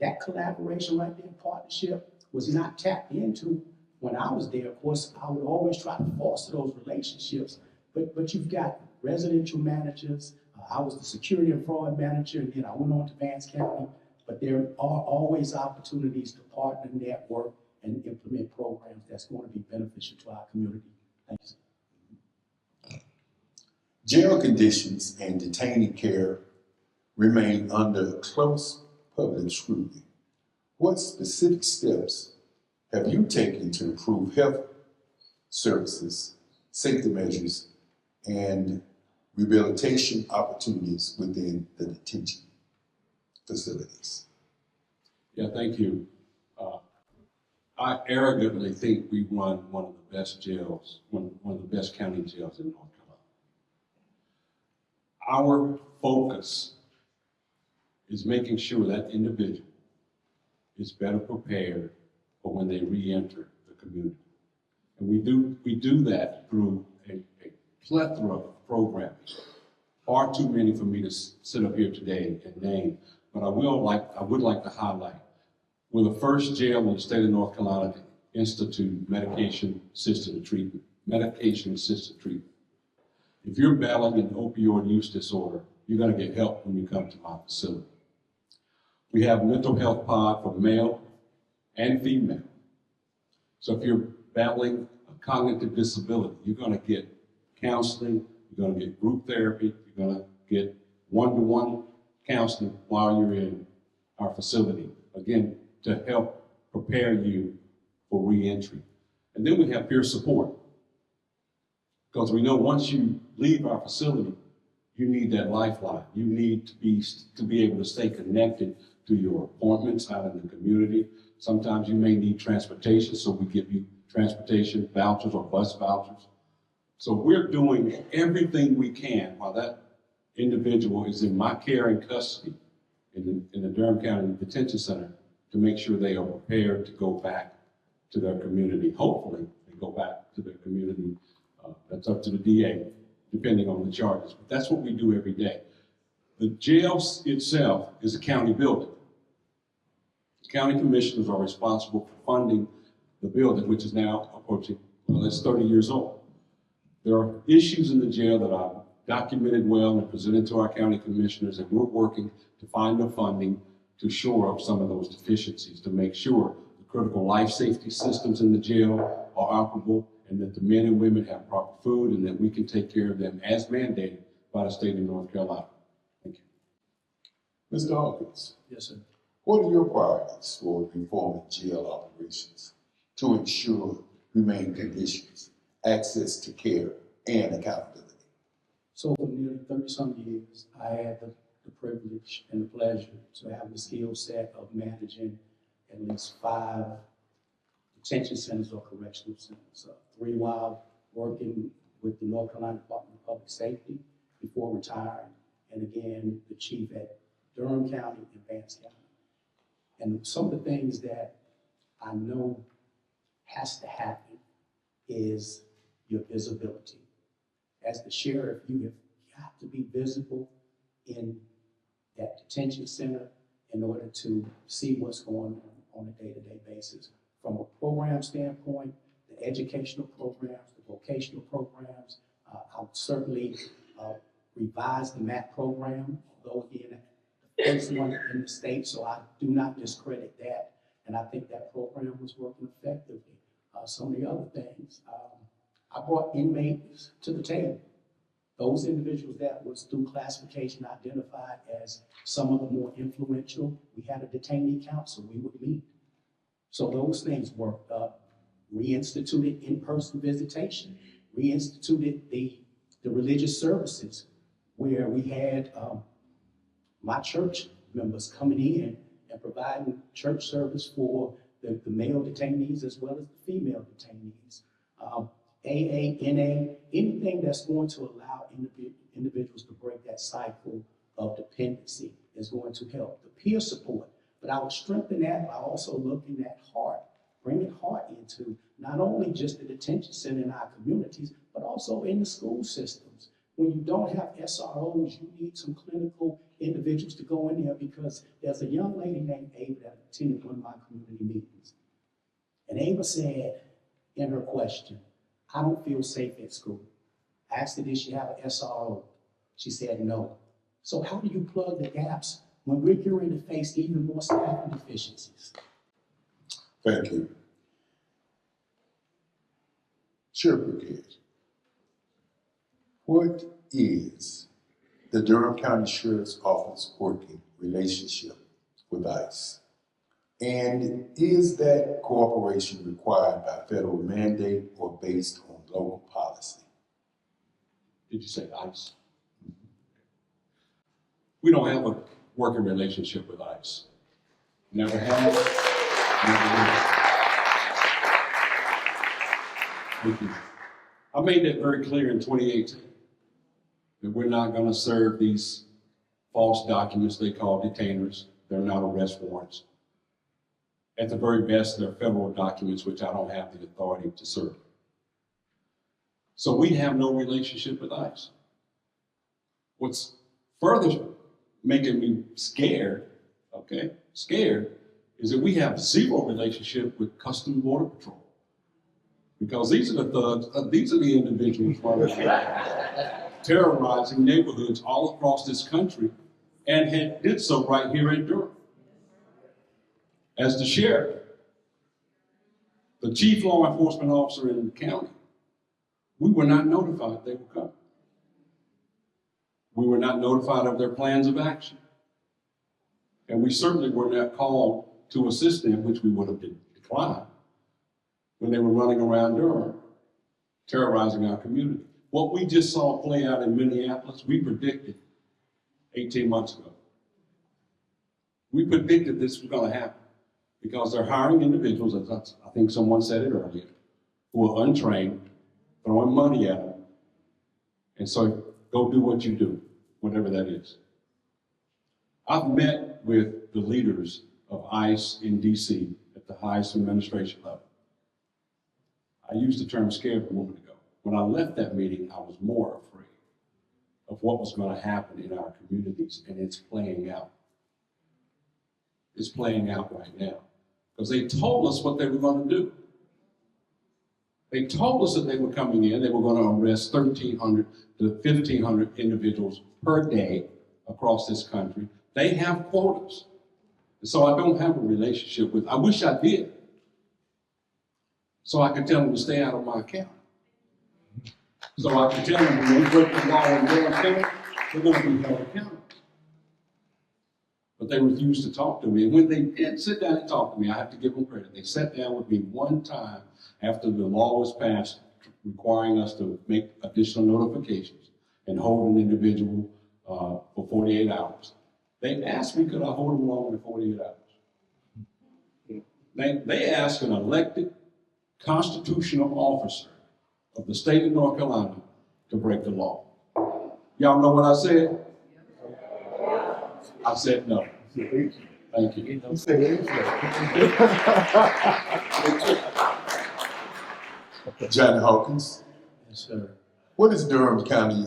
That collaboration right there, partnership, was not tapped into when I was there. Of course, I would always try to foster those relationships, but you've got residential managers. I was the security and fraud manager, and then I went on to Vance County, but there are always opportunities to partner, network, and implement programs that's going to be beneficial to our community. Thanks. Jail conditions and detainee care remain under close public scrutiny. What specific steps have you taken to improve health services, safety measures, and rehabilitation opportunities within the detention facilities? Yeah, thank you. I arrogantly think we run one of the best jails, one of the best county jails in North Carolina. Our focus is making sure that individual is better prepared for when they re-enter the community. And we do that through a plethora of programs. Far too many for me to sit up here today and name, but I would like to highlight. We're the first jail in the state of North Carolina to institute medication-assisted treatment. Medication-assisted treatment. If you're battling an opioid use disorder, you're going to get help when you come to my facility. We have a mental health pod for male and female. So if you're battling a cognitive disability, you're going to get counseling, you're going to get group therapy, you're going to get one-to-one counseling while you're in our facility. Again, to help prepare you for re-entry. And then we have peer support. Because we know once you leave our facility, you need that lifeline. You need to be able to stay connected to your appointments out in the community. Sometimes you may need transportation, so we give you transportation vouchers or bus vouchers. So we're doing everything we can while that individual is in my care and custody in the Durham County Detention Center to make sure they are prepared to go back to their community. Hopefully, they go back to their community. That's up to the DA, depending on the charges. But that's what we do every day. The jail itself is a county building. The county commissioners are responsible for funding the building, which is now approaching, well, it's 30 years old. There are issues in the jail that I've documented well and presented to our county commissioners, and we're working to find the funding to shore up some of those deficiencies, to make sure the critical life safety systems in the jail are operable, and that the men and women have proper food, and that we can take care of them as mandated by the state of North Carolina. Thank you. Mr. Hawkins. Yes, sir. What are your priorities for reforming jail operations to ensure humane conditions, access to care, and accountability? So for nearly 30-some years, I had the privilege and the pleasure to have the skill set of managing at least 5 detention centers or correctional centers. 3 while working with the North Carolina Department of Public Safety before retiring, and again, the chief at Durham County and Vance County. And some of the things that I know has to happen is your visibility. As the sheriff, you have to be visible in that detention center in order to see what's going on a day-to-day basis. From a program standpoint, the educational programs, the vocational programs, I would certainly revise the MAP program, although again, the first one in the state, so I do not discredit that. And I think that program was working effectively. Some of the other things, I brought inmates to the table. Those individuals that was through classification identified as some of the more influential, we had a detainee council we would meet. So those things worked up. Reinstituted in-person visitation, reinstituted the religious services where we had my church members coming in and providing church service for the male detainees as well as the female detainees. AA, NA, anything that's going to allow individuals to break that cycle of dependency is going to help. The peer support, but I would strengthen that by also looking at heart, bringing heart into not only just the detention center in our communities, but also in the school systems. When you don't have SROs, you need some clinical individuals to go in there, because there's a young lady named Ava that attended one of my community meetings. And Ava said in her question, I don't feel safe at school. I asked her, did she have an SRO? She said no. So how do you plug the gaps when we're going to face even more staffing deficiencies? Thank you. Sheriff Brigade, what is the Durham County Sheriff's Office working relationship with ICE? And is that cooperation required by federal mandate or based on local policy? Did you say ICE? We don't have a working relationship with ICE. Never have, never will. I made that very clear in 2018, that we're not going to serve these false documents they call detainers. They're not arrest warrants. At the very best, they're federal documents, which I don't have the authority to serve. So we have no relationship with ICE. What's further making me scared, is that we have zero relationship with Customs Border Patrol. Because these are the thugs, these are the individuals terrorizing neighborhoods all across this country and did so right here in Durham. As the sheriff, the chief law enforcement officer in the county, we were not notified they were coming. We were not notified of their plans of action. And we certainly were not called to assist them, which we would have declined, when they were running around Durham, terrorizing our community. What we just saw play out in Minneapolis, we predicted 18 months ago. We predicted this was going to happen because they're hiring individuals, as I think someone said it earlier, who are untrained, throwing money at them, and so go do what you do, whatever that is. I've met with the leaders of ICE in DC at the highest administration level. I used the term scared a moment ago. When I left that meeting, I was more afraid of what was going to happen in our communities, and it's playing out. It's playing out right now. Because they told us what they were going to do. They told us that they were coming in, they were going to arrest 1,300 to 1,500 individuals per day across this country. They have quotas. And so I don't have a relationship with, I wish I did. So I could tell them to stay out of my account. So I could tell them when they break the law in their account, they're going to be held accountable. But they refused to talk to me. And when they did sit down and talk to me, I have to give them credit. They sat down with me one time after the law was passed requiring us to make additional notifications and hold an individual for 48 hours. They asked me, could I hold them longer than 48 hours? They asked an elected constitutional officer of the state of North Carolina to break the law. Y'all know what I said? I said no. Thank you. Johnny Hawkins. Yes, sir. What is Durham County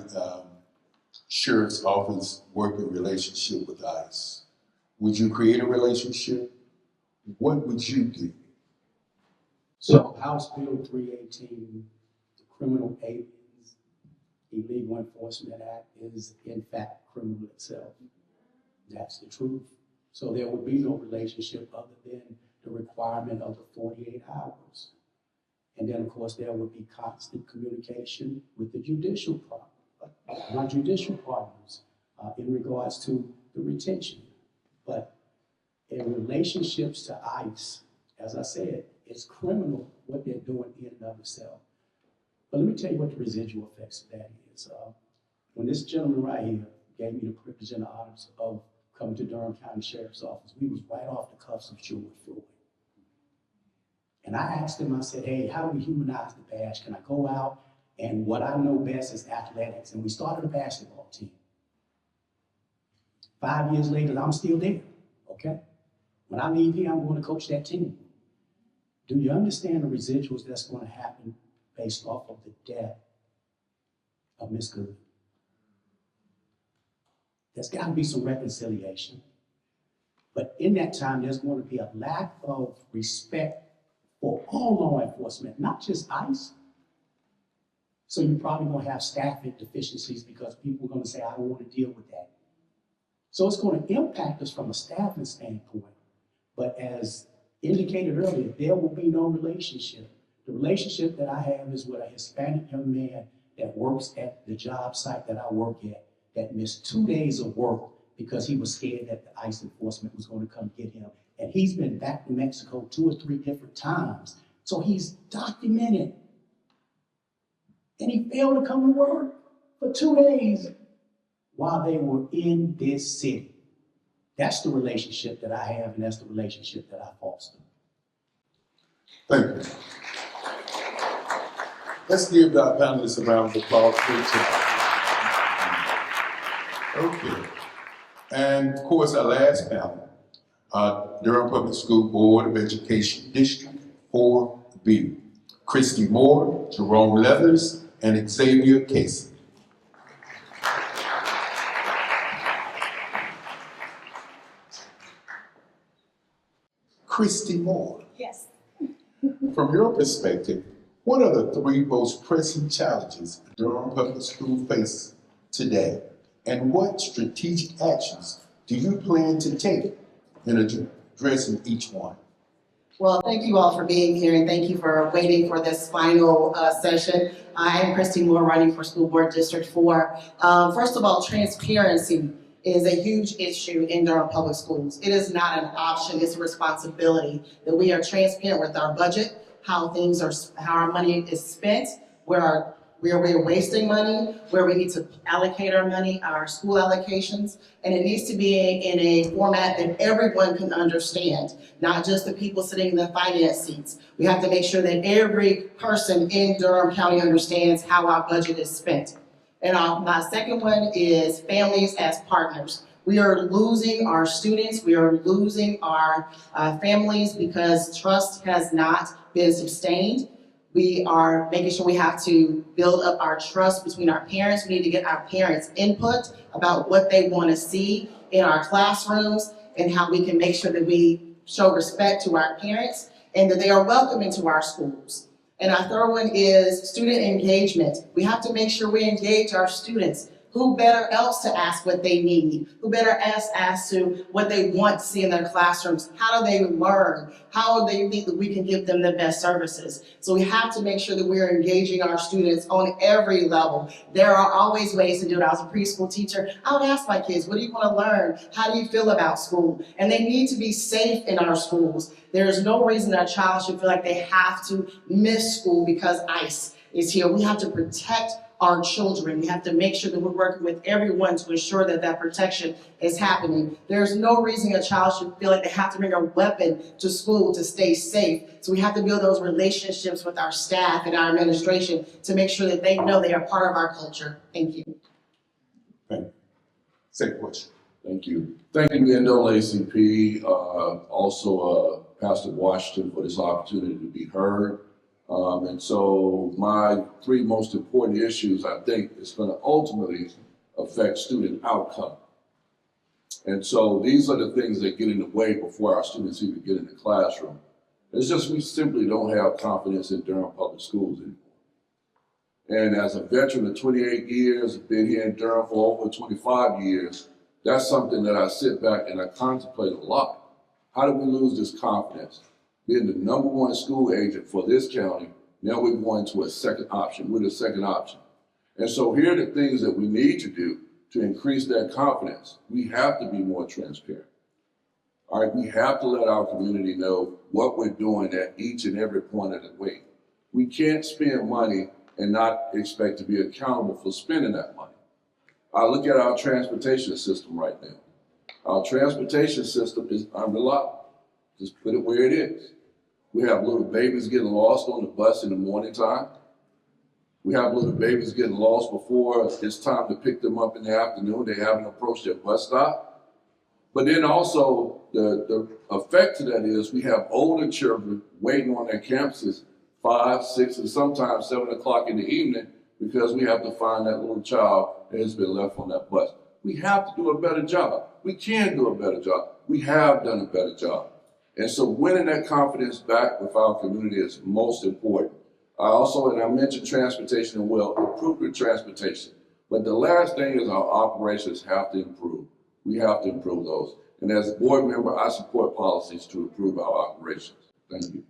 Sheriff's Office working relationship with ICE? Would you create a relationship? What would you do? So House Bill 318, the Criminal Aliens Illegal Enforcement Act, is in fact criminal itself. That's the truth. So there would be no relationship other than the requirement of the 48 hours. And then, of course, there would be constant communication with the judicial partners in regards to the retention. But in relationships to ICE, as I said, it's criminal what they're doing in and of itself. But let me tell you what the residual effects of that is. When this gentleman right here gave me the privilege and the honors of coming to Durham County Sheriff's Office, we was right off the cuffs of George Floyd. And I asked him, I said, hey, how do we humanize the badge? Can I go out? And what I know best is athletics. And we started a basketball team. 5 years later, I'm still there, okay? When I leave here, I'm going to coach that team. Do you understand the residuals that's going to happen based off of the death of Miss Good? There's got to be some reconciliation. But in that time, there's going to be a lack of respect for all law enforcement, not just ICE. So you're probably going to have staffing deficiencies because people are going to say, I don't want to deal with that. So it's going to impact us from a staffing standpoint. But as indicated earlier, there will be no relationship. The relationship that I have is with a Hispanic young man that works at the job site that I work at that missed 2 days of work because he was scared that the ICE enforcement was going to come get him. And he's been back to Mexico 2 or 3 different times. So he's documented. And he failed to come to work for 2 days while they were in this city. That's the relationship that I have, and that's the relationship that I foster. Thank you. Let's give our panelists a round of applause. Okay. And of course, our last panel, Durham Public School Board of Education District 4B. Christy Moore, Jerome Leathers, and Xavier Casey. Christy Moore. Yes. From your perspective, what are the 3 most pressing challenges Durham Public School faces today? And what strategic actions do you plan to take in addressing each one? Well, thank you all for being here, and thank you for waiting for this final session. I am Christy Moore, running for School Board District 4. First of all, transparency is a huge issue in Durham Public Schools. It is not an option, it's a responsibility that we are transparent with our budget, how our money is spent, where we're wasting money, where we need to allocate our money, our school allocations, and it needs to be in a format that everyone can understand, not just the people sitting in the finance seats. We have to make sure that every person in Durham County understands how our budget is spent. And my second one is families as partners. We are losing our students, we are losing our families because trust has not been sustained. We are making sure we have to build up our trust between our parents. We need to get our parents' input about what they want to see in our classrooms and how we can make sure that we show respect to our parents and that they are welcome into our schools. And our third one is student engagement. We have to make sure we engage our students. Who better else to ask what they need? Who better ask to what they want to see in their classrooms? How do they learn? How do they think that we can give them the best services? So we have to make sure that we're engaging our students on every level. There are always ways to do it. I was a preschool teacher. I would ask my kids, what do you want to learn? How do you feel about school? And they need to be safe in our schools. There is no reason that a child should feel like they have to miss school because ICE is here. We have to protect our children. We have to make sure that we're working with everyone to ensure that that protection is happening. There's no reason a child should feel like they have to bring a weapon to school to stay safe. So we have to build those relationships with our staff and our administration to make sure that they know they are part of our culture. Thank you. Thank you. Second question. Thank you. Thank you, NAACP, also Pastor Washington for this opportunity to be heard. And so my 3 most important issues, I think, is going to ultimately affect student outcome. And so these are the things that get in the way before our students even get in the classroom. It's just we simply don't have confidence in Durham Public Schools anymore. And as a veteran of 28 years, been here in Durham for over 25 years, that's something that I sit back and I contemplate a lot. How do we lose this confidence? Being the #1 school agent for this county, now we're going to a second option. We're the second option. And so here are the things that we need to do to increase that confidence. We have to be more transparent. All right, we have to let our community know what we're doing at each and every point of the way. We can't spend money and not expect to be accountable for spending that money. I look at our transportation system right now. Our transportation system is unreliable. Just put it where it is. We have little babies getting lost on the bus in the morning time. We have little babies getting lost before it's time to pick them up in the afternoon. They haven't approached their bus stop. But then also the effect to that is we have older children waiting on their campuses 5, 6, and sometimes 7 o'clock in the evening because we have to find that little child that has been left on that bus. We have to do a better job. We can do a better job. We have done a better job. And so winning that confidence back with our community is most important. And I mentioned transportation and well, improving transportation. But the last thing is our operations have to improve. We have to improve those. And as a board member, I support policies to improve our operations. Thank you.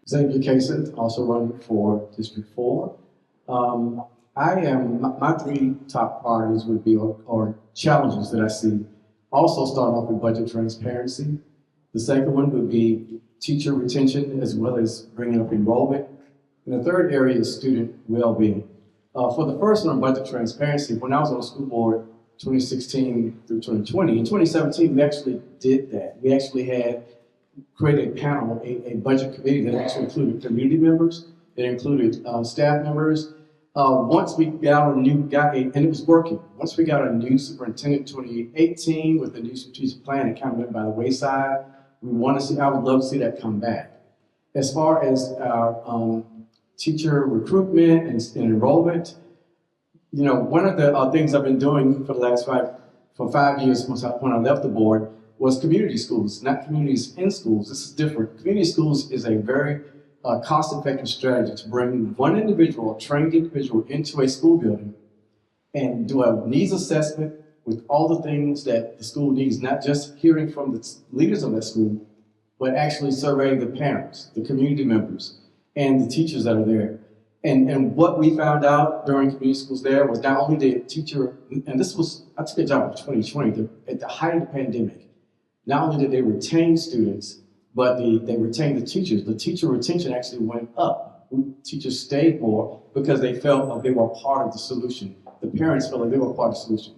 Xavier Kasich, also running for District 4. My three top priorities would be, or challenges that I see, also starting off with budget transparency. The second one would be teacher retention as well as bringing up enrollment. And the third area is student well-being. For the first one, budget transparency, when I was on the school board 2016 through 2020, in 2017, we actually did that. We actually had created a panel, a budget committee that actually included community members, it included staff members. Once we got and it was working. Once we got a new superintendent in 2018 with the new strategic plan, it kind of went by the wayside. I would love to see that come back. As far as our teacher recruitment and enrollment, one of the things I've been doing for the last 5 years when I left the board was community schools, not communities in schools. This is different. Community schools is a very cost-effective strategy to bring one individual, a trained individual, into a school building and do a needs assessment with all the things that the school needs, not just hearing from the leaders of that school, but actually surveying the parents, the community members, and the teachers that are there. And what we found out during community schools there was not only the teacher, and I took a job in 2020, at the height of the pandemic, not only did they retain students, but they retained the teachers. The teacher retention actually went up. Teachers stayed more because they felt like they were part of the solution. The parents felt like they were part of the solution.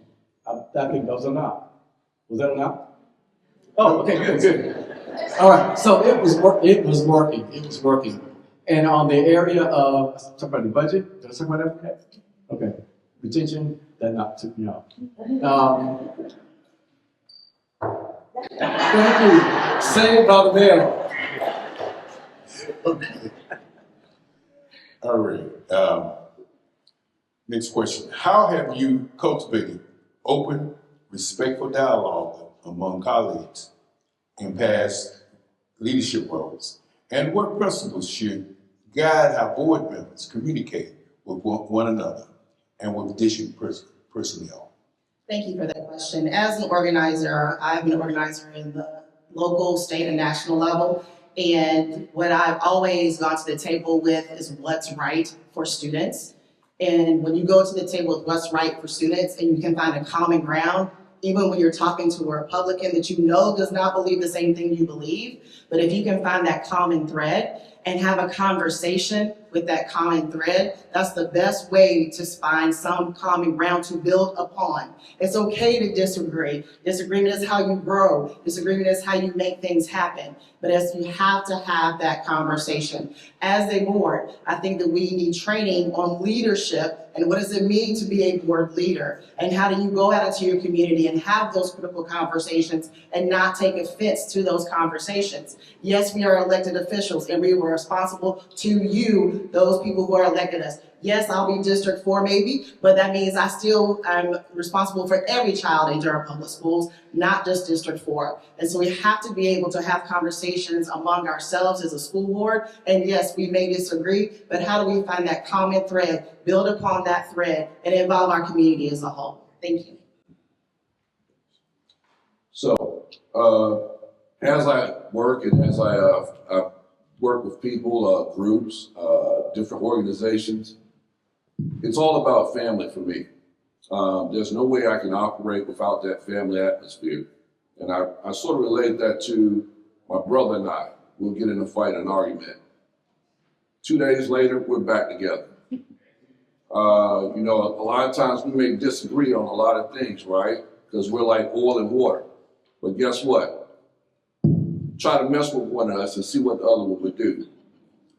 I think that was a knock. Was that a knock? Oh, okay, good. All right, so it was working. And on the area of, talk about the budget, did I talk about that? Okay, retention, that knock took me off. Thank you. Saved by the bell. Okay. All right. Next question. How have you cultivated open, respectful dialogue among colleagues in past leadership roles? And what principles should guide how board members communicate with one another and with district personnel? Thank you for that question. As an organizer, I've been an organizer in the local, state, and national level. And what I've always gone to the table with is what's right for students. And when you go to the table with what's right for students and you can find a common ground, even when you're talking to a Republican that you know does not believe the same thing you believe, but if you can find that common thread and have a conversation with that common thread, that's the best way to find some common ground to build upon. It's okay to disagree. Disagreement is how you grow. Disagreement is how you make things happen. But you have to have that conversation. As a board, I think that we need training on leadership and what does it mean to be a board leader? And how do you go out into your community and have those critical conversations and not take offense to those conversations? Yes, we are elected officials and we were responsible to you, those people who are elected us. Yes, I'll be District 4 maybe, but that means I still am responsible for every child in Durham Public Schools, not just District 4. And so we have to be able to have conversations among ourselves as a school board. And yes, we may disagree, but how do we find that common thread, build upon that thread, and involve our community as a whole? Thank you. So, as I work and as I work with people, groups, different organizations, it's all about family for me. There's no way I can operate without that family atmosphere. And I sort of relate that to my brother and I. We'll get in a fight, an argument. 2 days later, we're back together. A lot of times we may disagree on a lot of things, right? Because we're like oil and water. But guess what? Try to mess with one of us and see what the other one would do.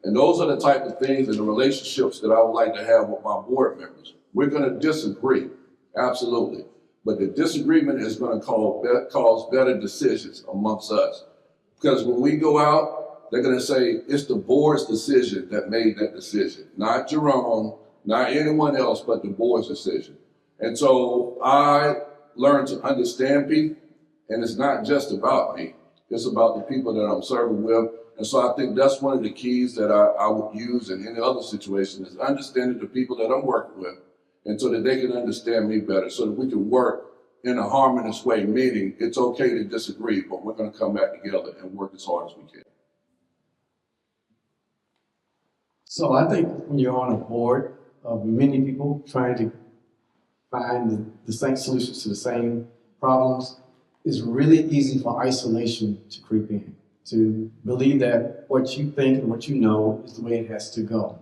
And those are the type of things and the relationships that I would like to have with my board members. We're going to disagree, absolutely. But the disagreement is going to cause better decisions amongst us. Because when we go out, they're going to say it's the board's decision that made that decision. Not Jerome, not anyone else, but the board's decision. And so I learned to understand people, and it's not just about me. It's about the people that I'm serving with. And so I think that's one of the keys that I would use in any other situation is understanding the people that I'm working with and so that they can understand me better so that we can work in a harmonious way, meaning it's okay to disagree, but we're going to come back together and work as hard as we can. So I think when you're on a board of many people trying to find the same solutions to the same problems, it's really easy for isolation to creep in, to believe that what you think and what you know is the way it has to go.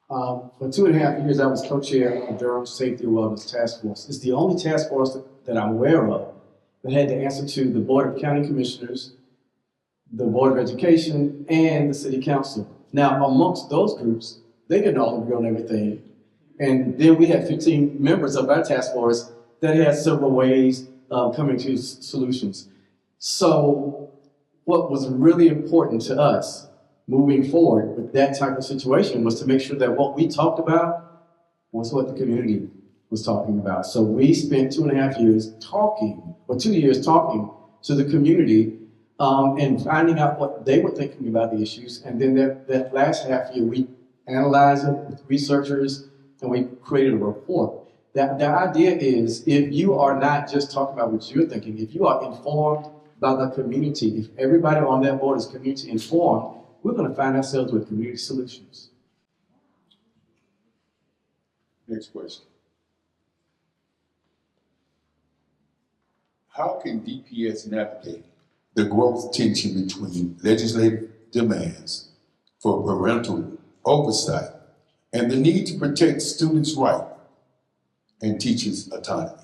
For 2.5 years, I was co-chair of Durham Safety and Wellness Task Force. It's the only task force that I'm aware of that had to answer to the Board of County Commissioners, the Board of Education, and the City Council. Now, amongst those groups, they didn't all agree on everything. And then we had 15 members of our task force that had several ways of coming to solutions. So what was really important to us moving forward with that type of situation was to make sure that what we talked about was what the community was talking about. So we spent 2.5 years talking, or 2 years talking to the community and finding out what they were thinking about the issues. And then that last half year, we analyzed it with researchers and we created a report. The idea is if you are not just talking about what you're thinking, if you are informed by the community, if everybody on that board is community informed, we're going to find ourselves with community solutions. Next question. How can DPS navigate the growth tension between legislative demands for parental oversight and the need to protect students' rights and teachers' autonomy?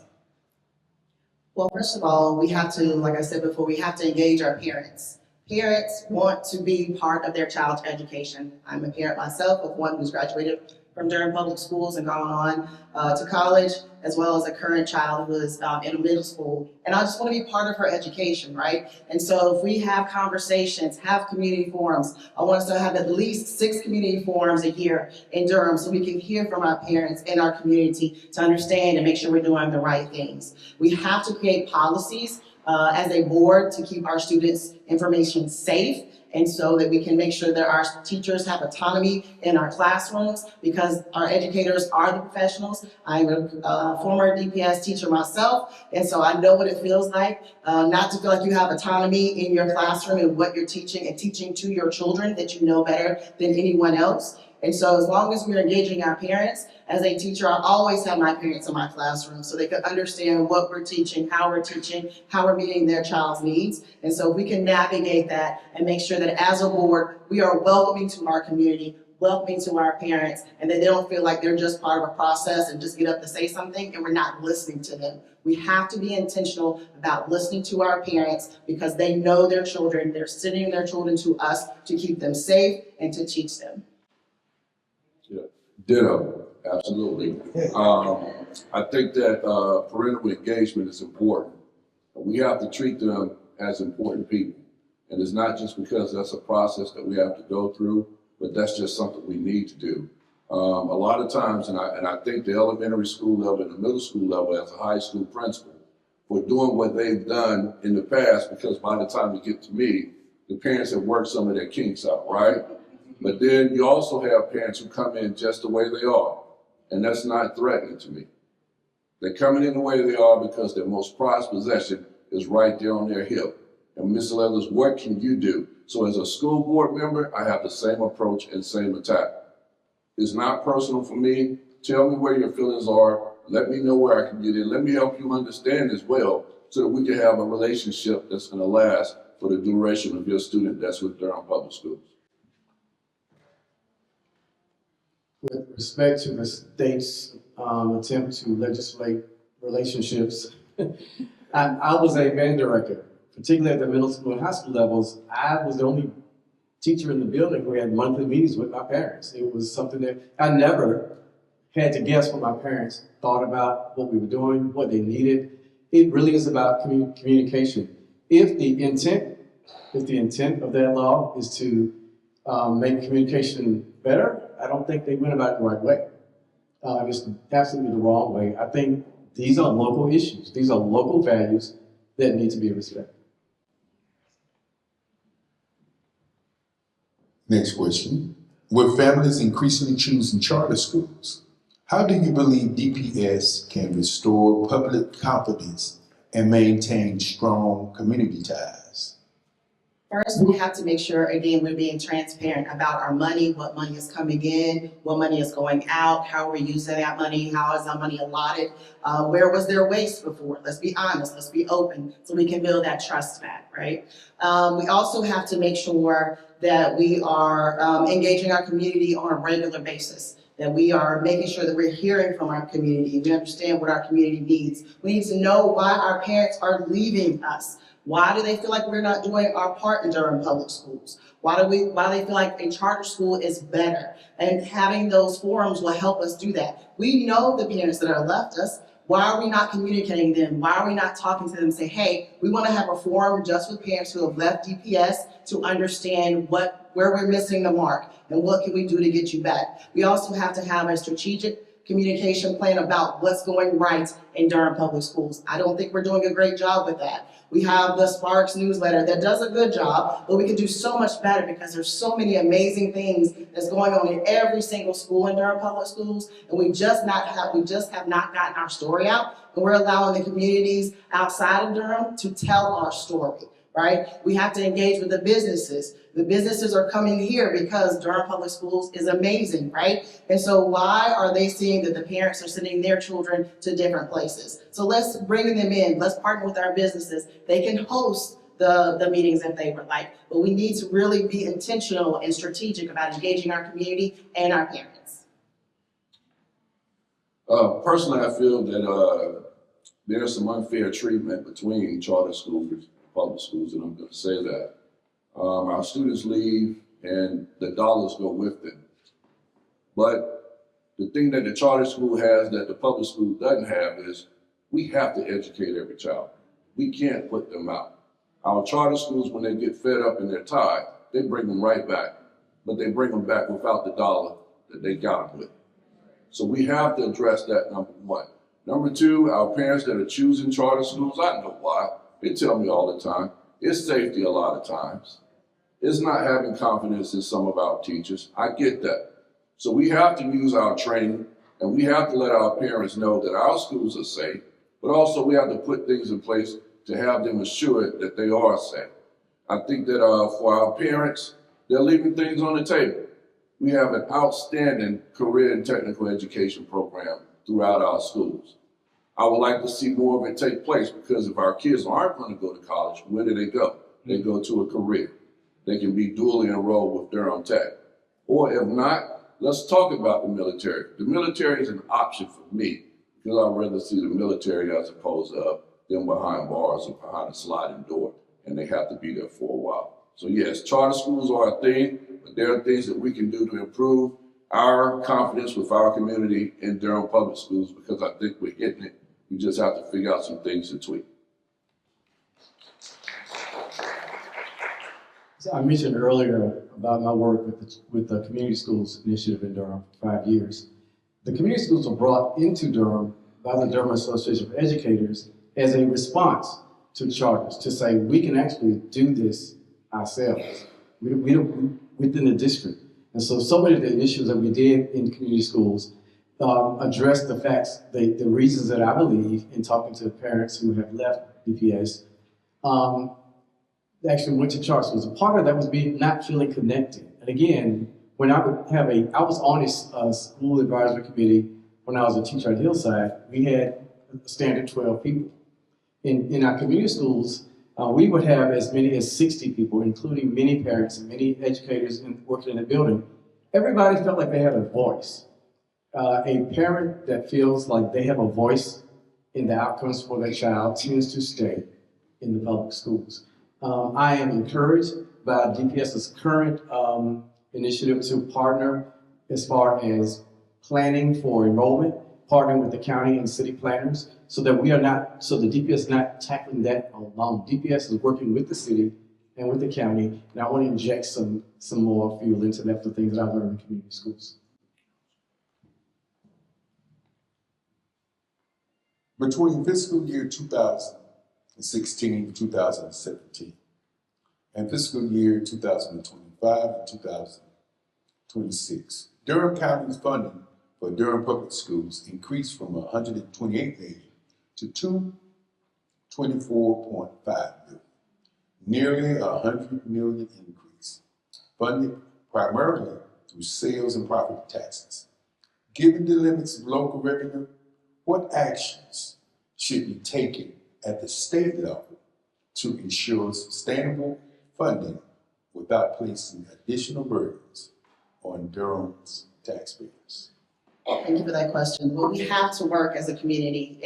Well, first of all, we have to, like I said before, we have to engage our parents. Parents want to be part of their child's education. I'm a parent myself of one who's graduated from Durham Public Schools and gone on to college, as well as a current child who is in a middle school. And I just want to be part of her education, right? And so if we have conversations, have community forums, I want us to have at least 6 community forums a year in Durham so we can hear from our parents in our community to understand and make sure we're doing the right things. We have to create policies as a board to keep our students' information safe, and so that we can make sure that our teachers have autonomy in our classrooms, because our educators are the professionals. I'm a former DPS teacher myself, and so I know what it feels like not to feel like you have autonomy in your classroom and what you're teaching and teaching to your children that you know better than anyone else. And so as long as we're engaging our parents, as a teacher, I always have my parents in my classroom so they can understand what we're teaching, how we're meeting their child's needs. And so we can navigate that and make sure that as a board, we are welcoming to our community, welcoming to our parents, and that they don't feel like they're just part of a process and just get up to say something and we're not listening to them. We have to be intentional about listening to our parents because they know their children, they're sending their children to us to keep them safe and to teach them. Yeah, ditto, absolutely. I think that parental engagement is important. We have to treat them as important people. And it's not just because that's a process that we have to go through, but that's just something we need to do. A lot of times, and I think the elementary school level and the middle school level as a high school principal for doing what they've done in the past, because by the time you get to me, the parents have worked some of their kinks out, right? But then you also have parents who come in just the way they are, and that's not threatening to me. They're coming in the way they are because their most prized possession is right there on their hip. And Mr. Leathers, what can you do? So as a school board member, I have the same approach and same attack. It's not personal for me. Tell me where your feelings are. Let me know where I can get in. Let me help you understand as well so that we can have a relationship that's going to last for the duration of your student that's with Durham Public Schools. With respect to the state's attempt to legislate relationships, I was a band director, particularly at the middle school and high school levels. I was the only teacher in the building who had monthly meetings with my parents. It was something that I never had to guess what my parents thought about what we were doing, what they needed. It really is about communication. If the intent of that law is to make communication better, I don't think they went about it the right way. It's absolutely the wrong way. I think these are local issues. These are local values that need to be respected. Next question. With families increasingly choosing charter schools, how do you believe DPS can restore public confidence and maintain strong community ties? First, we have to make sure, again, we're being transparent about our money, what money is coming in, what money is going out, how we're using that money, how is our money allotted, where was there waste before? Let's be honest, let's be open, so we can build that trust back, right? We also have to make sure that we are engaging our community on a regular basis, that we are making sure that we're hearing from our community, we understand what our community needs. We need to know why our parents are leaving us. Why do they feel like we're not doing our part in Durham Public Schools? Why do they feel like a charter school is better? And having those forums will help us do that. We know the parents that are left us. Why are we not communicating them? Why are we not talking to them and say, hey, we want to have a forum just with parents who have left DPS to understand where we're missing the mark and what can we do to get you back. We also have to have a strategic communication plan about what's going right in Durham Public Schools. I don't think we're doing a great job with that. We have the Sparks newsletter that does a good job, but we can do so much better because there's so many amazing things that's going on in every single school in Durham Public Schools, and we just have not gotten our story out, and we're allowing the communities outside of Durham to tell our story, right? We have to engage with the businesses. The businesses are coming here because Durham Public Schools is amazing, right? And so why are they seeing that the parents are sending their children to different places? So let's bring them in. Let's partner with our businesses. They can host the meetings if they would like, but we need to really be intentional and strategic about engaging our community and our parents. Personally, I feel that there's some unfair treatment between charter schools and public schools, and I'm going to say that. Our students leave and the dollars go with them. But the thing that the charter school has that the public school doesn't have is we have to educate every child. We can't put them out. Our charter schools, when they get fed up and they're tired, they bring them right back, but they bring them back without the dollar that they got them with. So we have to address that, number one. Number two, our parents that are choosing charter schools, I know why. They tell me all the time, it's safety a lot of times. It's not having confidence in some of our teachers. I get that. So we have to use our training, and we have to let our parents know that our schools are safe, but also we have to put things in place to have them assured that they are safe. I think that for our parents, they're leaving things on the table. We have an outstanding career and technical education program throughout our schools. I would like to see more of it take place because if our kids aren't going to go to college, where do they go? They go to a career. They can be dually enrolled with Durham Tech. Or if not, let's talk about the military. The military is an option for me because I'd rather see the military as opposed to them behind bars or behind a sliding door, and they have to be there for a while. So yes, charter schools are a thing, but there are things that we can do to improve our confidence with our community in Durham Public Schools because I think we're hitting it. We just have to figure out some things to tweak. So I mentioned earlier about my work with the Community Schools Initiative in Durham for 5 years. The community schools were brought into Durham by the Durham Association of Educators as a response to charters to say we can actually do this ourselves within the district. And so many of the issues that we did in community schools addressed the facts, the reasons that I believe in talking to parents who have left DPS actually went to charter schools. A part of that was not feeling connected. And again, when I was on a school advisory committee when I was a teacher at Hillside, we had a standard 12 people. In our community schools, we would have as many as 60 people, including many parents and many educators working in the building. Everybody felt like they had a voice. A parent that feels like they have a voice in the outcomes for their child tends to stay in the public schools. I am encouraged by DPS's current initiative to partner as far as planning for enrollment, partnering with the county and city planners so that the DPS is not tackling that alone. DPS is working with the city and with the county, and I want to inject some more fuel into that for things that I've learned in community schools. Between fiscal year 2016 and 2017 and fiscal year 2025 and 2026, Durham County's funding for Durham Public Schools increased from $128 million to $224.5 million. nearly $100 million increase, funded primarily through sales and property taxes. Given the limits of local revenue, what actions should be taken at the state level to ensure sustainable funding without placing additional burdens on Durham's taxpayers? Thank you for that question. Well, we have to work as a community.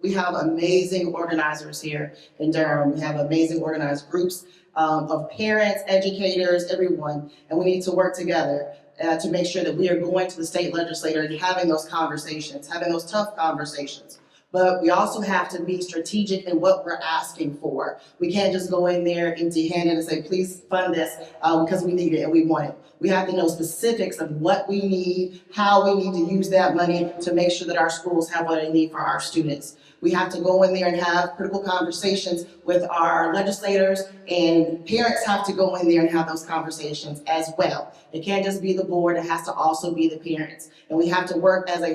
We have amazing organizers here in Durham. We have amazing organized groups of parents, educators, everyone, and we need to work together to make sure that we are going to the state legislature and having those conversations, having those tough conversations. But we also have to be strategic in what we're asking for. We can't just go in there empty-handed and say, please fund this because we need it and we want it. We have to know specifics of what we need, how we need to use that money to make sure that our schools have what they need for our students. We have to go in there and have critical conversations with our legislators, and parents have to go in there and have those conversations as well. It can't just be the board, it has to also be the parents. And we have to work as a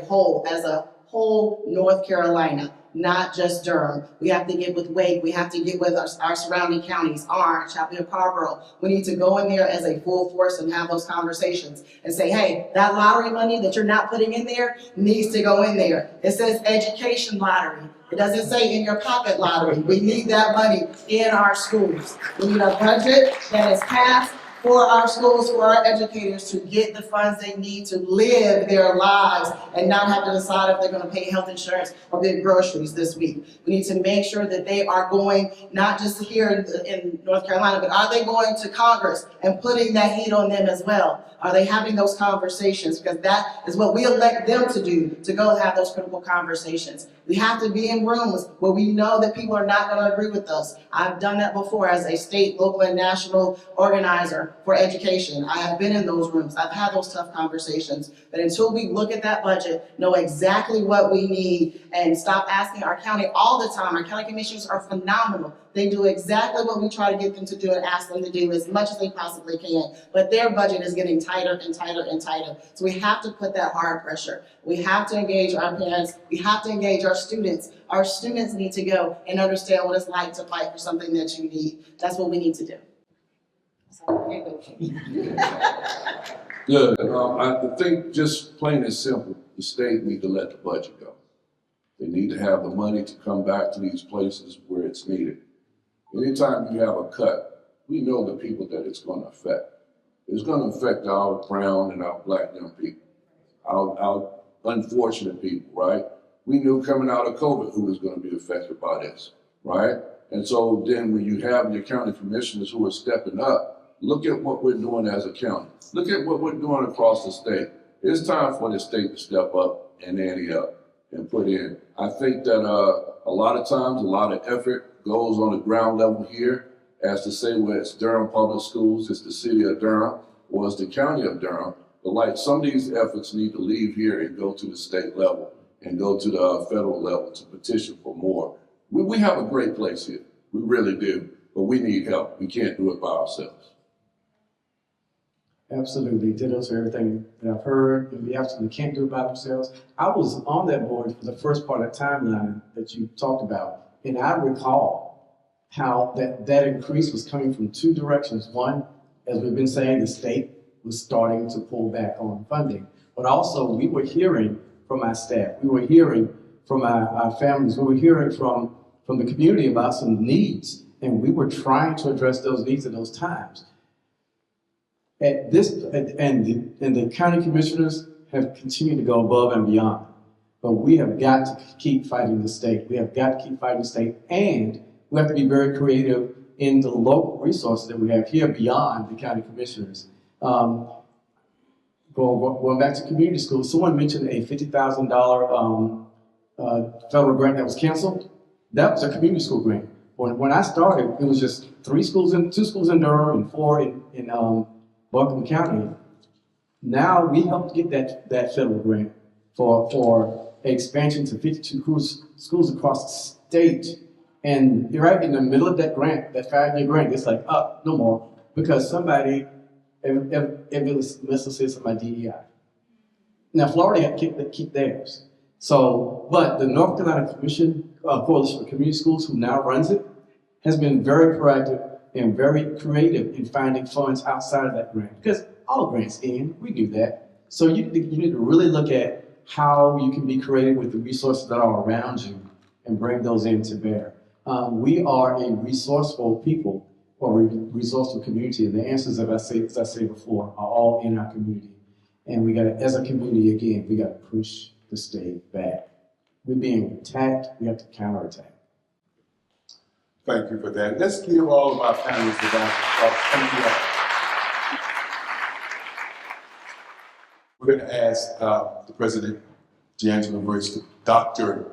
whole North Carolina, not just Durham. We have to get with Wake, we have to get with our surrounding counties, Orange, Chappaqua, Carrboro. We need to go in there as a full force and have those conversations and say, hey, that lottery money that you're not putting in there needs to go in there. It says education lottery. It doesn't say in your pocket lottery. We need that money in our schools. We need a budget that is passed for our schools, for our educators to get the funds they need to live their lives and not have to decide if they're going to pay health insurance or get groceries this week. We need to make sure that they are going, not just here in North Carolina, but are they going to Congress and putting that heat on them as well? Are they having those conversations? Because that is what we elect them to do, to go have those critical conversations. We have to be in rooms where we know that people are not going to agree with us. I've done that before as a state, local, and national organizer for education. I have been in those rooms. I've had those tough conversations. But until we look at that budget, know exactly what we need, and stop asking our county all the time. Our county commissioners are phenomenal. They do exactly what we try to get them to do and ask them to do as much as they possibly can. But their budget is getting tighter and tighter and tighter. So we have to put that hard pressure. We have to engage our parents. We have to engage our students. Our students need to go and understand what it's like to fight for something that you need. That's what we need to do. Good. I think just plain and simple, the state need to let the budget go. They need to have the money to come back to these places where it's needed. Anytime you have a cut, we know the people that it's going to affect. It's going to affect our brown and our black young people, our unfortunate people, right? We knew coming out of COVID who was going to be affected by this, right? And so then when you have your county commissioners who are stepping up, look at what we're doing as a county. Look at what we're doing across the state. It's time for the state to step up and ante up and put in. I think that a lot of times, a lot of effort goes on the ground level here, as to say, well, it's Durham Public Schools, it's the city of Durham, or it's the county of Durham. But like some of these efforts need to leave here and go to the state level and go to the federal level to petition for more. We have a great place here. We really do. But we need help. We can't do it by ourselves. Absolutely. Ditto to everything that I've heard. And we absolutely can't do it by ourselves. I was on that board for the first part of the timeline that you talked about. And I recall how that increase was coming from two directions. One, as we've been saying, the state was starting to pull back on funding. But also we were hearing from our staff. We were hearing from our families. We were hearing from the community about some needs. And we were trying to address those needs at those times. And the county commissioners have continued to go above and beyond. But we have got to keep fighting the state. We have got to keep fighting the state. And we have to be very creative in the local resources that we have here beyond the county commissioners. Going back to community schools, someone mentioned a $50,000 federal grant that was canceled. That was a community school grant. When I started, it was just two schools in Durham and 4 in Buncombe County. Now we helped get that federal grant for expansion to 52 schools across the state. And right in the middle of that grant, that 5-year grant, it's like, no more, because somebody, let's say somebody DEI. Now Florida had to keep theirs. So, but the North Carolina Coalition for Community Schools, who now runs it, has been very proactive and very creative in finding funds outside of that grant, because all grants end, we do that. So you need to really look at how you can be creative with the resources that are around you and bring those in to bear. We are a resourceful people, or resourceful community, and the answers, as I say before, are all in our community. And we got to, as a community, again, we got to push the state back. We're being attacked, we have to counterattack. Thank you for that. Let's give all of our panelists a round of applause. Thank you all. We're going to ask the President, D'Angelo Briggs, Dr.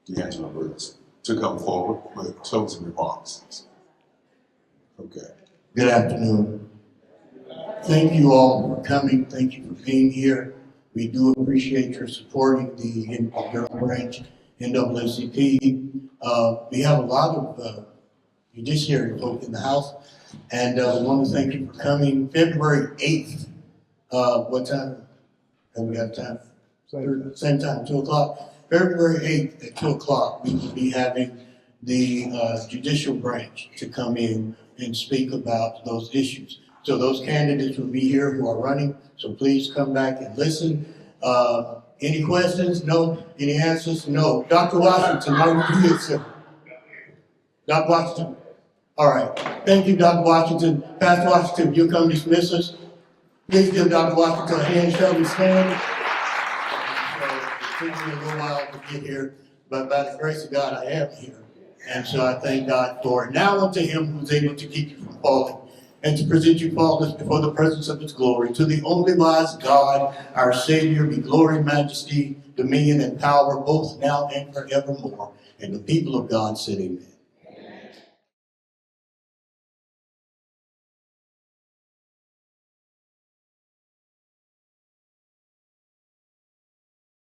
D'Angelo Briggs, to come forward with closing remarks. Okay. Good afternoon. Thank you all for coming. Thank you for being here. We do appreciate your supporting the Durham branch NAACP. We have a lot of judiciary folk in the house, and we want to thank you for coming. February 8th, what time? Have we got time? Same time, 2 o'clock. February 8th at 2 o'clock, we will be having the judicial branch to come in and speak about those issues. So those candidates will be here who are running, so please come back and listen. Any questions? No. Any answers? No. Dr. Washington, how are you, sir? Dr. Washington? All right. Thank you, Dr. Washington. Pastor Washington, you'll come dismiss us. Please give Dr. Washington a hand, shall we stand? It took me a little while to get here, but by the grace of God, I am here. And so I thank God for it. Now unto him who's able to keep you from falling and to present you faultless before the presence of his glory. To the only wise God, our Savior, be glory, majesty, dominion, and power, both now and forevermore. And the people of God said amen.